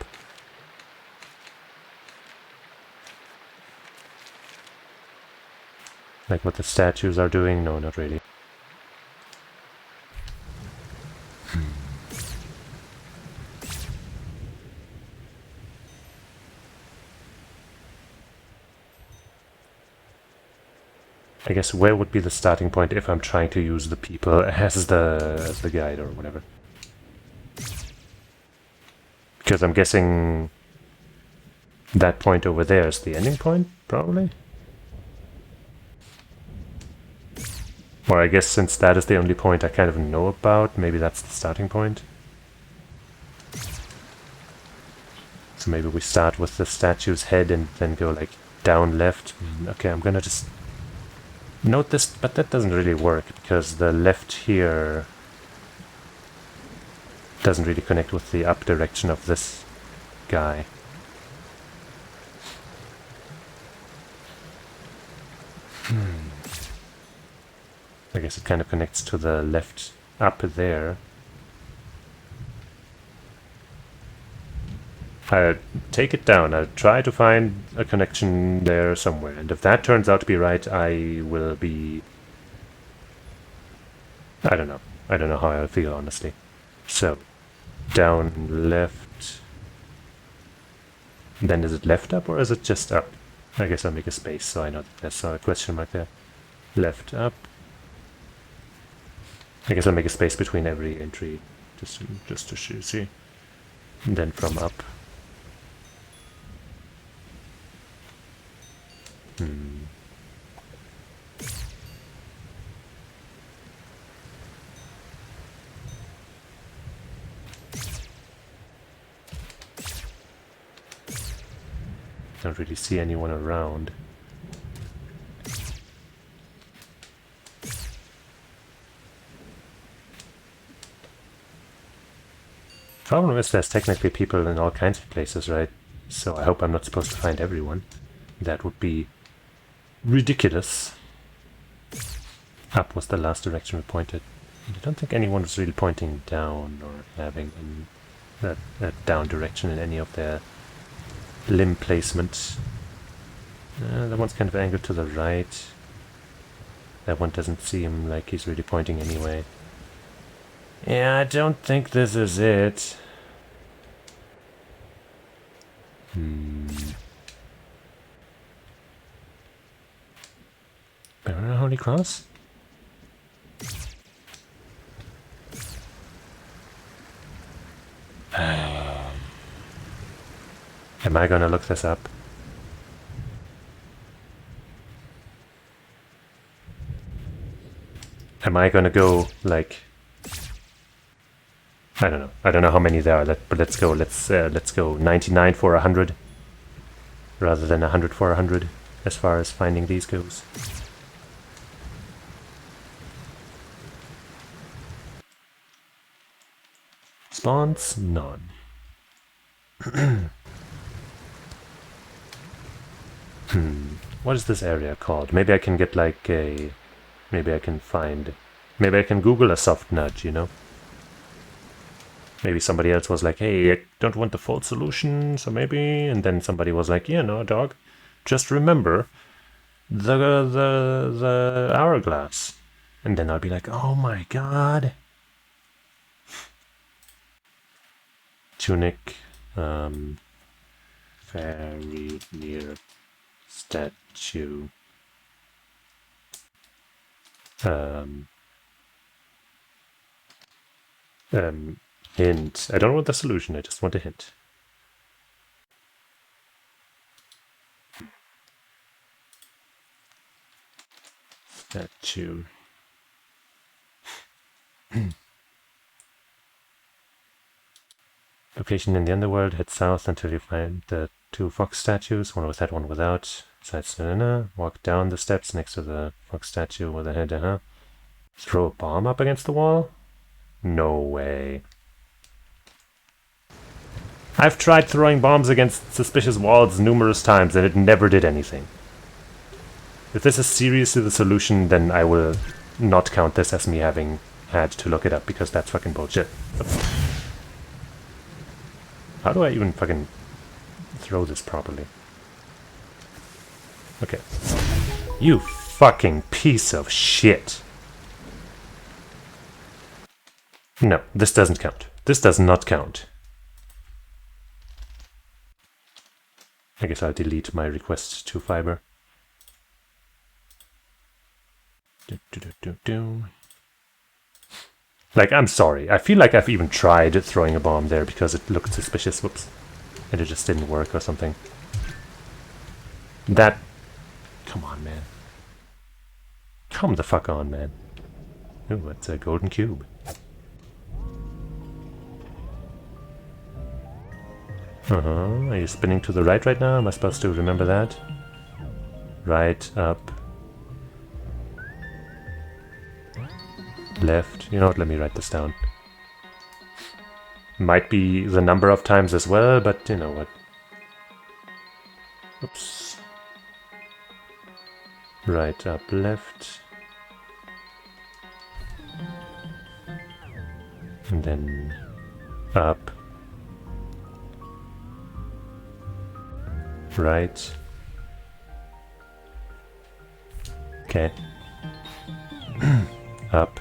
Like what the statues are doing? No, not really. I guess where would be the starting point if I'm trying to use the people as the guide or whatever? Because I'm guessing that point over there is the ending point, probably? Or I guess since that is the only point I kind of know about, maybe that's the starting point. So maybe we start with the statue's head and then go like down left. Okay, I'm gonna just note this, but that doesn't really work because the left here doesn't really connect with the up direction of this guy. I guess it kind of connects to the left up there. I'll take it down. I'll try to find a connection there somewhere. And if that turns out to be right, I will be... I don't know. I don't know how I'll feel, honestly. So, down left. Then is it left up or is it just up? I guess I'll make a space so I know that there's a question mark there. Left up. I guess I'll make a space between every entry just to see. And then from up. Don't really see anyone around. Problem is there's technically people in all kinds of places, right? So I hope I'm not supposed to find everyone. That would be ridiculous. Up was the last direction we pointed. I don't think anyone was really pointing down or having that down direction in any of their limb placement. That one's kind of angled to the right. That one doesn't seem like he's really pointing anyway. Yeah, I don't think this is it. Holy Cross? Am I gonna look this up? Am I gonna go, like... I don't know. I don't know how many there are, but let's go. Let's go 99 for 100. Rather than 100 for 100, as far as finding these goes. Spawns? None. What is this area called? Maybe I can get like a... Maybe I can find... Maybe I can Google a soft nudge, you know? Maybe somebody else was like, hey, I don't want the full solution, so maybe... And then somebody was like, yeah, no, dog, just remember the hourglass. And then I'll be like, oh my god. Tunic, very near statue. Hint. I don't want the solution, I just want a hint. Statue. Location in the underworld, head south until you find the two fox statues, one with head, one without. Sides, walk down the steps next to the fox statue with a head, Throw a bomb up against the wall? No way. I've tried throwing bombs against suspicious walls numerous times and it never did anything. If this is seriously the solution, then I will not count this as me having had to look it up, because that's fucking bullshit. How do I even fucking throw this properly? Okay. You fucking piece of shit. No, this doesn't count. This does not count. I guess I'll delete my request to fiber. Like, I'm sorry. I feel like I've even tried throwing a bomb there because it looked suspicious. Whoops. And it just didn't work or something. That... Come on, man. Come the fuck on, man. Ooh, it's a golden cube. Are you spinning to the right now? Am I supposed to remember that? Right, up. Left. You know what, let me write this down. Might be the number of times as well, but you know what. Oops. Right, up, left. And then up. Right. Okay. Up.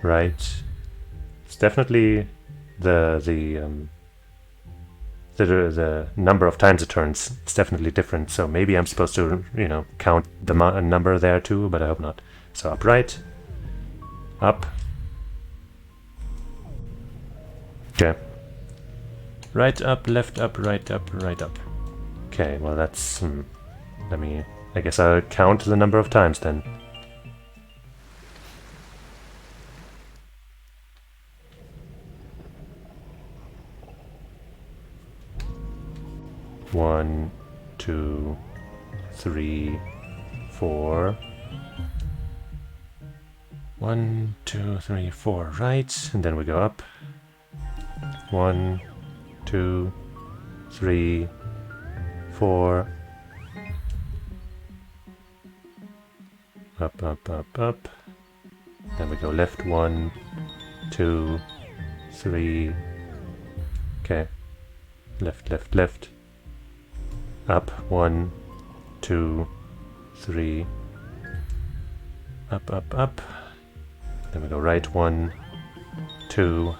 Right. It's definitely the number of times it turns. It's definitely different. So maybe I'm supposed to, you know, count the number there too, but I hope not. So up, right. Up. Okay. Right up, left up, right up, right up. Okay, well that's... I guess I'll count the number of times then. One, 2, 3, 4. 1, 2, 3, 4, right, and then we go up. 1, 2, 3, 4. Up, up, up, up. Then we go left. 1, 2, 3. Okay. Left, left, left. Up. 1, 2, 3. Up, up, up. Then we go right. 1, 2.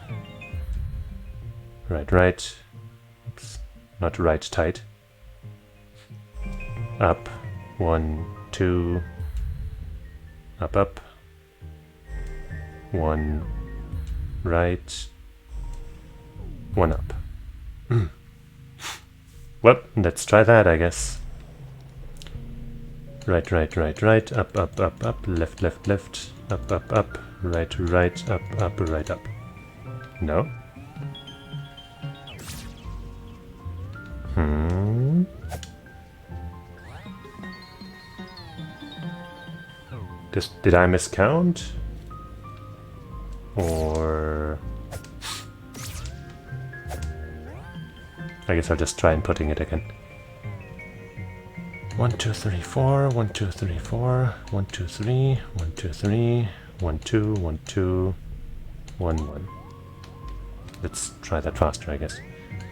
Right, right. Oops. Not right, tight. Up. 1, 2. Up, up. 1. Right. 1 up. Well, let's try that, I guess. Right, right, right, right. Up, up, up, up. Left, left, left. Up, up, up. Right, right. Up, up, right, up. No? Did I miscount? Or... I guess I'll just try and putting it again. 1, 2, 3, 4. 1, 2, 3, 4. 1, 2, 3. 1, 2, 3. 1, 2, 1, 2. 1, 1. Let's try that faster, I guess.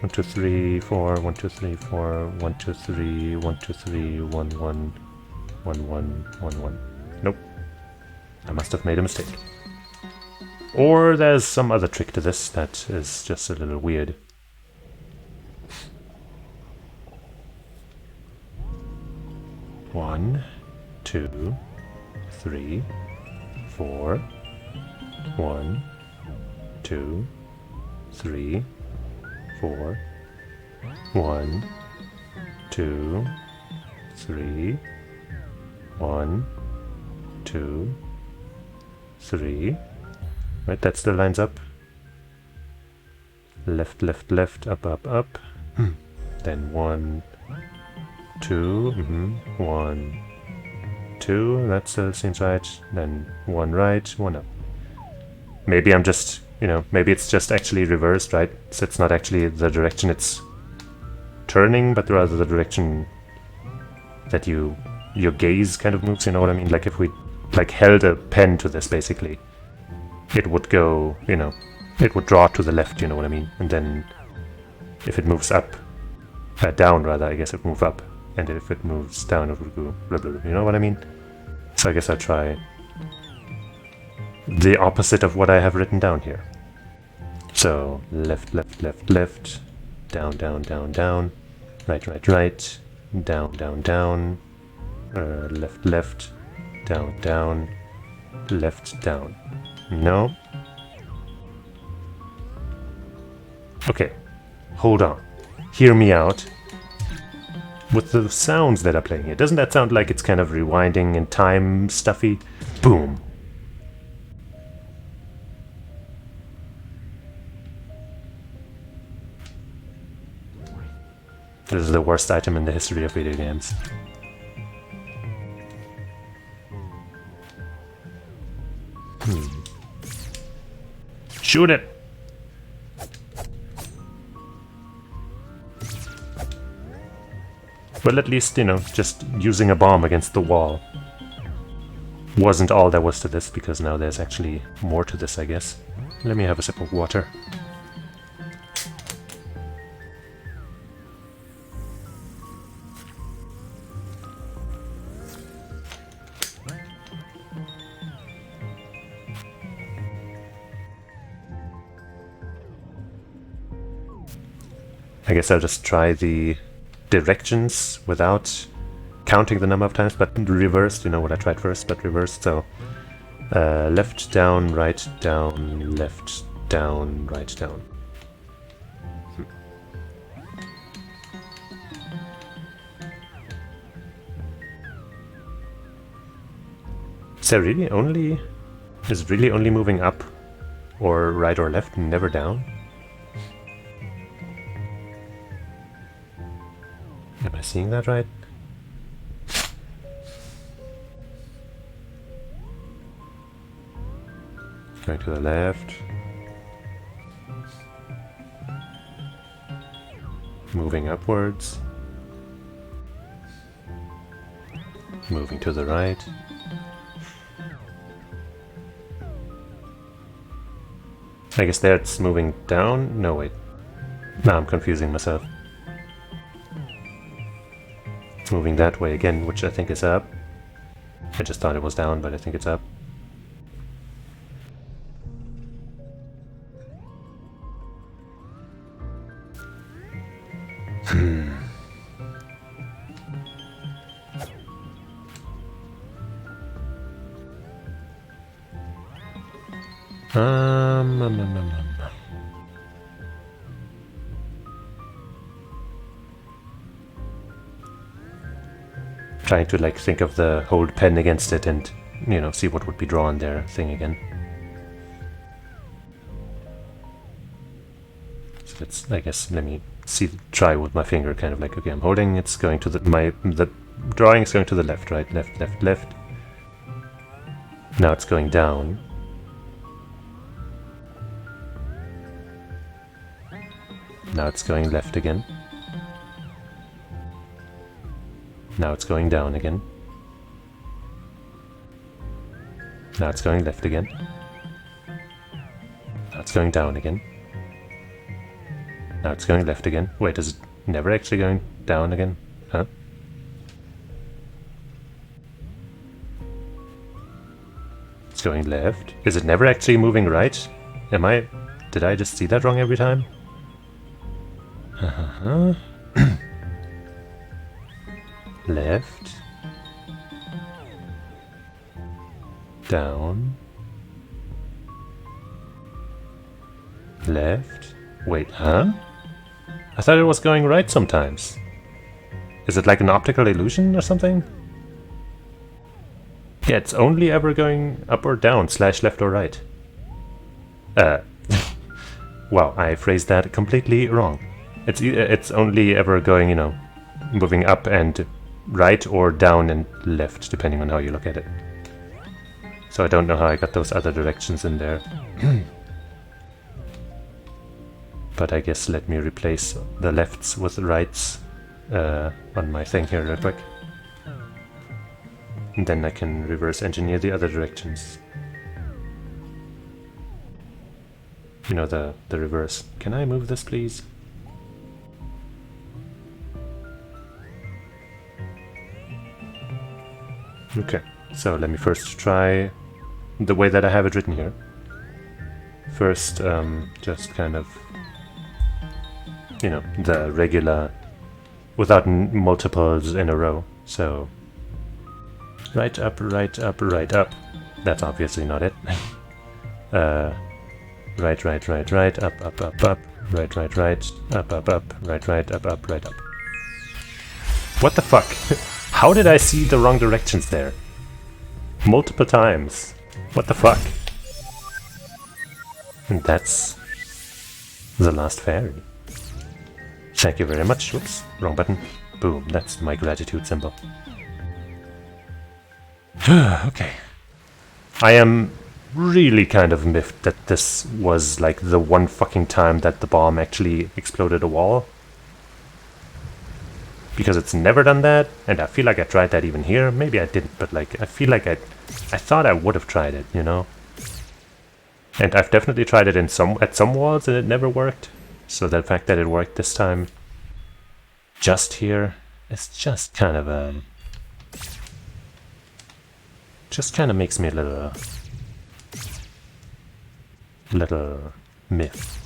1, 2, 3, 4. 1, 2, 3, 4. 1, 2, 3. 1, 2, 3. 1, 1. 1, 1. 1, 1. Nope. I must have made a mistake. Or there's some other trick to this that is just a little weird. One, 2, 3, 4. 1, 2, 3, 4. 1, 2, 3. 1, 2, 3. Right, that still lines up. Left, left, left, up, up, up. Then 1, 2. 1, 2. That still seems right. Then 1 right, 1 up. Maybe I'm just, you know, maybe it's just actually reversed, right? So it's not actually the direction it's turning, but rather the direction that your gaze kind of moves, you know what I mean? Like if we like held a pen to this, basically, it would go, you know, it would draw to the left, you know what I mean? And then if it moves up, down rather, I guess it would move up. And if it moves down, it would go blah, blah, blah, you know what I mean? So I guess I'll try the opposite of what I have written down here. So left, left, left, left, down, down, down, down, right, right, right, down, down, down, left, left, down, down, left, down. No? Okay, hold on. Hear me out. With the sounds that are playing here, doesn't that sound like it's kind of rewinding and time stuffy? Boom. This is the worst item in the history of video games. Shoot it! Well, at least, you know, just using a bomb against the wall wasn't all there was to this, because now there's actually more to this, I guess. Let me have a sip of water. I guess I'll just try the directions without counting the number of times, but reversed, you know what I tried first, but reversed, so left, down, right, down, left, down, right, down. Is there really only... is really only moving up or right or left, never down? Am I seeing that right? Going to the left. Moving upwards. Moving to the right. I guess there it's moving down? No, wait. Now I'm confusing myself. It's moving that way again, which I think is up. I just thought it was down, but I think it's up. Trying to like think of the hold pen against it and, you know, see what would be drawn there thing again. So let's, I guess, let me see, try with my finger, kind of like, okay, I'm holding, it's going to the drawing is going to the left, right, left, left, left. Now it's going down. Now it's going left again. Now it's going down again. Now it's going left again. Now it's going down again. Now it's going left again. Wait, is it never actually going down again? Huh? It's going left. Is it never actually moving right? Did I just see that wrong every time? Left. Down. Left. Wait, huh? I thought it was going right sometimes. Is it like an optical illusion or something? Yeah, it's only ever going up or down, / left or right. Wow, I phrased that completely wrong. It's only ever going, you know, moving up and right or down and left, depending on how you look at it. So I don't know how I got those other directions in there. But I guess let me replace the lefts with the rights on my thing here real quick. And then I can reverse engineer the other directions. You know, the reverse. Can I move this, please? Okay, so let me first try the way that I have it written here. First, just kind of, you know, the regular, without multiples in a row. So, right up, right up, right up. That's obviously not it. Right, right, right, right, up, up, up, up, right, right, right, up, up, up, right, right, up, up, right, up. What the fuck? How did I see the wrong directions there? Multiple times. What the fuck? And that's the last fairy. Thank you very much. Whoops, wrong button. Boom, that's my gratitude symbol. Okay. I am really kind of miffed that this was like the one fucking time that the bomb actually exploded a wall. Because it's never done that, and I feel like I tried that even here. Maybe I didn't, but like I feel like I thought I would have tried it, you know? And I've definitely tried it at some walls and it never worked. So the fact that it worked this time just here is just kind of a... just kind of makes me a little miffed.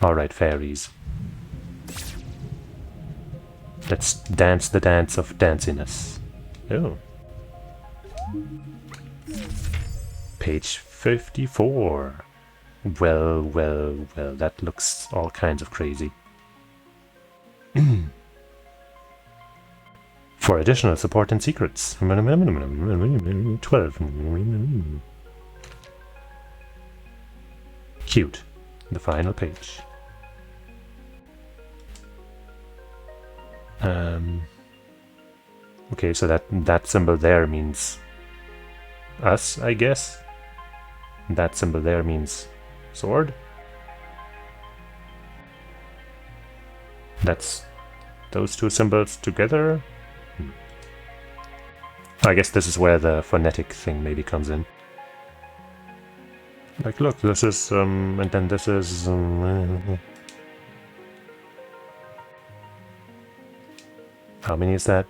Alright, fairies. Let's dance the dance of danciness. Oh. Page 54. Well, well, well, that looks all kinds of crazy. For additional support and secrets. 12. Cute. The final page. Okay, so that symbol there means us, I guess. That symbol there means sword. That's those two symbols together. I guess this is where the phonetic thing maybe comes in. Like, look, this is, and then this is, how many is that?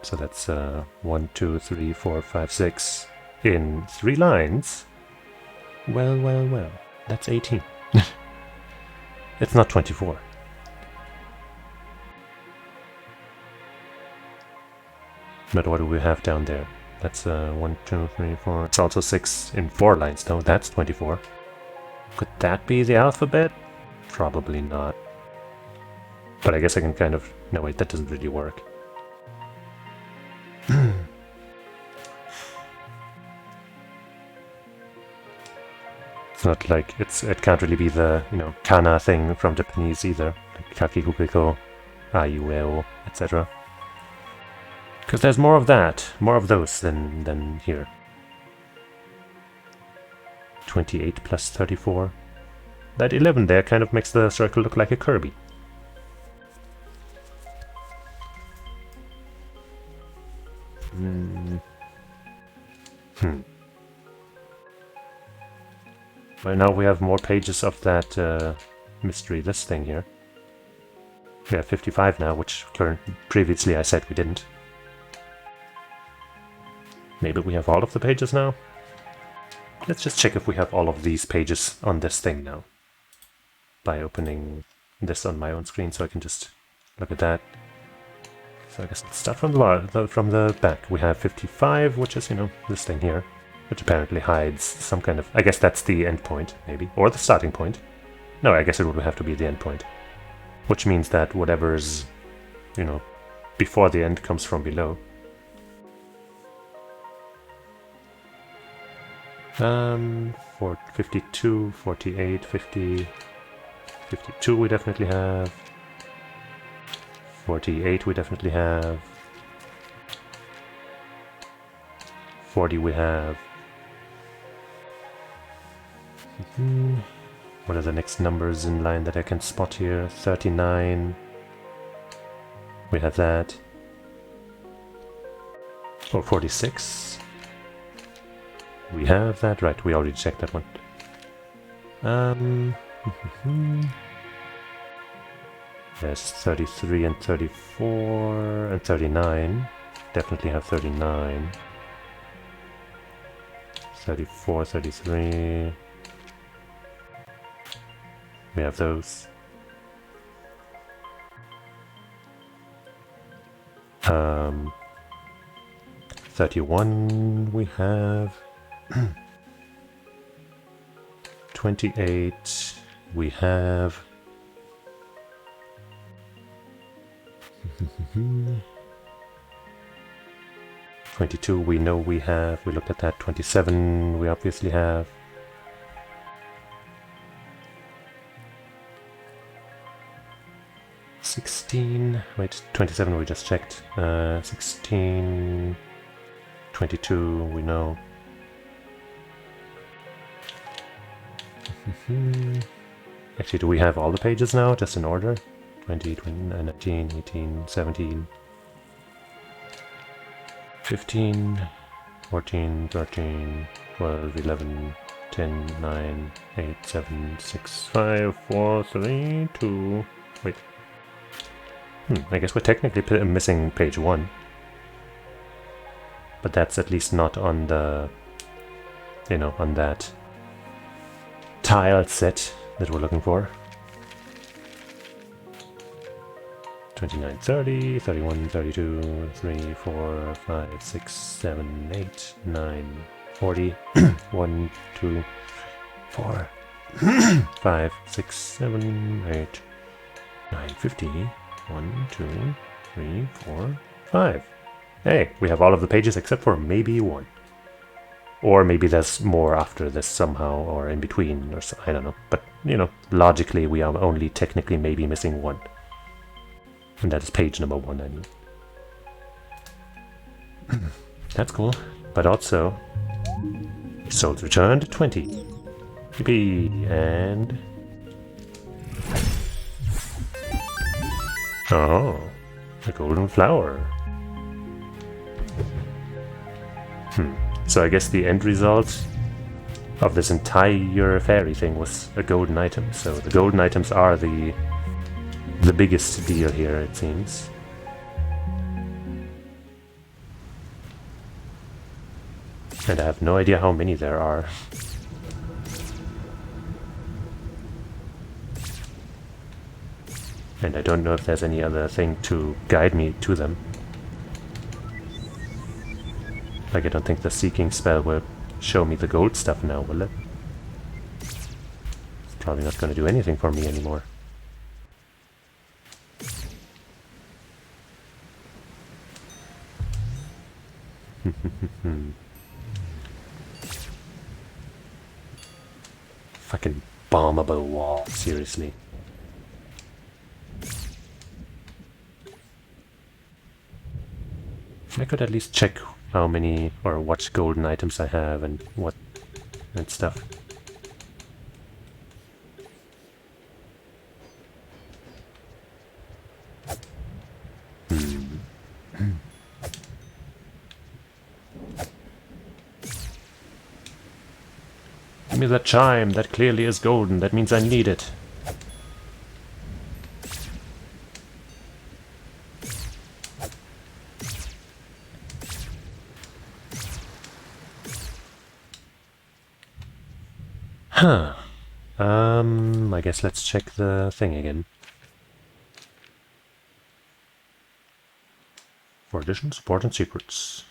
So that's, 1, 2, 3, 4, 5, 6 in 3 lines. Well, well, well, that's 18. It's not 24. But what do we have down there? That's 1, 2, 3, 4. It's also 6 in 4 lines, though. That's 24. Could that be the alphabet? Probably not. But I guess I can kind of... No, wait, that doesn't really work. It's not like... It can't really be the, you know, kana thing from Japanese either. Like kakikukiko, aiueo, etc. Because there's more of that, more of those than here. 28 plus 34. That 11 there kind of makes the circle look like a Kirby. Well, now we have more pages of that mystery, this thing here. We have 55 now, which previously I said we didn't. Maybe we have all of the pages now? Let's just check if we have all of these pages on this thing now. By opening this on my own screen so I can just look at that. So I guess let's start from the back. We have 55, which is, you know, this thing here. Which apparently hides some kind of... I guess that's the end point, maybe. Or the starting point. No, I guess it would have to be the end point. Which means that whatever's, you know, before the end comes from below. 52, 48, 50, 52 we definitely have. 48 we definitely have. 40 we have. What are the next numbers in line that I can spot here? 39. We have that. Or 46. We have that. Right, we already checked that one. There's 33 and 34 and 39. Definitely have 39. 34, 33. We have those. 31 we have. 28 we have. 22 we know we have. We looked at that. 27 we obviously have. 16. Wait, 27 we just checked. 16. 22 we know. Actually, do we have all the pages now, just in order? 20, 29, 19, 18, 17, 15, 14, 13, 12, 11, 10, 9, 8, 7, 6, 5, 4, 3, 2... Wait. I guess we're technically missing page 1. But that's at least not on the... you know, on that tile set that we're looking for. 29, 30, 31, 32, 3, 4, 5, 6, 7, 8, 9, 40, 1, 2, 4, 5, 6, 7, 8, 9, 50, 1, 2, 3, 4, 5. Hey, we have all of the pages except for maybe 1. Or maybe there's more after this somehow, or in between, or so, I don't know. But, you know, logically we are only technically maybe missing 1. And that is page number 1, I mean. That's cool. But also, souls returned 20. Yippee! And... oh, a golden flower. So I guess the end result of this entire fairy thing was a golden item. So the golden items are the biggest deal here, it seems. And I have no idea how many there are. And I don't know if there's any other thing to guide me to them. Like, I don't think the seeking spell will show me the gold stuff now, will it? It's probably not going to do anything for me anymore. Fucking bombable wall, seriously. I could at least check how many or what golden items I have and what and stuff. Give me that chime, that clearly is golden, that means I need it. Huh. I guess let's check the thing again. For addition, support, and secrets.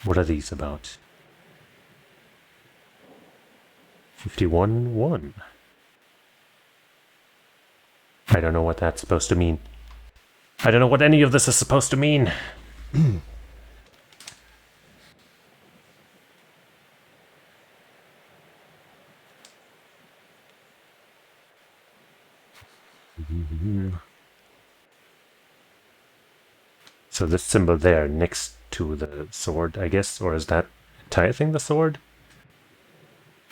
What are these about? 51-1. I don't know what that's supposed to mean. I don't know what any of this is supposed to mean. So this symbol there next to the sword, I guess, or is that entire thing the sword?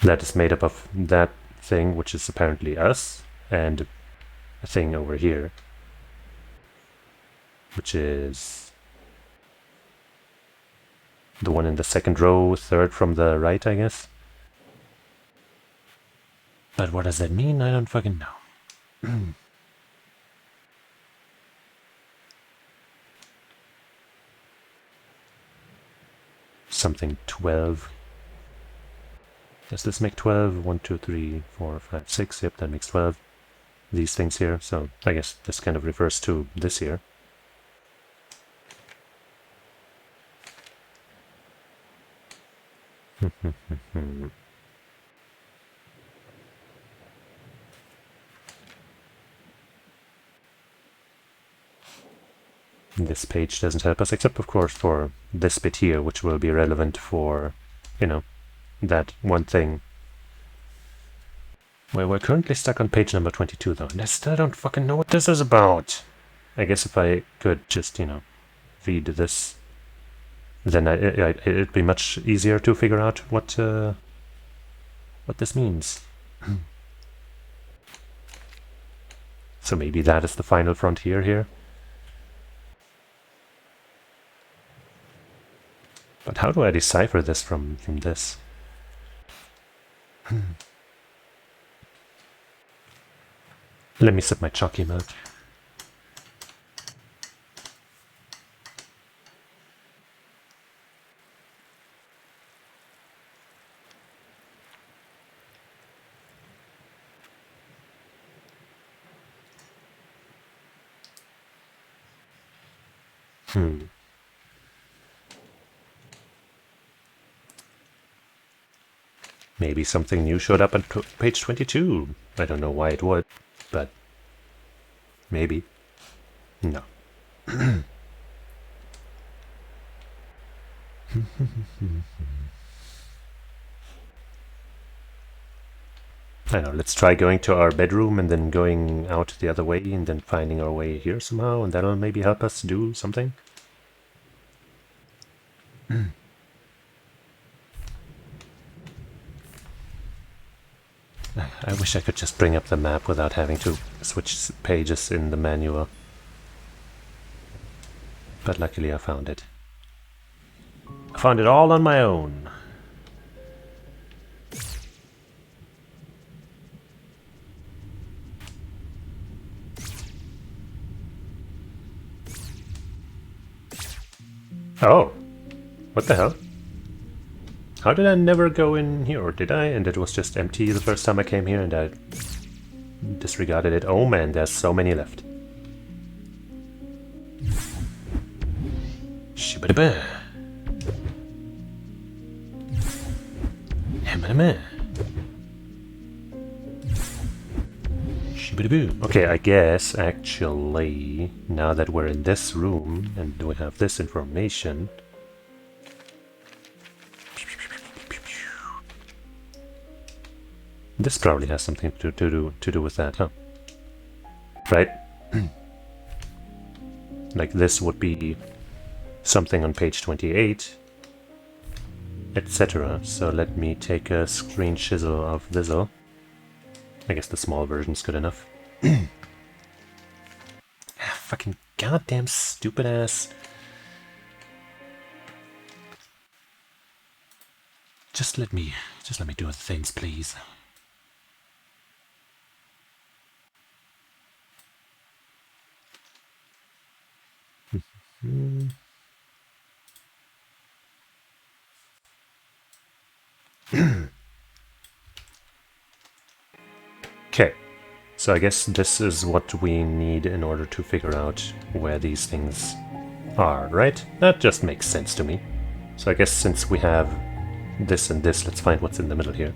That is made up of that thing, which is apparently us, and a thing over here. which is the one in the second row, third from the right, I guess. But what does that mean? I don't fucking know. Something 12. Does this make 12? 1, 2, 3, 4, 5, 6. Yep, that makes 12. These things here. So I guess this kind of refers to this here. This page doesn't help us, except of course for this bit here, which will be relevant for, you know, that one thing. Well, we're currently stuck on page number 22 though, and I still don't fucking know what this is about. I guess if I could just, you know, read this, then it'd be much easier to figure out what this means. So maybe that is the final frontier here. But how do I decipher this from this? Let me sip my chalky milk. Maybe something new showed up on page 22. I don't know why it would, but maybe. No. I know, let's try going to our bedroom and then going out the other way and then finding our way here somehow, and that'll maybe help us do something. I wish I could just bring up the map without having to switch pages in the manual. But luckily I found it. I found it all on my own. Oh, what the hell? How did I never go in here, or did I? And it was just empty the first time I came here and I disregarded it. Oh man, there's so many left. Shibba-dabba. Hamma-dabba. Shibba-daboo. Okay, I guess actually, now that we're in this room and we have this information, this probably has something to do with that, huh? Right? Like this would be something on page 28, etc. So let me take a screen chisel of this'll. I guess the small version's good enough. Fucking goddamn stupid ass. Just let me do things, please. Okay, so I guess this is what we need in order to figure out where these things are, right? That just makes sense to me. So I guess since we have this and this, let's find what's in the middle here.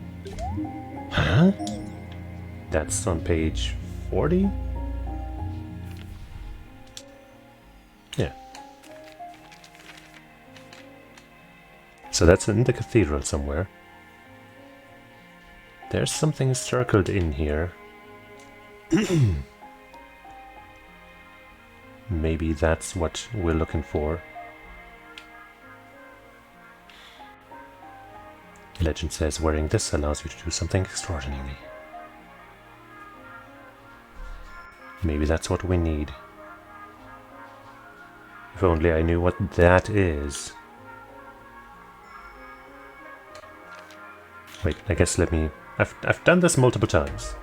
Huh? That's on page 40? Yeah. So that's in the cathedral somewhere. There's something circled in here. Maybe that's what we're looking for. Legend says wearing this allows you to do something extraordinary. Maybe that's what we need. If only I knew what that is. Wait, I guess let me... I've done this multiple times.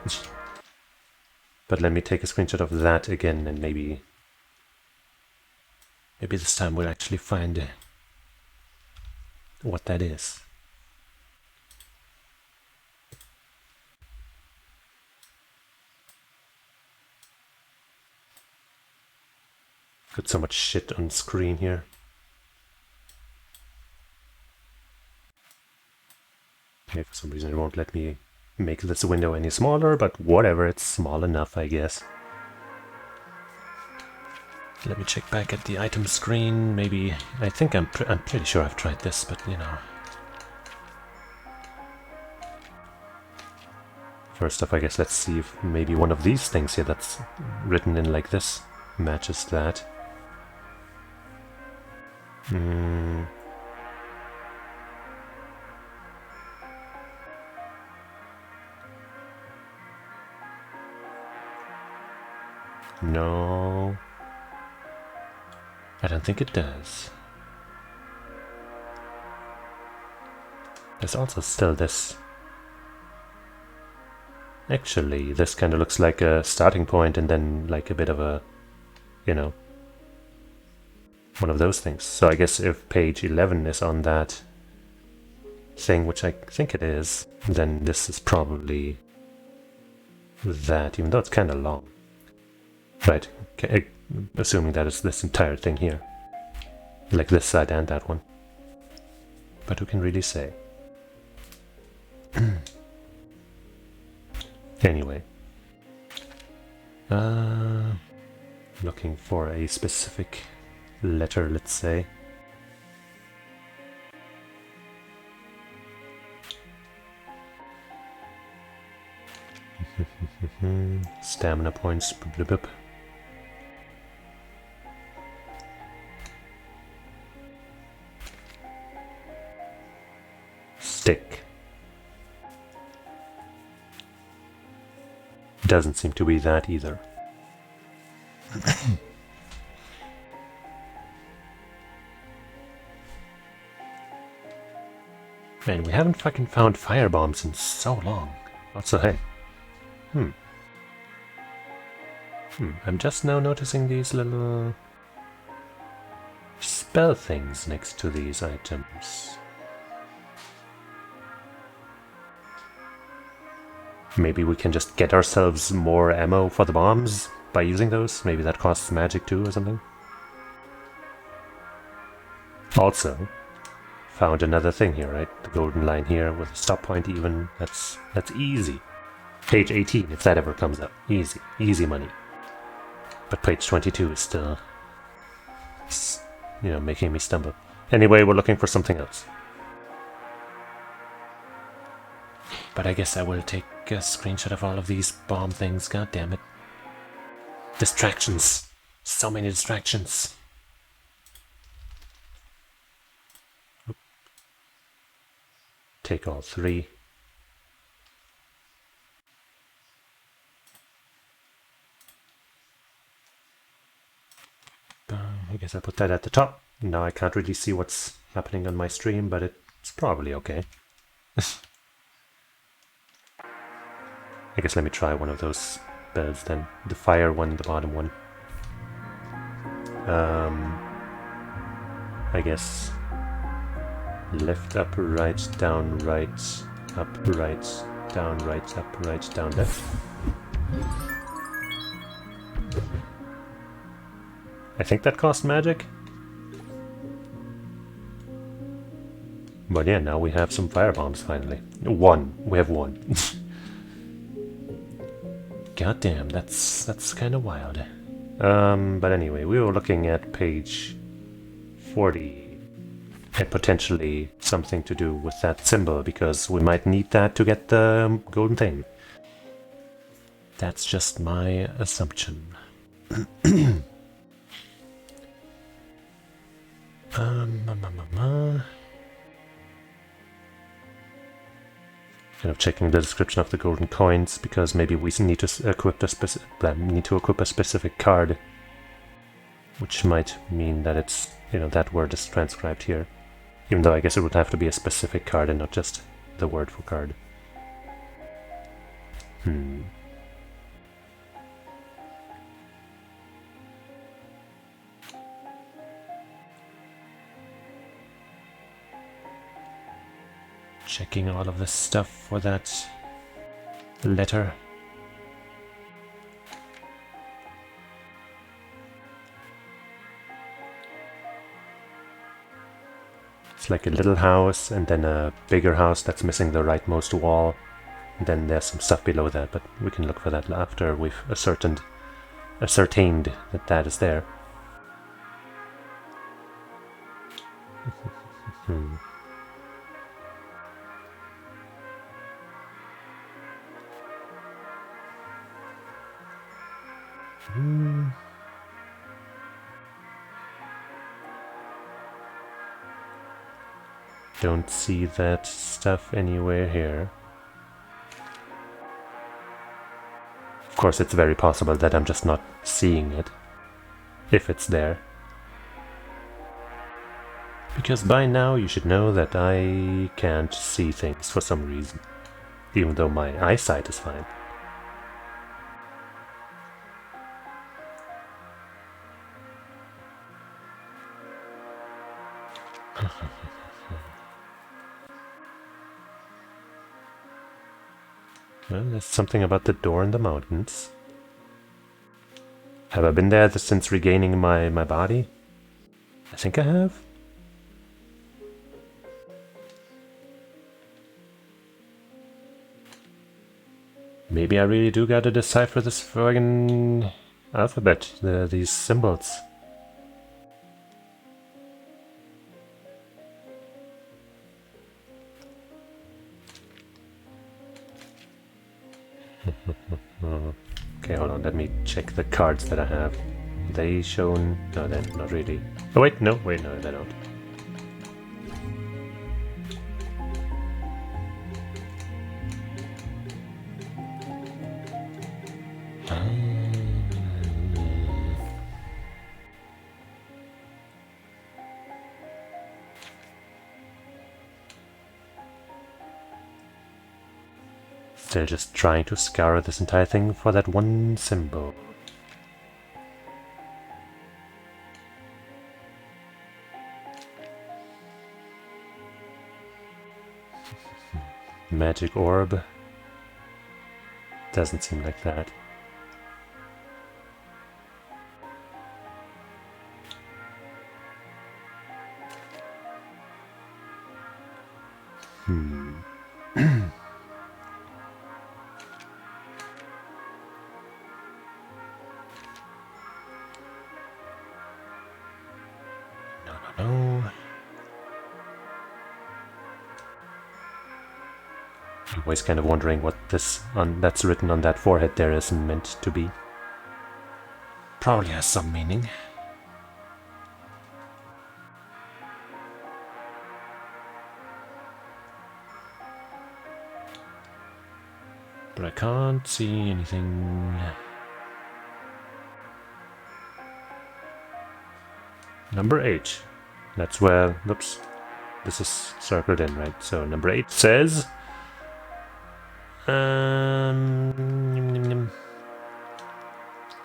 But let me take a screenshot of that again and maybe this time we'll actually find what that is. Got so much shit on screen here. Okay, for some reason it won't let me make this window any smaller, but whatever, it's small enough, I guess. Let me check back at the item screen. Maybe I think I'm pretty sure I've tried this, but you know. First off, I guess let's see if maybe one of these things here that's written in like this matches that. No, I don't think it does. There's also still this. Actually, this kind of looks like a starting point and then like a bit of a, you know, one of those things. So I guess if page 11 is on that thing, which I think it is, then this is probably that, even though it's kind of long. Right, okay, assuming that it's this entire thing here. Like this side and that one. But who can really say? Anyway. Looking for a specific letter, let's say. Stamina points. Stick. Doesn't seem to be that either. Man, we haven't fucking found firebombs in so long. Also, hey. I'm just now noticing these little spell things next to these items. Maybe we can just get ourselves more ammo for the bombs by using those. Maybe that costs magic too or something. Also, found another thing here, right? The golden line here with a stop point even. That's easy. Page 18, if that ever comes up. Easy. Easy money. But page 22 is still, you know, making me stumble. Anyway, we're looking for something else. But I guess I will take a screenshot of all of these bomb things. God damn it. Distractions. So many distractions. Take all three. I guess I put that at the top. Now I can't really see what's happening on my stream, but it's probably okay. I guess let me try one of those bells then. The fire one, the bottom one. I guess left, up, right, down, right, up, right, down, right, up, right, down, left. I think that cost magic. But yeah, now we have some firebombs finally. One. We have one. God damn, that's kind of wild. But anyway, we were looking at page 40. And potentially something to do with that symbol, because we might need that to get the golden thing. That's just my assumption. Kind of checking the description of the golden coins, because maybe we need to equip a specific card. which might mean that it's, that word is transcribed here. Even though I guess it would have to be a specific card and not just the word for card. Checking all of this stuff for that letter. It's like a little house and then a bigger house that's missing the rightmost wall. And then there's some stuff below that, but we can look for that after we've ascertained that that is there. Don't see that stuff anywhere here. Of course, it's very possible that I'm just not seeing it, if it's there. Because by now you should know that I can't see things for some reason, even though my eyesight is fine. Well, there's something about the door in the mountains. Have I been there since regaining my body? I think I have. Maybe I really do gotta decipher this friggin' alphabet, these symbols. Okay, hold on, let me check the cards that I have. They shown... no, they're not really. Oh wait, no, they don't. Still just trying to scour this entire thing for that one symbol. Magic orb? Doesn't seem like that. No. I'm always kind of wondering what this that's written on that forehead there is meant to be. Probably has some meaning. But I can't see anything. Number 8. That's where, oops, this is circled in, right? So number 8 says...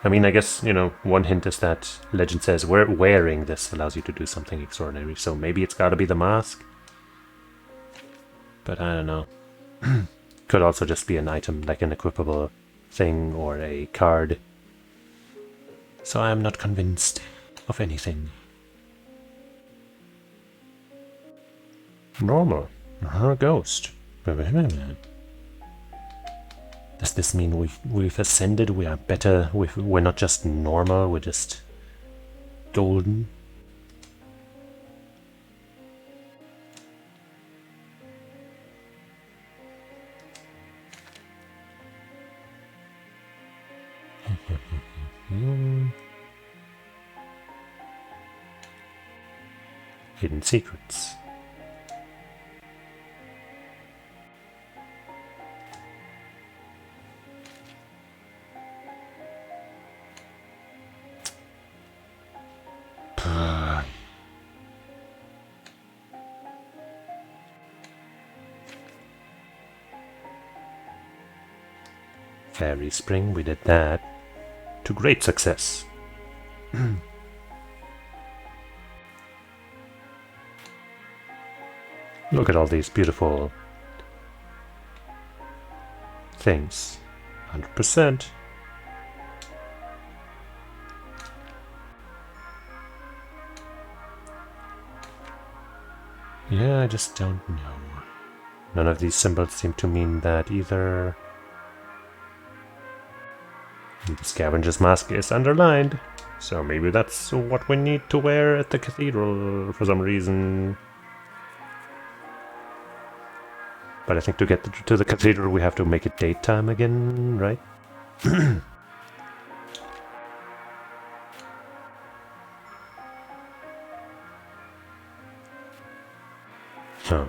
I mean, I guess, one hint is that legend says wearing this allows you to do something extraordinary. So maybe it's gotta be the mask. But I don't know. Could also just be an item, like an equipable thing or a card. So I am not convinced of anything. Normal. A ghost. Does this mean we've ascended? We are better. We're not just normal. We're just golden. Hidden secrets. Fairy Spring, we did that. To great success. Look at all these beautiful things. 100%. Yeah, I just don't know. None of these symbols seem to mean that either. The scavenger's mask is underlined, so maybe that's what we need to wear at the cathedral for some reason. But I think to get to the cathedral we have to make it daytime again, right? Huh.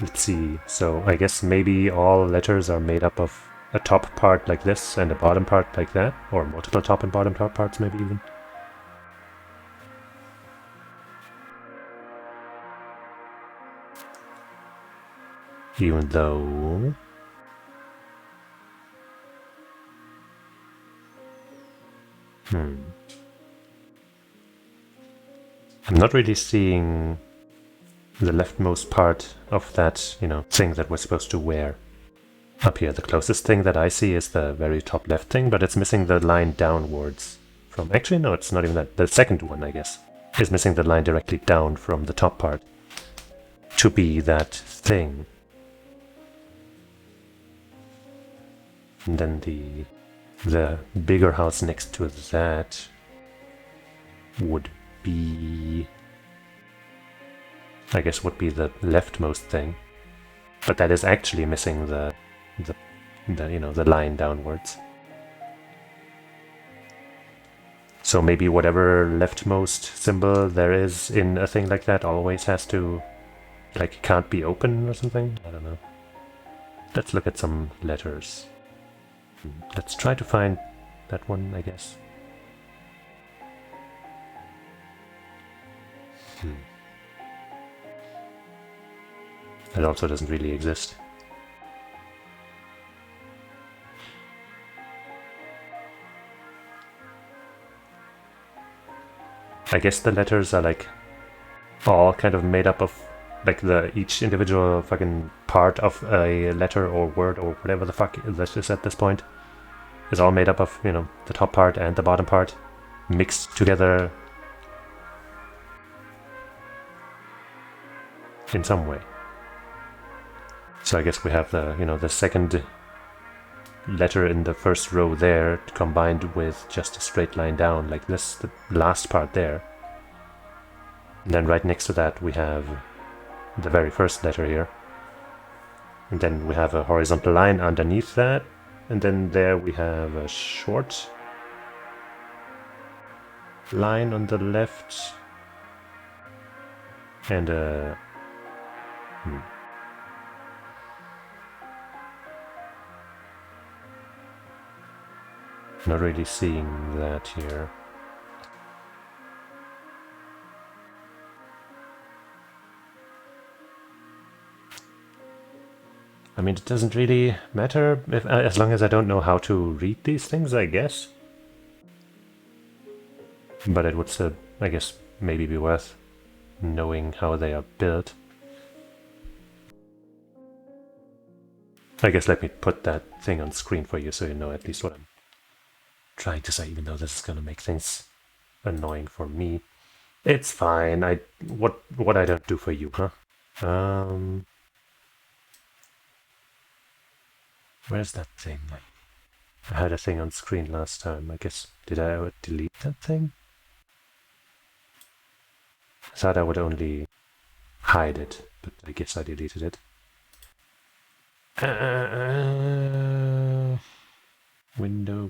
Let's see, so I guess maybe all letters are made up of a top part like this and a bottom part like that, or multiple top and bottom parts maybe even. Even though... I'm not really seeing the leftmost part of that, thing that we're supposed to wear. Up here, the closest thing that I see is the very top left thing, but it's missing the line downwards from... Actually, no, it's not even that. The second one, I guess, is missing the line directly down from the top part to be that thing. And then the bigger house next to that would be... I guess would be the leftmost thing. But that is actually missing the line downwards. So maybe whatever leftmost symbol there is in a thing like that always has to, like, can't be open or something? I don't know. Let's look at some letters. Let's try to find that one, I guess. That also doesn't really exist. I guess the letters are like all kind of made up of like each individual fucking part of a letter or word or whatever the fuck that is at this point is all made up of, the top part and the bottom part mixed together in some way. So I guess we have the second letter in the first row there combined with just a straight line down like this, the last part there. And then right next to that we have the very first letter here. And then we have a horizontal line underneath that. And then there we have a short line on the left. And a... Not really seeing that here. I mean, it doesn't really matter as long as I don't know how to read these things, I guess. But it would still, I guess, maybe be worth knowing how they are built. I guess let me put that thing on screen for you so you know at least what I'm trying to say, even though this is gonna make things annoying for me. It's fine. What I don't do for you, huh? Where's that thing? I had a thing on screen last time. I guess, did I ever delete that thing? I thought I would only hide it, but I guess I deleted it. Window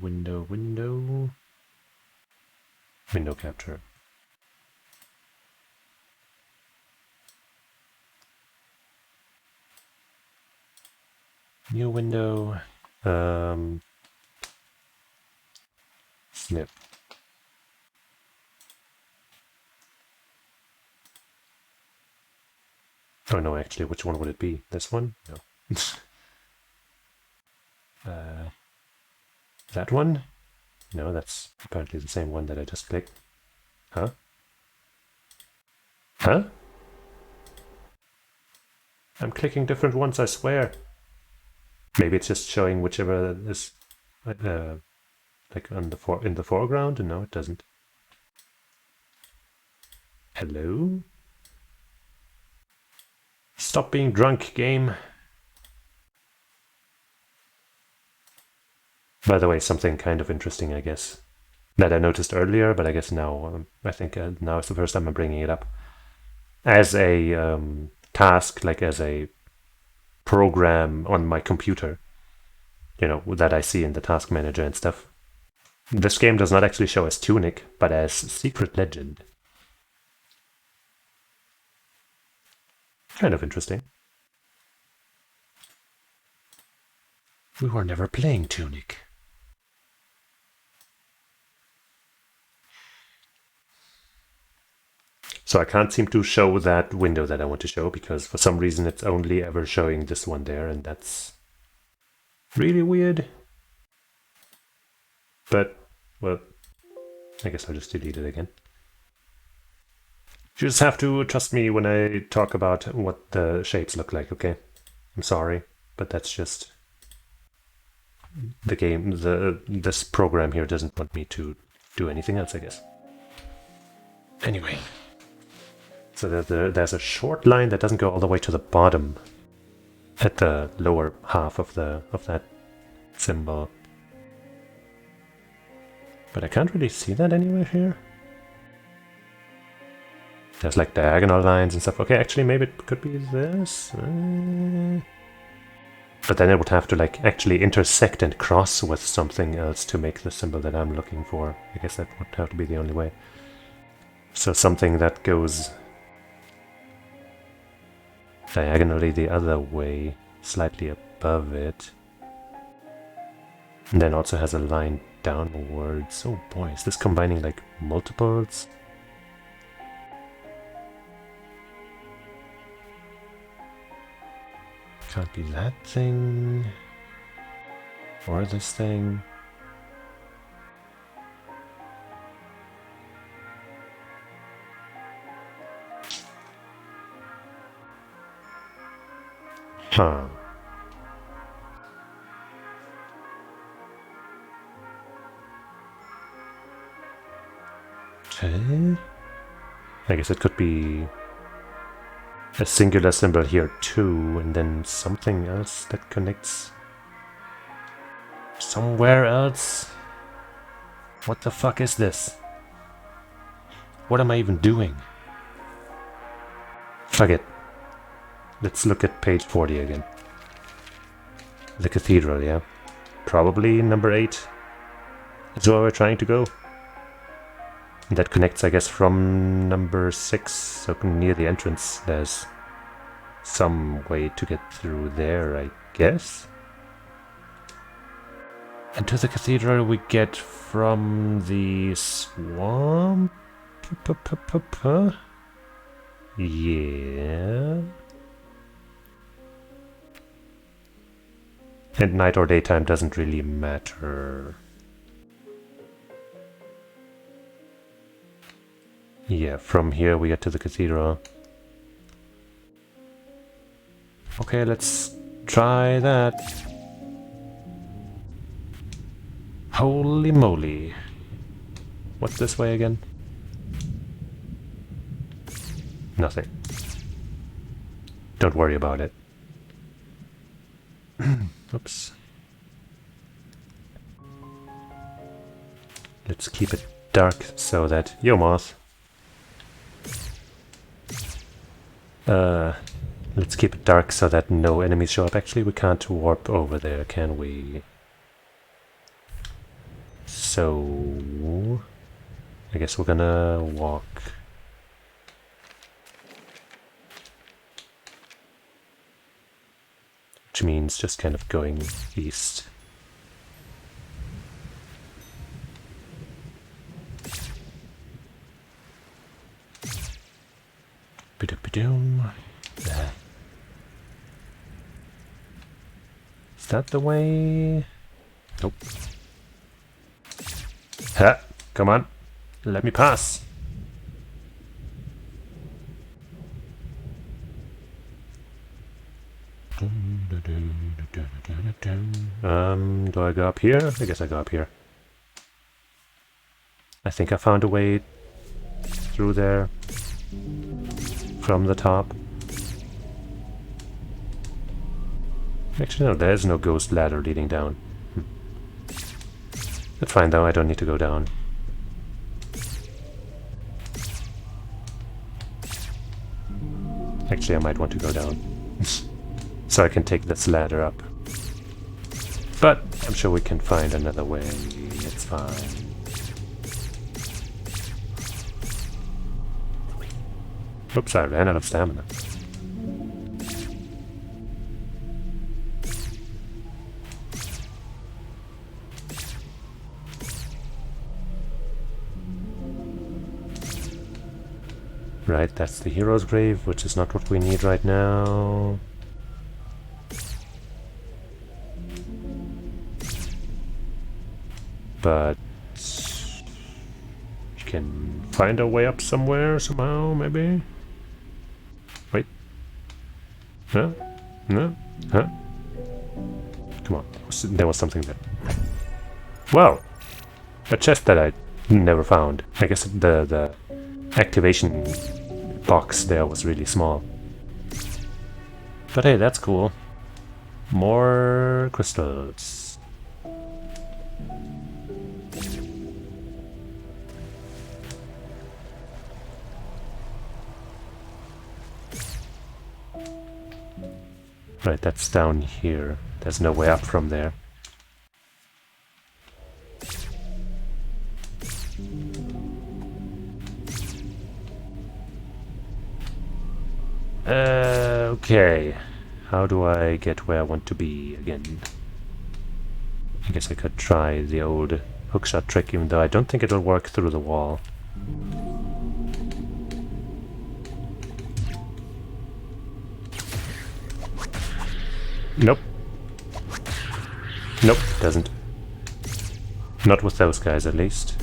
capture. New window. Snip. Oh no, actually, which one would it be? This one? No. That one? No, that's apparently the same one that I just clicked. Huh? Huh? I'm clicking different ones, I swear. Maybe it's just showing whichever is like on in the foreground. No, it doesn't. Hello? Stop being drunk, game. By the way, something kind of interesting, I guess, that I noticed earlier, but I guess now, I think now is the first time I'm bringing it up. As a task, like as a program on my computer, that I see in the task manager and stuff. This game does not actually show as Tunic, but as Secret Legend. Kind of interesting. We were never playing Tunic. So I can't seem to show that window that I want to show, because for some reason it's only ever showing this one there, and that's really weird. But, well, I guess I'll just delete it again. You just have to trust me when I talk about what the shapes look like, okay? I'm sorry, but that's just the game. This program here doesn't want me to do anything else, I guess. Anyway, so there's a short line that doesn't go all the way to the bottom at the lower half of that symbol. But I can't really see that anywhere here. There's like diagonal lines and stuff. Okay, actually maybe it could be this. But then it would have to like actually intersect and cross with something else to make the symbol that I'm looking for. I guess that would have to be the only way. So something that goes diagonally the other way, slightly above it. And then also has a line downwards. Oh boy, is this combining like multiples? Can't be that thing. Or this thing. Huh. Okay. I guess it could be a singular symbol here too, and then something else that connects somewhere else. What the fuck is this? What am I even doing? Fuck it. Let's look at page 40 again. The cathedral, yeah. Probably number 8 is where we're trying to go. And that connects, I guess, from number 6, so near the entrance. There's some way to get through there, I guess. And to the cathedral we get from the swamp? Yeah. And night or daytime doesn't really matter. Yeah, from here we get to the cathedral. Okay, let's try that. Holy moly. What's this way again? Nothing. Don't worry about it. Oops. Let's keep it dark so that... Yo, moth. Let's keep it dark so that no enemies show up. Actually, we can't warp over there, can we? So... I guess we're gonna walk. Which means just kind of going east. Ba-da-ba-doom. that the way? Nope. Ha! Come on. Let me pass. Do I go up here? I guess I go up here. I think I found a way through there from the top. Actually, no, there is no ghost ladder leading down. That's fine though, I don't need to go down. Actually, I might want to go down. So I can take this ladder up. But I'm sure we can find another way. It's fine. Oops, I ran out of stamina. Right, that's the hero's grave, which is not what we need right now. But you can find a way up somewhere, somehow, maybe? Wait. Huh? No? Huh? Come on, there was something there. Wow! A chest that I never found. I guess the activation box there was really small. But hey, that's cool. More crystals. Right, that's down here. There's no way up from there. Okay. How do I get where I want to be again? I guess I could try the old hookshot trick, even though I don't think it'll work through the wall. Nope. Nope, doesn't. Not with those guys, at least.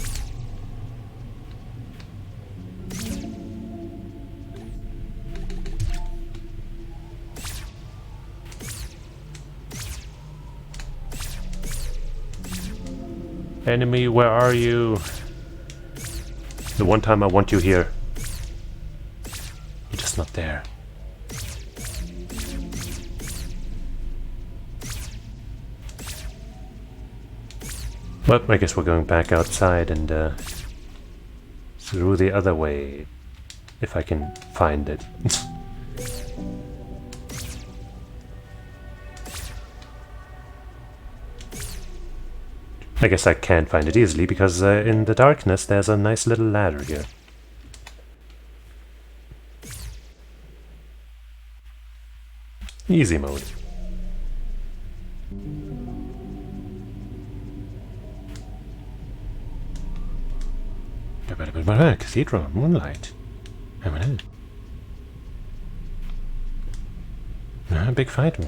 Enemy, where are you? The one time I want you here. You're just not there. Well, I guess we're going back outside and through the other way, if I can find it. I guess I can't find it easily, because in the darkness there's a nice little ladder here. Easy mode. Cathedral, moonlight. Big fight.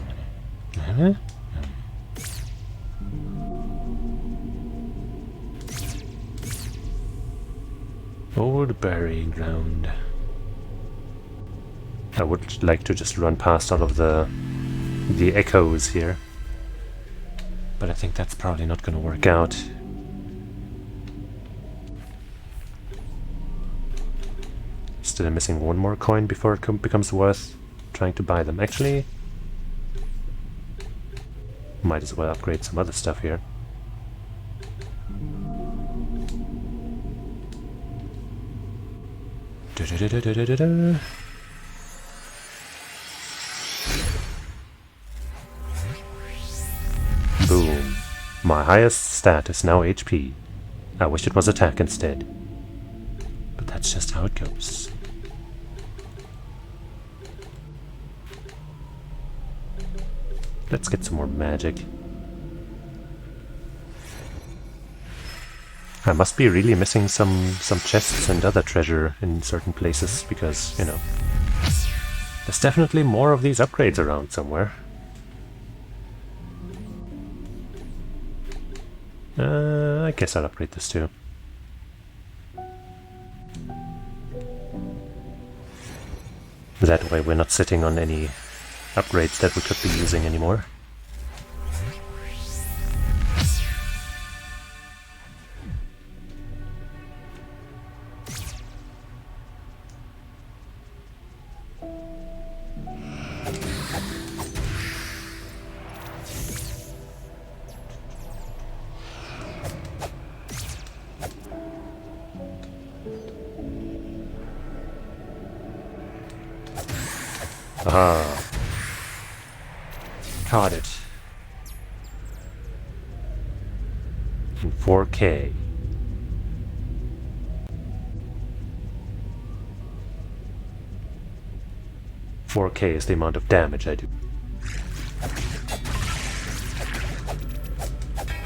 Old burying ground. I would like to just run past all of the echoes here, but I think that's probably not going to work out. Still missing one more coin before it becomes worth trying to buy them. Actually, might as well upgrade some other stuff here. Boom. My highest stat is now HP. I wish it was attack instead. But that's just how it goes. Let's get some more magic. I must be really missing some chests and other treasure in certain places, because, you know, there's definitely more of these upgrades around somewhere. I guess I'll upgrade this too. That way we're not sitting on any upgrades that we could be using anymore. Aha. Caught it. In 4K. "4K is the amount of damage I do."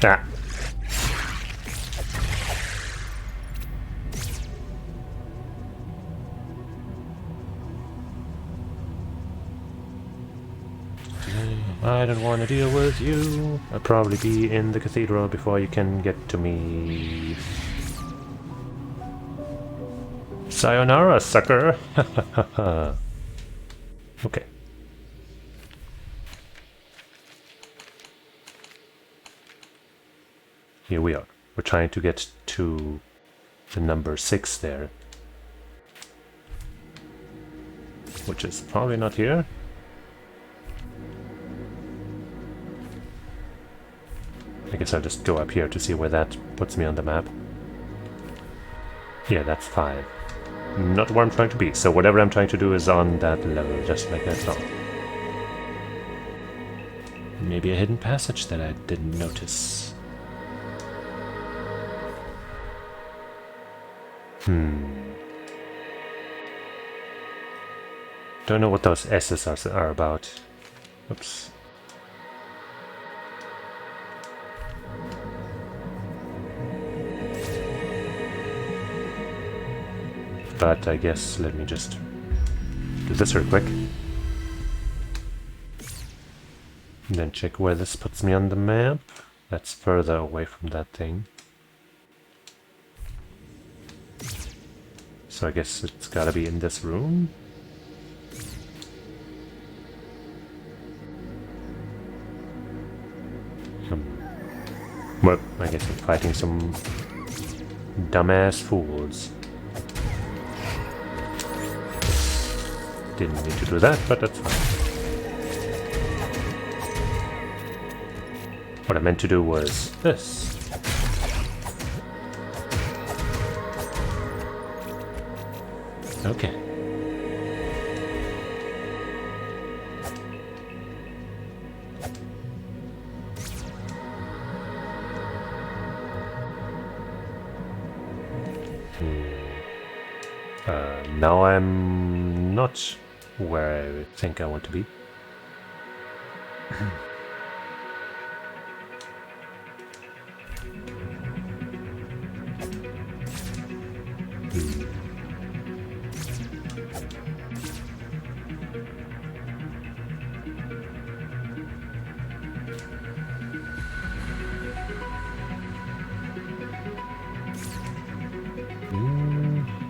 Ah. I don't want to deal with you. I'll probably be in the cathedral before you can get to me. Sayonara, sucker! Okay. Here we are. We're trying to get to the number 6 there. Which is probably not here. I guess I'll just go up here to see where that puts me on the map. Yeah, that's 5. Not where I'm trying to be, so whatever I'm trying to do is on that level, just like I thought. Maybe a hidden passage that I didn't notice. Don't know what those S's are about. Oops. But I guess let me just do this real quick. And then check where this puts me on the map. That's further away from that thing. So I guess it's gotta be in this room. Well, I guess I'm fighting some dumbass fools. Didn't need to do that, but that's fine. What I meant to do was this. Okay. Now I'm not where I think I want to be.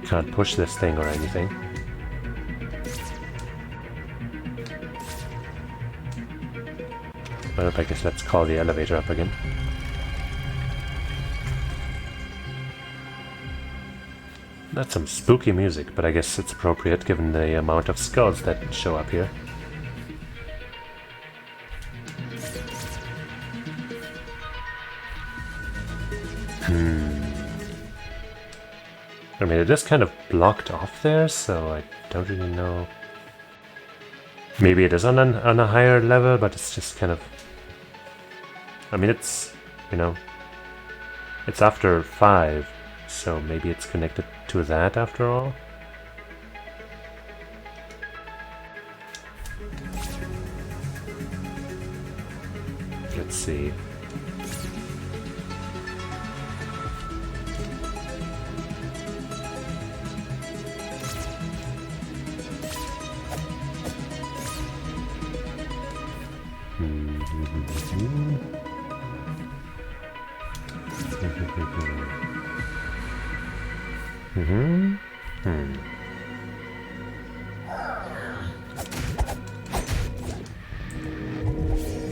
Can't push this thing or anything. Well, I guess let's call the elevator up again. That's some spooky music, but I guess it's appropriate given the amount of skulls that show up here. I mean, it is kind of blocked off there, so I don't really know. Maybe it is on a higher level, but it's just kind of... I mean, it's, you know, it's after 5, so maybe it's connected to that after all. Let's see.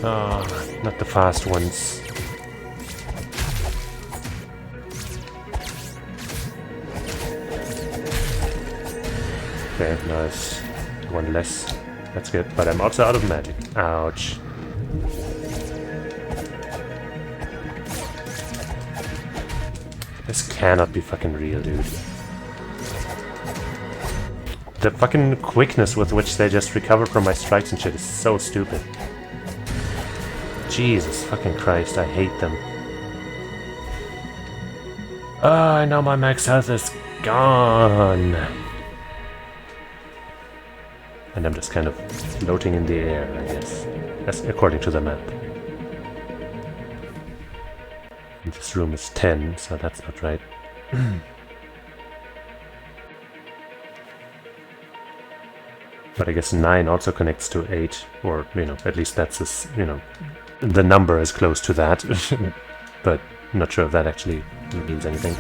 Oh, not the fast ones. Okay, nice. One less. That's good. But I'm also out of magic. Ouch. This cannot be fucking real, dude. The fucking quickness with which they just recover from my strikes and shit is so stupid. Jesus fucking Christ, I hate them. Ah, now my max health is gone. And I'm just kind of floating in the air, I guess. That's according to the map. And this room is 10, so that's not right. But I guess 9 also connects to 8, or, you know, at least that's, this, you know, the number is close to that. But I'm not sure if that actually means anything.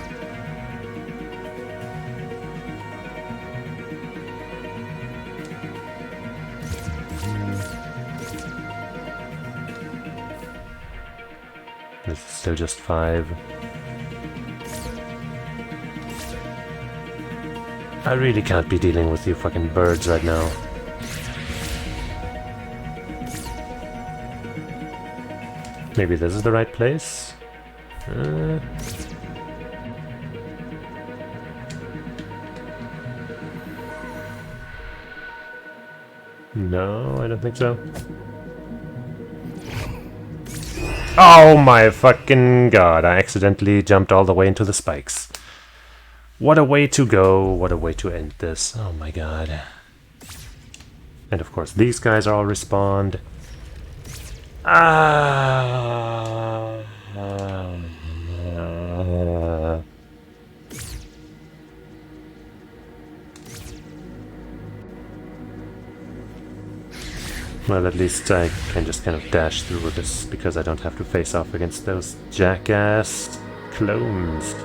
This is still just 5. I really can't be dealing with you fucking birds right now. Maybe this is the right place? No, I don't think so. Oh my fucking god, I accidentally jumped all the way into the spikes. What a way to go, what a way to end this. Oh my god. And of course these guys are all respawned. Well, at least I can just kind of dash through with this, because I don't have to face off against those jackass clones.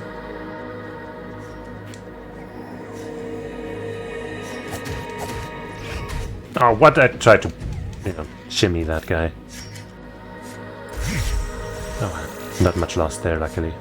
Oh, what? I tried to, you know, shimmy that guy. Oh, not much lost there, luckily.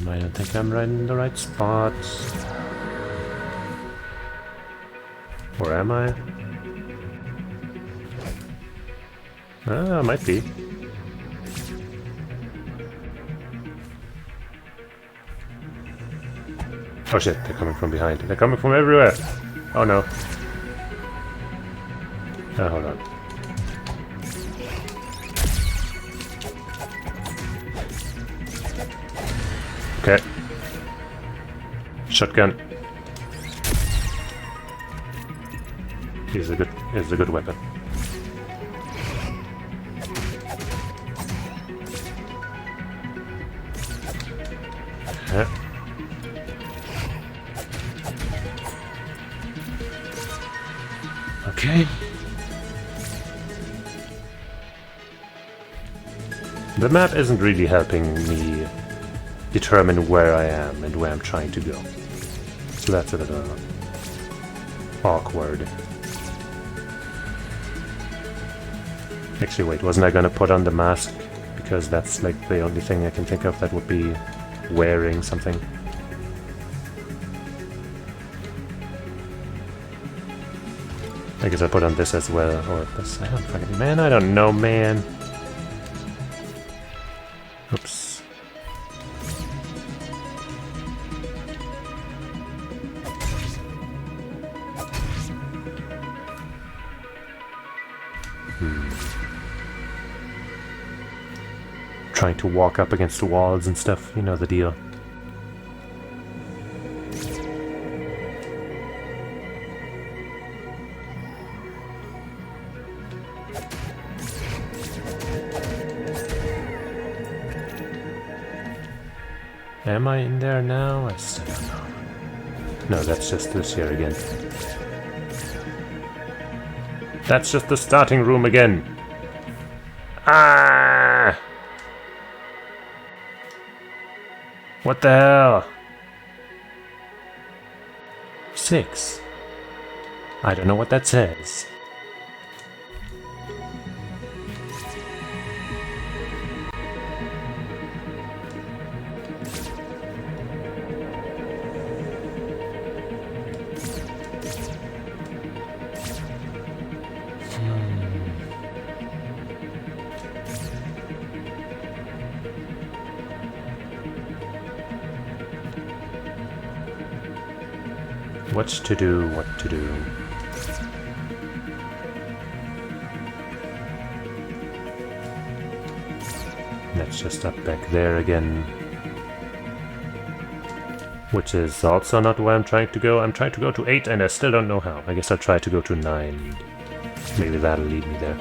I don't think I'm right in the right spot. Or am I? Ah, might be. Oh shit, they're coming from behind. They're coming from everywhere! Oh no. Hold on. Okay. Shotgun. Is a good weapon. Okay. The map isn't really helping me determine where I am and where I'm trying to go. So that's a little awkward. Actually, wait, wasn't I gonna put on the mask? Because that's like the only thing I can think of that would be wearing something. I guess I put on this as well, or this. I don't fucking... Man, I don't know, man. Oops. Trying to walk up against the walls and stuff, you know the deal. Am I in there now? I still don't know. No, that's just this here again. That's just the starting room again. Ah! What the hell? 6. I don't know what that says. What to do, what to do. That's just up back there again. Which is also not where I'm trying to go. I'm trying to go to 8 and I still don't know how. I guess I'll try to go to 9. Maybe that'll lead me there.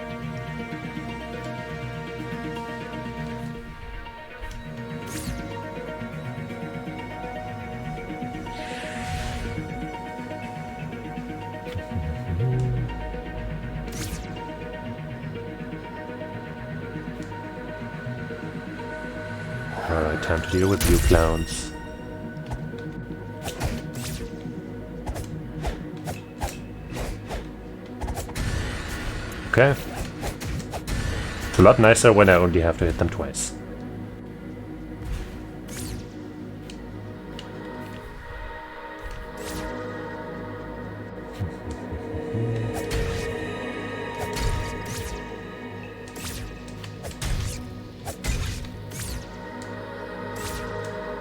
Alright, time to deal with you clowns. Okay. It's a lot nicer when I only have to hit them twice.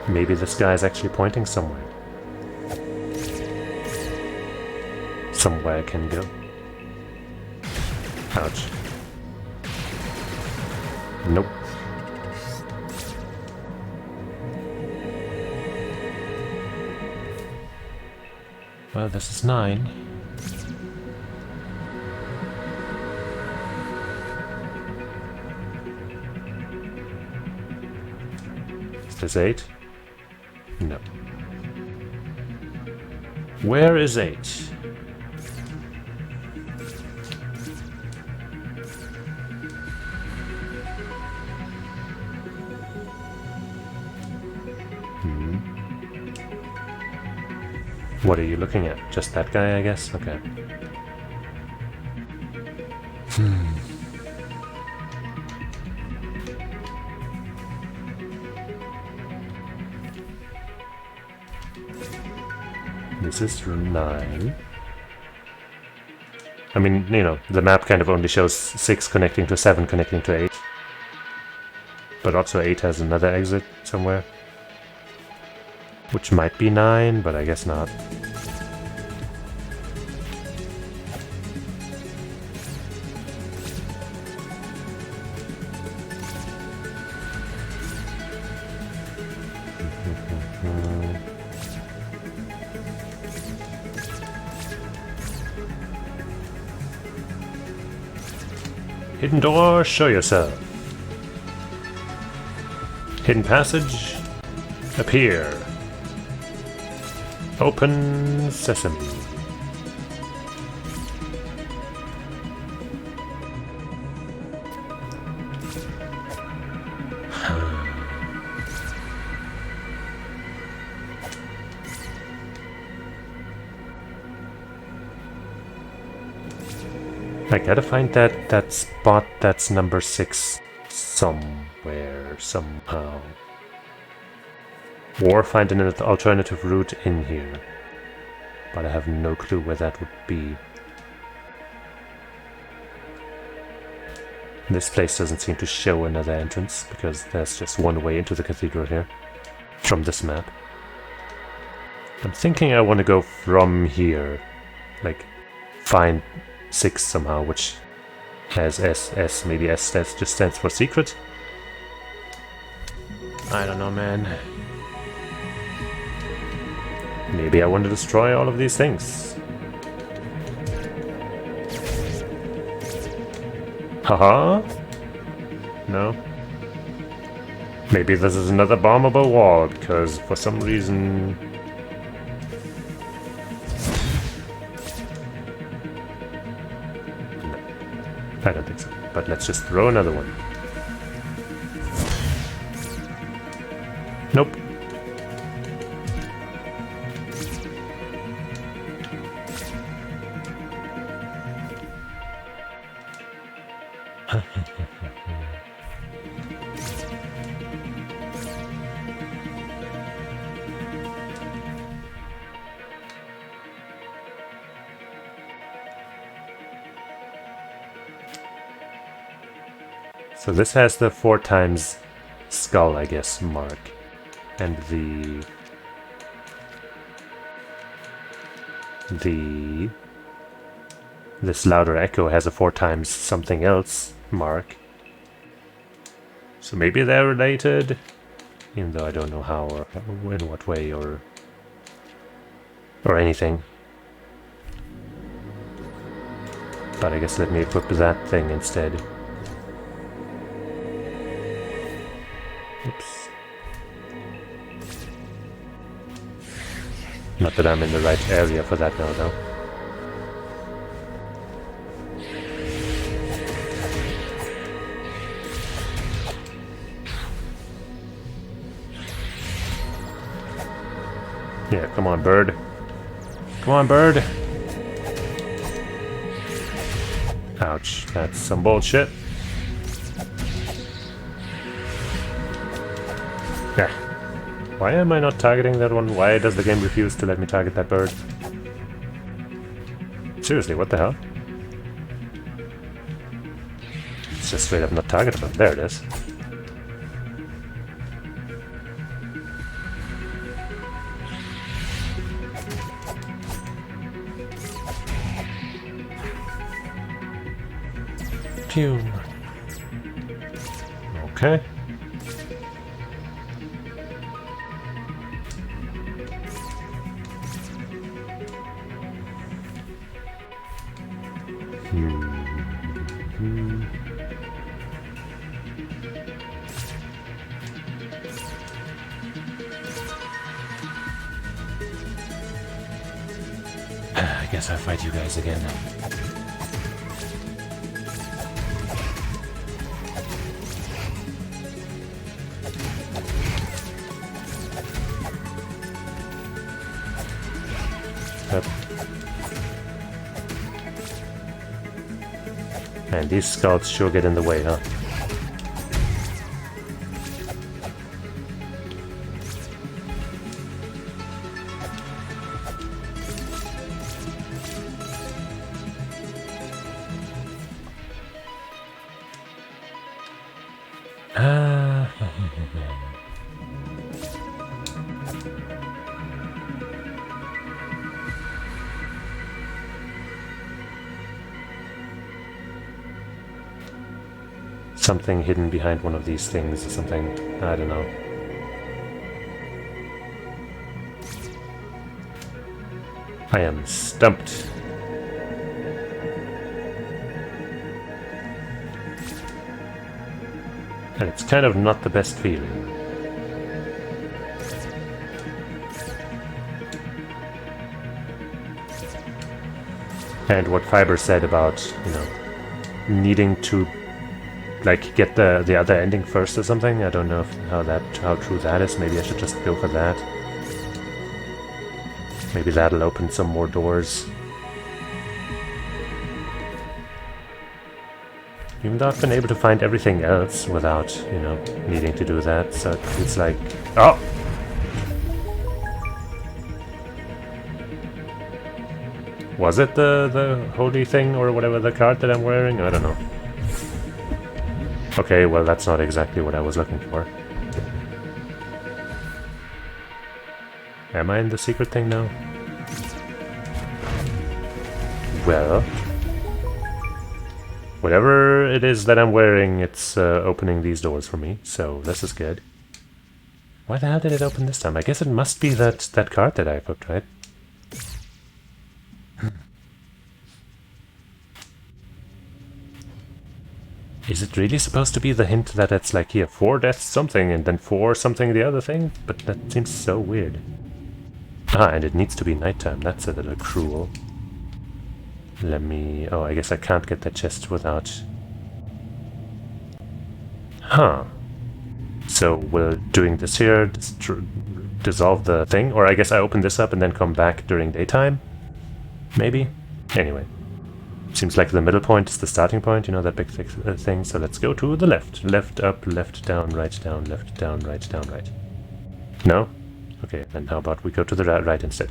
Maybe this guy is actually pointing somewhere. Somewhere I can go. Ouch. Nope. Well, this is 9. Is this 8? No. Where is 8? What are you looking at? Just that guy, I guess? Okay. This is room 9. I mean, you know, the map kind of only shows 6 connecting to 7 connecting to 8. But also 8 has another exit somewhere. Which might be 9, but I guess not. Hidden door, show yourself. Hidden passage, appear. Open sesame. I gotta find that spot that's number 6 somewhere, somehow. Or find an alternative route in here. But I have no clue where that would be. This place doesn't seem to show another entrance, because there's just one way into the cathedral here. From this map. I'm thinking I want to go from here. Like, find 6 somehow, which has S, maybe S just stands for secret? I don't know, man. Maybe I want to destroy all of these things. Haha? No? Maybe this is another bombable wall, because for some reason... No, I don't think so. But let's just throw another one. Nope. So this has the 4 times skull, I guess, mark. And this louder echo has a 4 times something else mark. So maybe they're related, even though I don't know how or in what way or anything. But I guess let me equip that thing instead. Oops. Not that I'm in the right area for that now, though. Yeah, come on, bird. Come on, bird! Ouch, that's some bullshit. Yeah. Why am I not targeting that one? Why does the game refuse to let me target that bird? Seriously, what the hell? It's just straight up not targetable. There it is. Phew. Okay. I guess I'll fight you guys again now. Yep. And these scouts sure get in the way, huh? Something hidden behind one of these things or something. I don't know. I am stumped. And it's kind of not the best feeling. And what Fiber said about, you know, needing to like get the other ending first or something. I don't know how true that is. Maybe I should just go for that. Maybe that'll open some more doors. Even though I've been able to find everything else without, you know, needing to do that. So it's like, oh! Was it the holy thing or whatever the card that I'm wearing? I don't know. Okay, well that's not exactly what I was looking for. Am I in the secret thing now? Well... whatever it is that I'm wearing, it's opening these doors for me, so this is good. Why the hell did it open this time? I guess it must be that card that I equipped, right? Is it really supposed to be the hint that it's like here, 4 deaths something and then 4 something the other thing? But that seems so weird. Ah, and it needs to be nighttime. That's a little cruel. Let me... Oh, I guess I can't get that chest without... Huh. So we're doing this here, dissolve the thing, or I guess I open this up and then come back during daytime? Maybe? Anyway. Seems like the middle point is the starting point, you know, that big thing. So let's go to the left. Left, up, left, down, right, down, left, down, right, down, right. No? Okay, then how about we go to the right instead.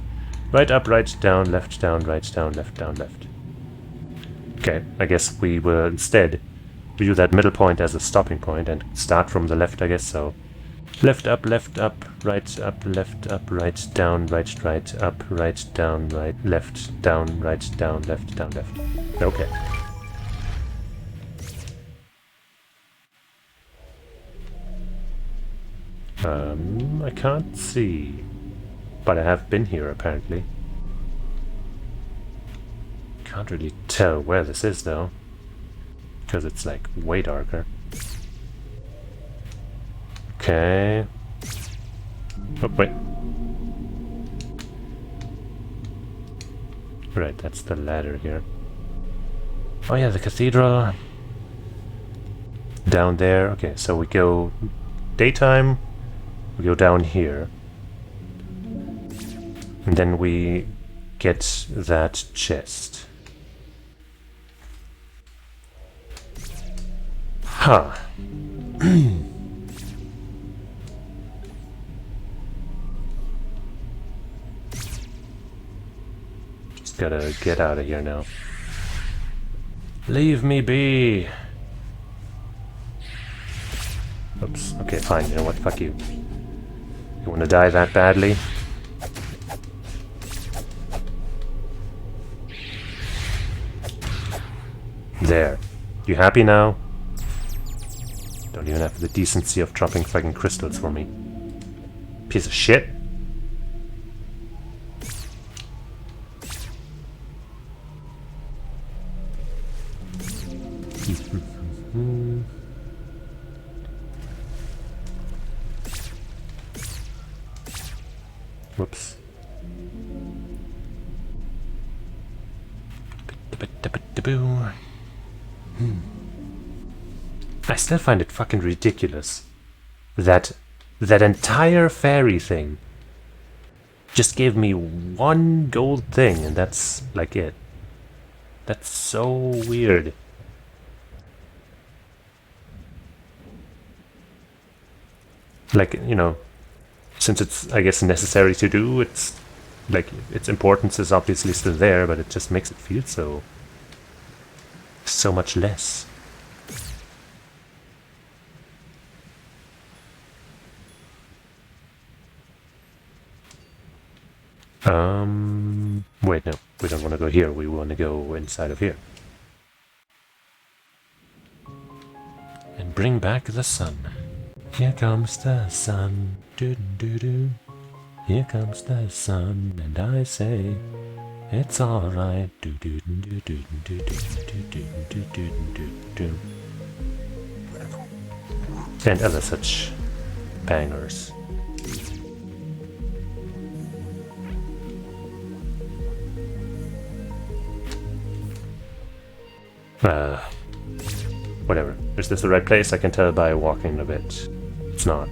Right, up, right, down, left, down, right, down, left. Okay, I guess we will instead view that middle point as a stopping point and start from the left, I guess, so... Left, up, right, down, right, up, right, down, right, left, down, left. Okay. I can't see. But I have been here, apparently. Can't really tell where this is, though. Because it's, like, way darker. Okay. Oh, wait. Right, that's the ladder here. Oh yeah, the cathedral. Down there. Okay, so we go daytime. We go down here. And then we get that chest. Huh. Just gotta get out of here now. Leave me be! Oops. Okay, fine. You know what? Fuck you. You wanna die that badly? There. You happy now? Don't even have the decency of dropping fucking crystals for me. Piece of shit. Whoops. I still find it fucking ridiculous that that entire fairy thing just gave me 1 gold thing and that's like it. That's so weird. Like, you know, since it's, I guess, necessary to do, it's like its importance is obviously still there, but it just makes it feel so much less. Wait, no, we don't want to go here, we want to go inside of here. And bring back the sun. Here comes the sun, doo-doo-doo-doo. Here comes the sun, and I say, it's alright, doo-doo-doo-doo-doo-doo-doo-doo-doo-doo-doo-doo. And other such bangers. Whatever. Is this the right place? I can tell by walking a bit. It's not.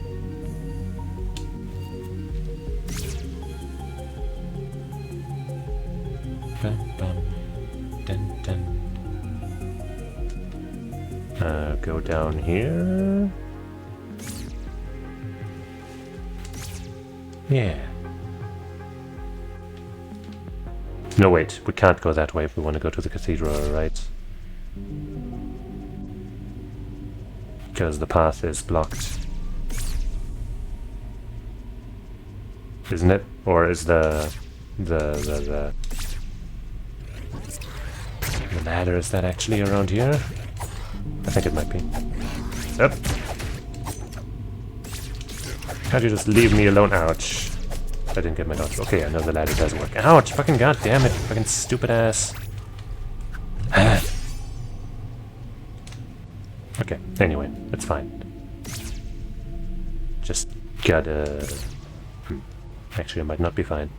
Go down here. Yeah. No, wait. We can't go that way if we want to go to the cathedral, right? Because the path is blocked. Isn't it? Or is the ladder, is that actually around here? I think it might be. Up. Can't you just leave me alone? Ouch. I didn't get my dodge. Okay, I know the ladder does work. Ouch! Fucking goddamn it! Fucking stupid ass. Okay, anyway, it's fine. Just gotta... Actually, I might not be fine.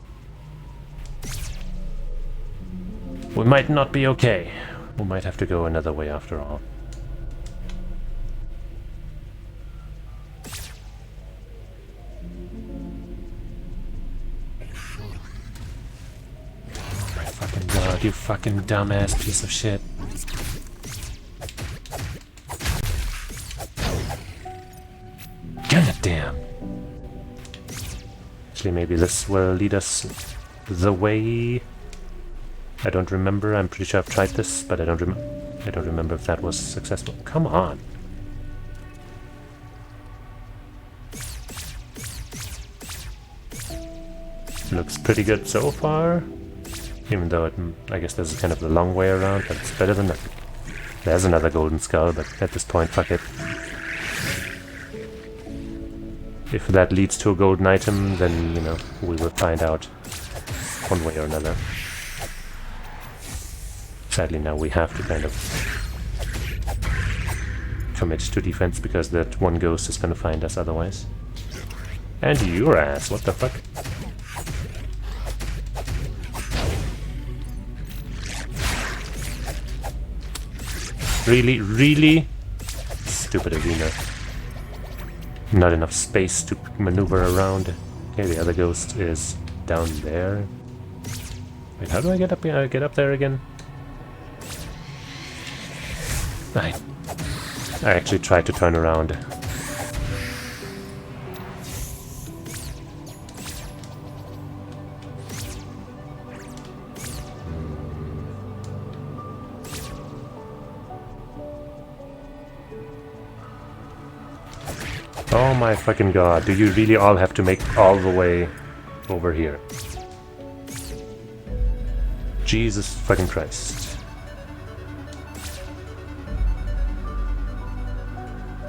We might not be okay. We might have to go another way after all. My fucking god, you fucking dumbass piece of shit. God damn. Actually, maybe this will lead us the way. I don't remember. I'm pretty sure I've tried this, but I don't remember if that was successful. Come on. Looks pretty good so far. Even though I guess this is kind of the long way around, but it's better than nothing. There's another golden skull, but at this point, fuck it. If that leads to a golden item, then, you know, we will find out one way or another. Sadly, now we have to kind of commit to defense because that one ghost is gonna find us otherwise. And your ass, what the fuck? Really? Really? Stupid arena. Not enough space to maneuver around. Okay, the other ghost is down there. Wait, how do I get up there again? I actually tried to turn around. Oh my fucking god, do you really all have to make all the way over here? Jesus fucking Christ.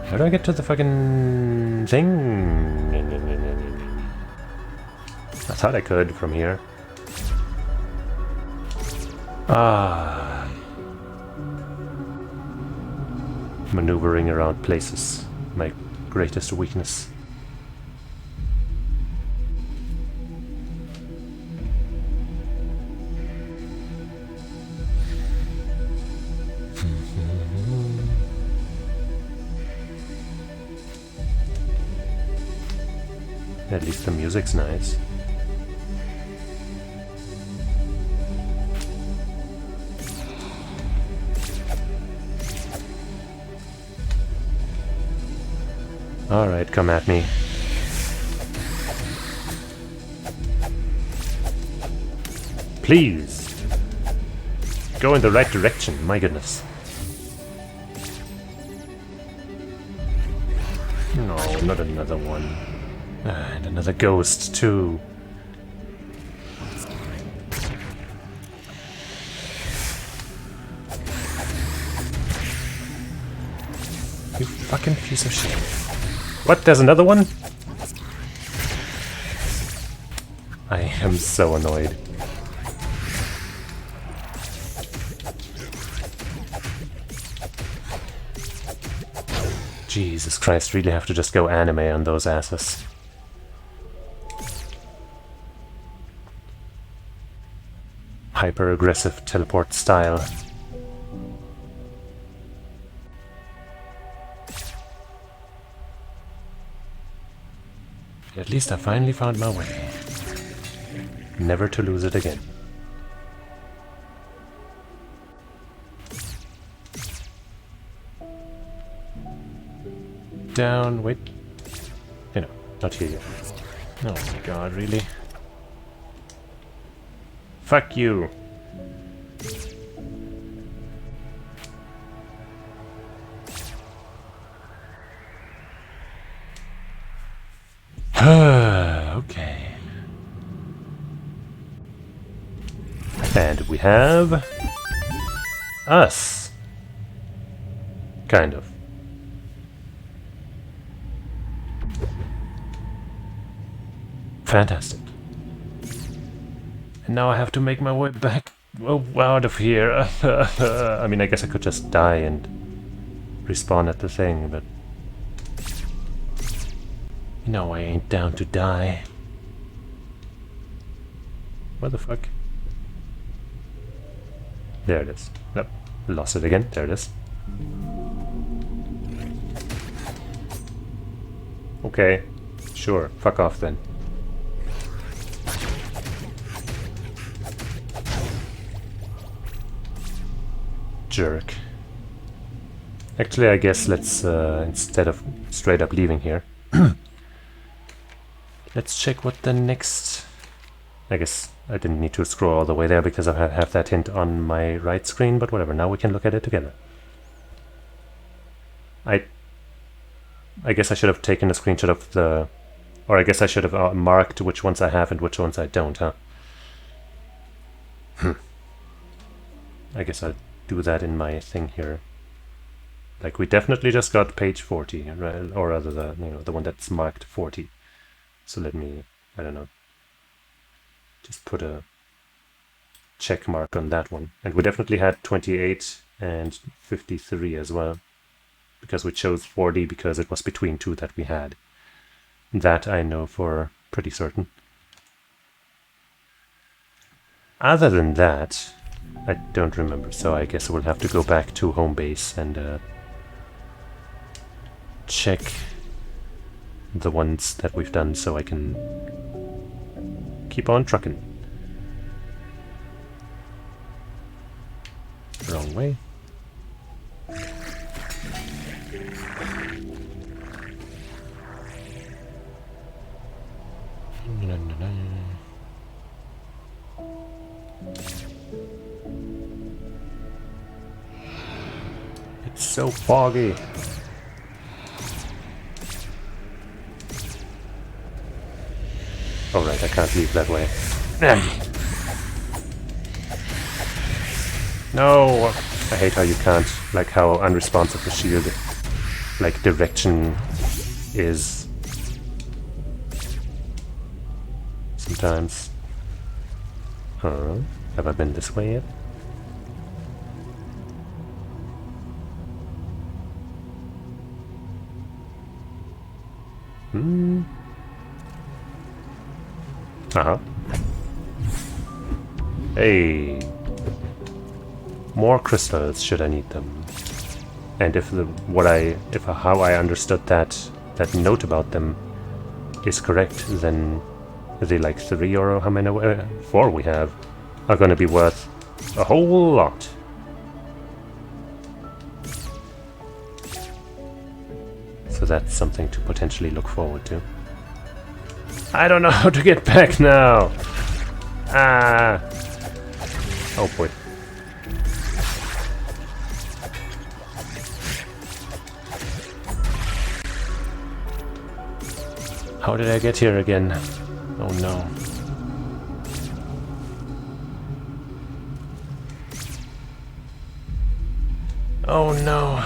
How do I get to the fucking thing? I thought I could from here. Ah. Maneuvering around places. My greatest weakness. At least the music's nice. Alright, come at me. Please! Go in the right direction, my goodness. No, not another one. And another ghost, too. You fucking piece of shit. What? There's another one? I am so annoyed. Jesus Christ, really have to just go anime on those asses. Hyper-aggressive teleport style. At least I finally found my way. Never to lose it again. Down, wait. You know, not here yet. Oh my god, really? Fuck you! Okay. And we have... us. Kind of. Fantastic. And now I have to make my way back out of here. I mean, I guess I could just die and respawn at the thing, but... You know I ain't down to die. What the fuck? There it is. Nope. Lost it again. There it is. Okay. Sure. Fuck off then. Jerk. Actually, I guess let's, instead of straight up leaving here, let's check what the next... I guess I didn't need to scroll all the way there because I have that hint on my right screen, but whatever, now we can look at it together. I guess I should have taken a screenshot of the... Or I guess I should have marked which ones I have and which ones I don't, huh? I guess I'll do that in my thing here. Like, we definitely just got page 40, right? Or rather, the one that's marked 40. So let me, I don't know, just put a check mark on that one. And we definitely had 28 and 53 as well, because we chose 40 because it was between two that we had. That I know for pretty certain. Other than that, I don't remember, so I guess we'll have to go back to home base and check the ones that we've done so I can keep on trucking. Wrong way. It's so foggy. Oh right, I can't leave that way. No! I hate how you can't, like how unresponsive the shield, like, direction is. Sometimes. Huh? Have I been this way yet? Uh-huh. Hey. More crystals should I need them. And if how I understood that note about them is correct, then the like 3 or how many 4 we have are gonna be worth a whole lot. So that's something to potentially look forward to. I don't know how to get back now! Ah! Oh boy. How did I get here again? Oh no. Oh no.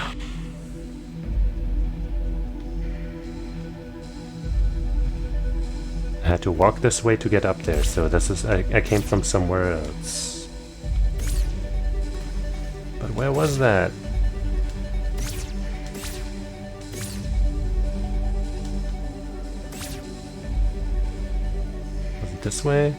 I had to walk this way to get up there, so this is... I came from somewhere else. But where was that? Was it this way?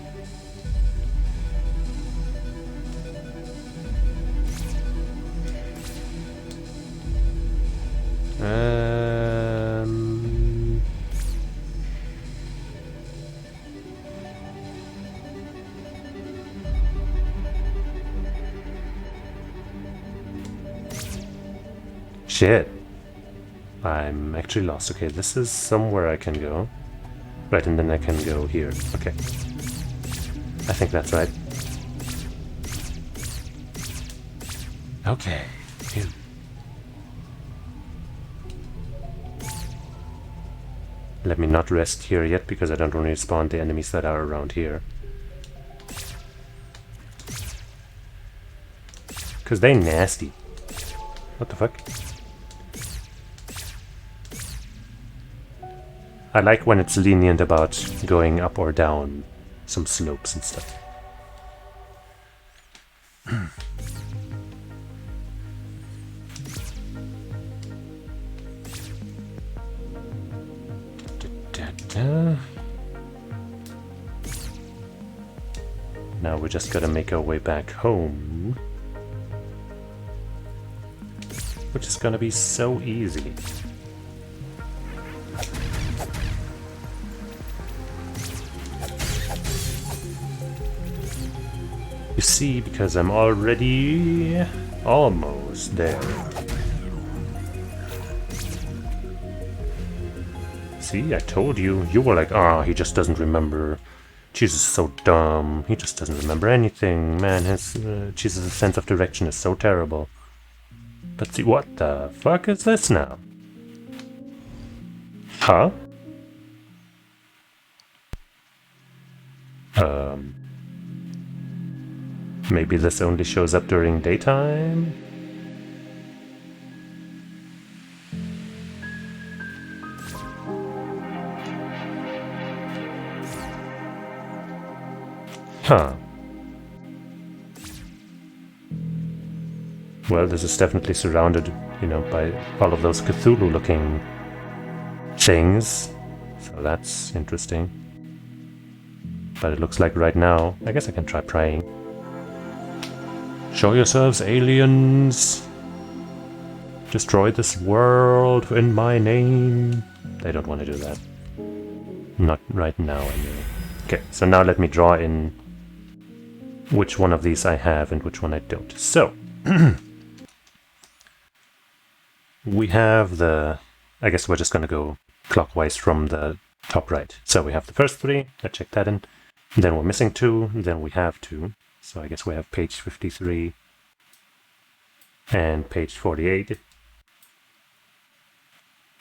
Shit. I'm actually lost. Okay, this is somewhere I can go. Right, and then I can go here. Okay. I think that's right. Okay. Phew. Let me not rest here yet, because I don't want to spawn the enemies that are around here. Because they nasty. What the fuck? I like when it's lenient about going up or down some slopes and stuff. Now we just gotta make our way back home. Which is gonna be so easy. You see, because I'm already almost there. See, I told you. You were like, ah, he just doesn't remember. Cheesus is so dumb. He just doesn't remember anything. Man, his Cheesus' sense of direction is so terrible. But see, what the fuck is this now? Huh? Maybe this only shows up during daytime? Huh. Well, this is definitely surrounded, you know, by all of those Cthulhu-looking things. So that's interesting. But it looks like right now, I guess I can try praying. Show yourselves, aliens! Destroy this world in my name! They don't want to do that. Not right now, anyway. Okay, so now let me draw in which one of these I have and which one I don't. So, we have the... I guess we're just gonna go clockwise from the top right. So we have the first three, let's check that in. Then we're missing two, then we have two. So I guess we have page 53 and page 48.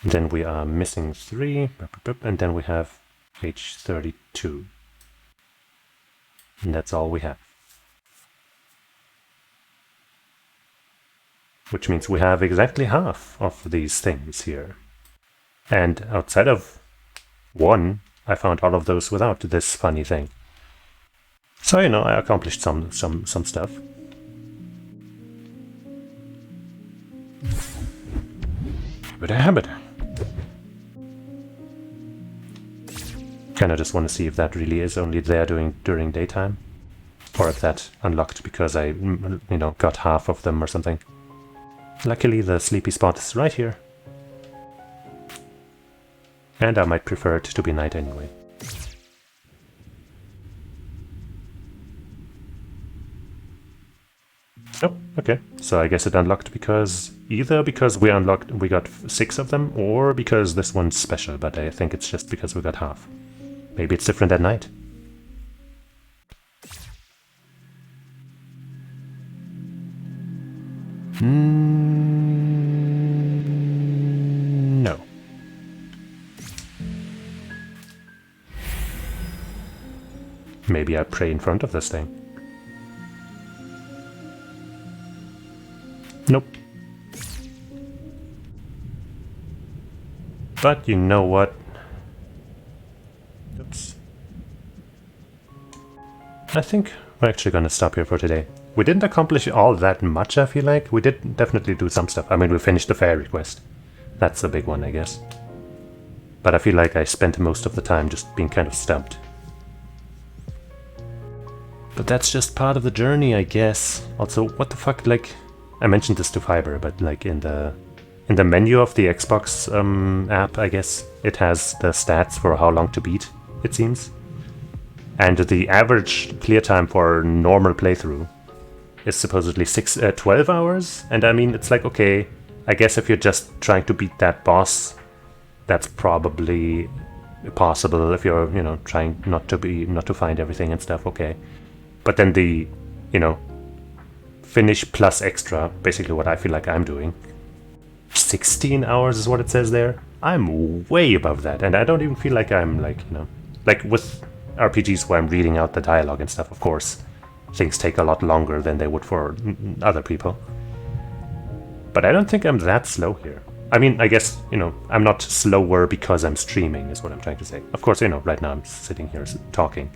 Then we are missing 3, and then we have page 32. And that's all we have. Which means we have exactly half of these things here. And outside of one, I found all of those without this funny thing. So, you know, I accomplished some stuff. Habit. Kinda just want to see if that really is only there during daytime. Or if that unlocked because I, you know, got half of them or something. Luckily the sleepy spot is right here. And I might prefer it to be night anyway. Oh, okay. So I guess it unlocked because... either because we got 6 of them, or because this one's special, but I think it's just because we got half. Maybe it's different at night. No. Maybe I pray in front of this thing. Nope. But you know what? Oops. I think we're actually gonna stop here for today. We didn't accomplish all that much, I feel like. We did definitely do some stuff. I mean, we finished the fairy quest. That's a big one, I guess. But I feel like I spent most of the time just being kind of stumped. But that's just part of the journey, I guess. Also, what the fuck, like... I mentioned this to Fiber, but like in the menu of the Xbox app, I guess, it has the stats for how long to beat, it seems. And the average clear time for normal playthrough is supposedly 12 hours. And I mean, it's like, okay, I guess if you're just trying to beat that boss, that's probably possible if you're, you know, trying not to find everything and stuff, okay. But then the, you know, finish plus extra, basically what I feel like I'm doing. 16 hours is what it says there. I'm way above that, and I don't even feel like I'm like, you know, like with RPGs where I'm reading out the dialogue and stuff, of course, things take a lot longer than they would for other people. But I don't think I'm that slow here. I mean, I guess, you know, I'm not slower because I'm streaming, is what I'm trying to say. Of course, you know, right now I'm sitting here talking.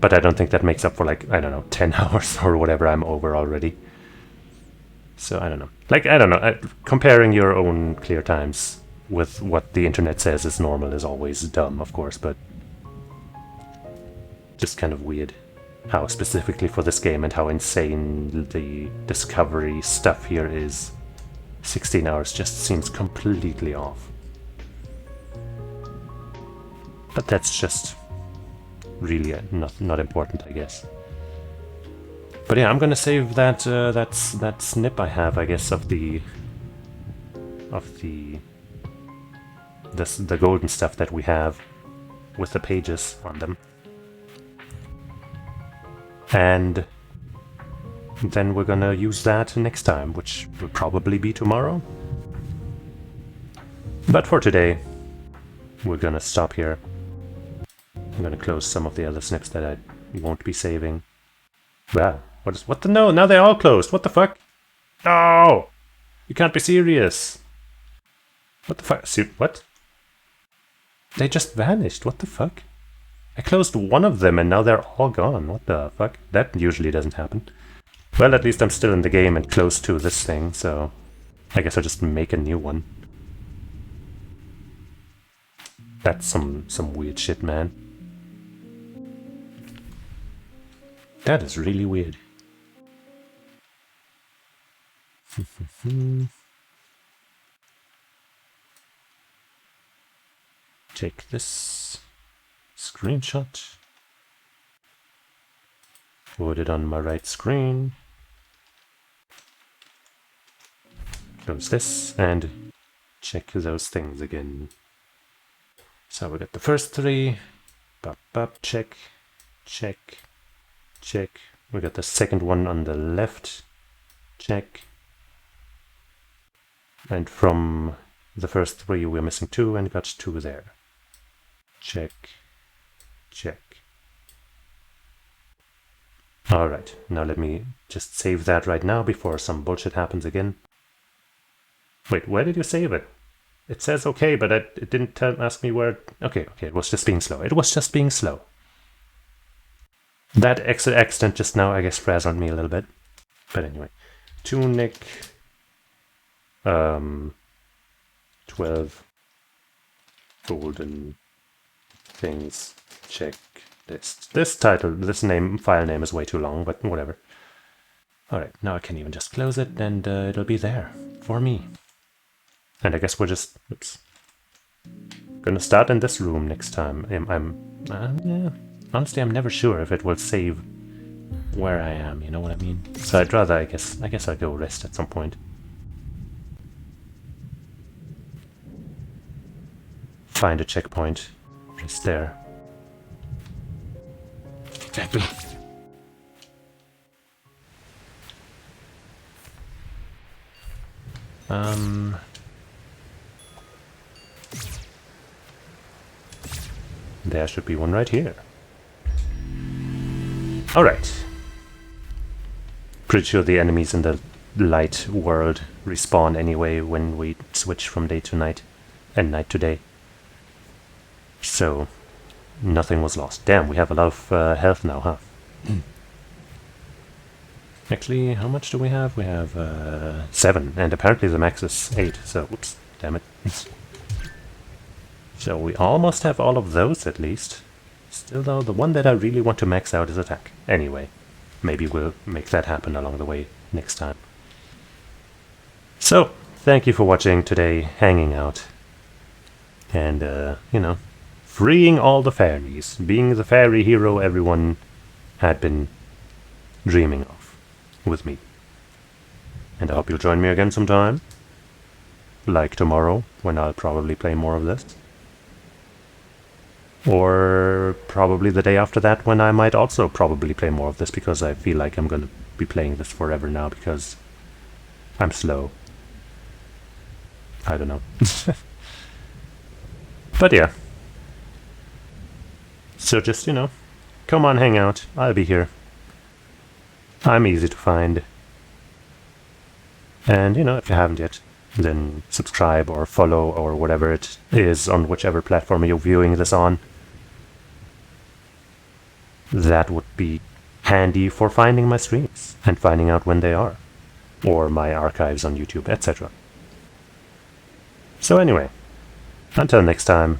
But I don't think that makes up for, like, I don't know, 10 hours or whatever I'm over already. So, I don't know. Like, I don't know. Comparing your own clear times with what the internet says is normal is always dumb, of course, but just kind of weird how specifically for this game and how insane the discovery stuff here is. 16 hours just seems completely off. But that's just really not important, I guess. But yeah, I'm gonna save that that snip I have, I guess, of the golden stuff that we have with the pages on them. And then we're gonna use that next time, which will probably be tomorrow. But for today, we're gonna stop here. I'm gonna close some of the other snips that I won't be saving. Wow, what the no? Now they're all closed. What the fuck? No! You can't be serious. What the fuck? What? They just vanished. What the fuck? I closed one of them and now they're all gone. What the fuck? That usually doesn't happen. Well, at least I'm still in the game and close to this thing, so I guess I'll just make a new one. That's some weird shit, man. That is really weird. Take this screenshot. Put it on my right screen. Close this and check those things again. So we got the first three. Bop, bop, check, check, check. We got the second one on the left. Check. And from the first three we're missing two and got two there. Check, check. Alright, now let me just save that right now before some bullshit happens again. Wait, where did you save it? It says okay, but it didn't ask me where... Okay, it was just being slow. It was just being slow. That accident just now, I guess, frazzled me a little bit. But anyway. Tunic... 12 golden things checklist. This file name is way too long, but whatever. Alright, now I can even just close it and it'll be there for me. And I guess we're just, gonna start in this room next time. Yeah, honestly, I'm never sure if it will save where I am, you know what I mean? So I'd rather, I guess I'll go rest at some point. Find a checkpoint. Just there. Exactly. There should be one right here. Alright. Pretty sure the enemies in the light world respawn anyway when we switch from day to night and night to day. So, nothing was lost. Damn, we have a lot of health now, huh? Actually, how much do we have? We have 7, and apparently the max is 8, so whoops, damn it. So we almost have all of those at least. Still though, the one that I really want to max out is attack. Anyway, maybe we'll make that happen along the way next time. So, thank you for watching today, hanging out. And, you know, freeing all the fairies, being the fairy hero everyone had been dreaming of with me. And I hope you'll join me again sometime, like tomorrow, when I'll probably play more of this. Or probably the day after that, when I might also probably play more of this, because I feel like I'm gonna be playing this forever now, because I'm slow. I don't know. But yeah. So just, you know, come on, hang out. I'll be here. I'm easy to find. And, you know, if you haven't yet, then subscribe or follow or whatever it is on whichever platform you're viewing this on. That would be handy for finding my streams and finding out when they are. Or my archives on YouTube, etc. So anyway, Until next time,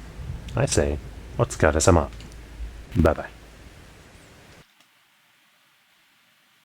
I say, Otsukaresama. Bye bye.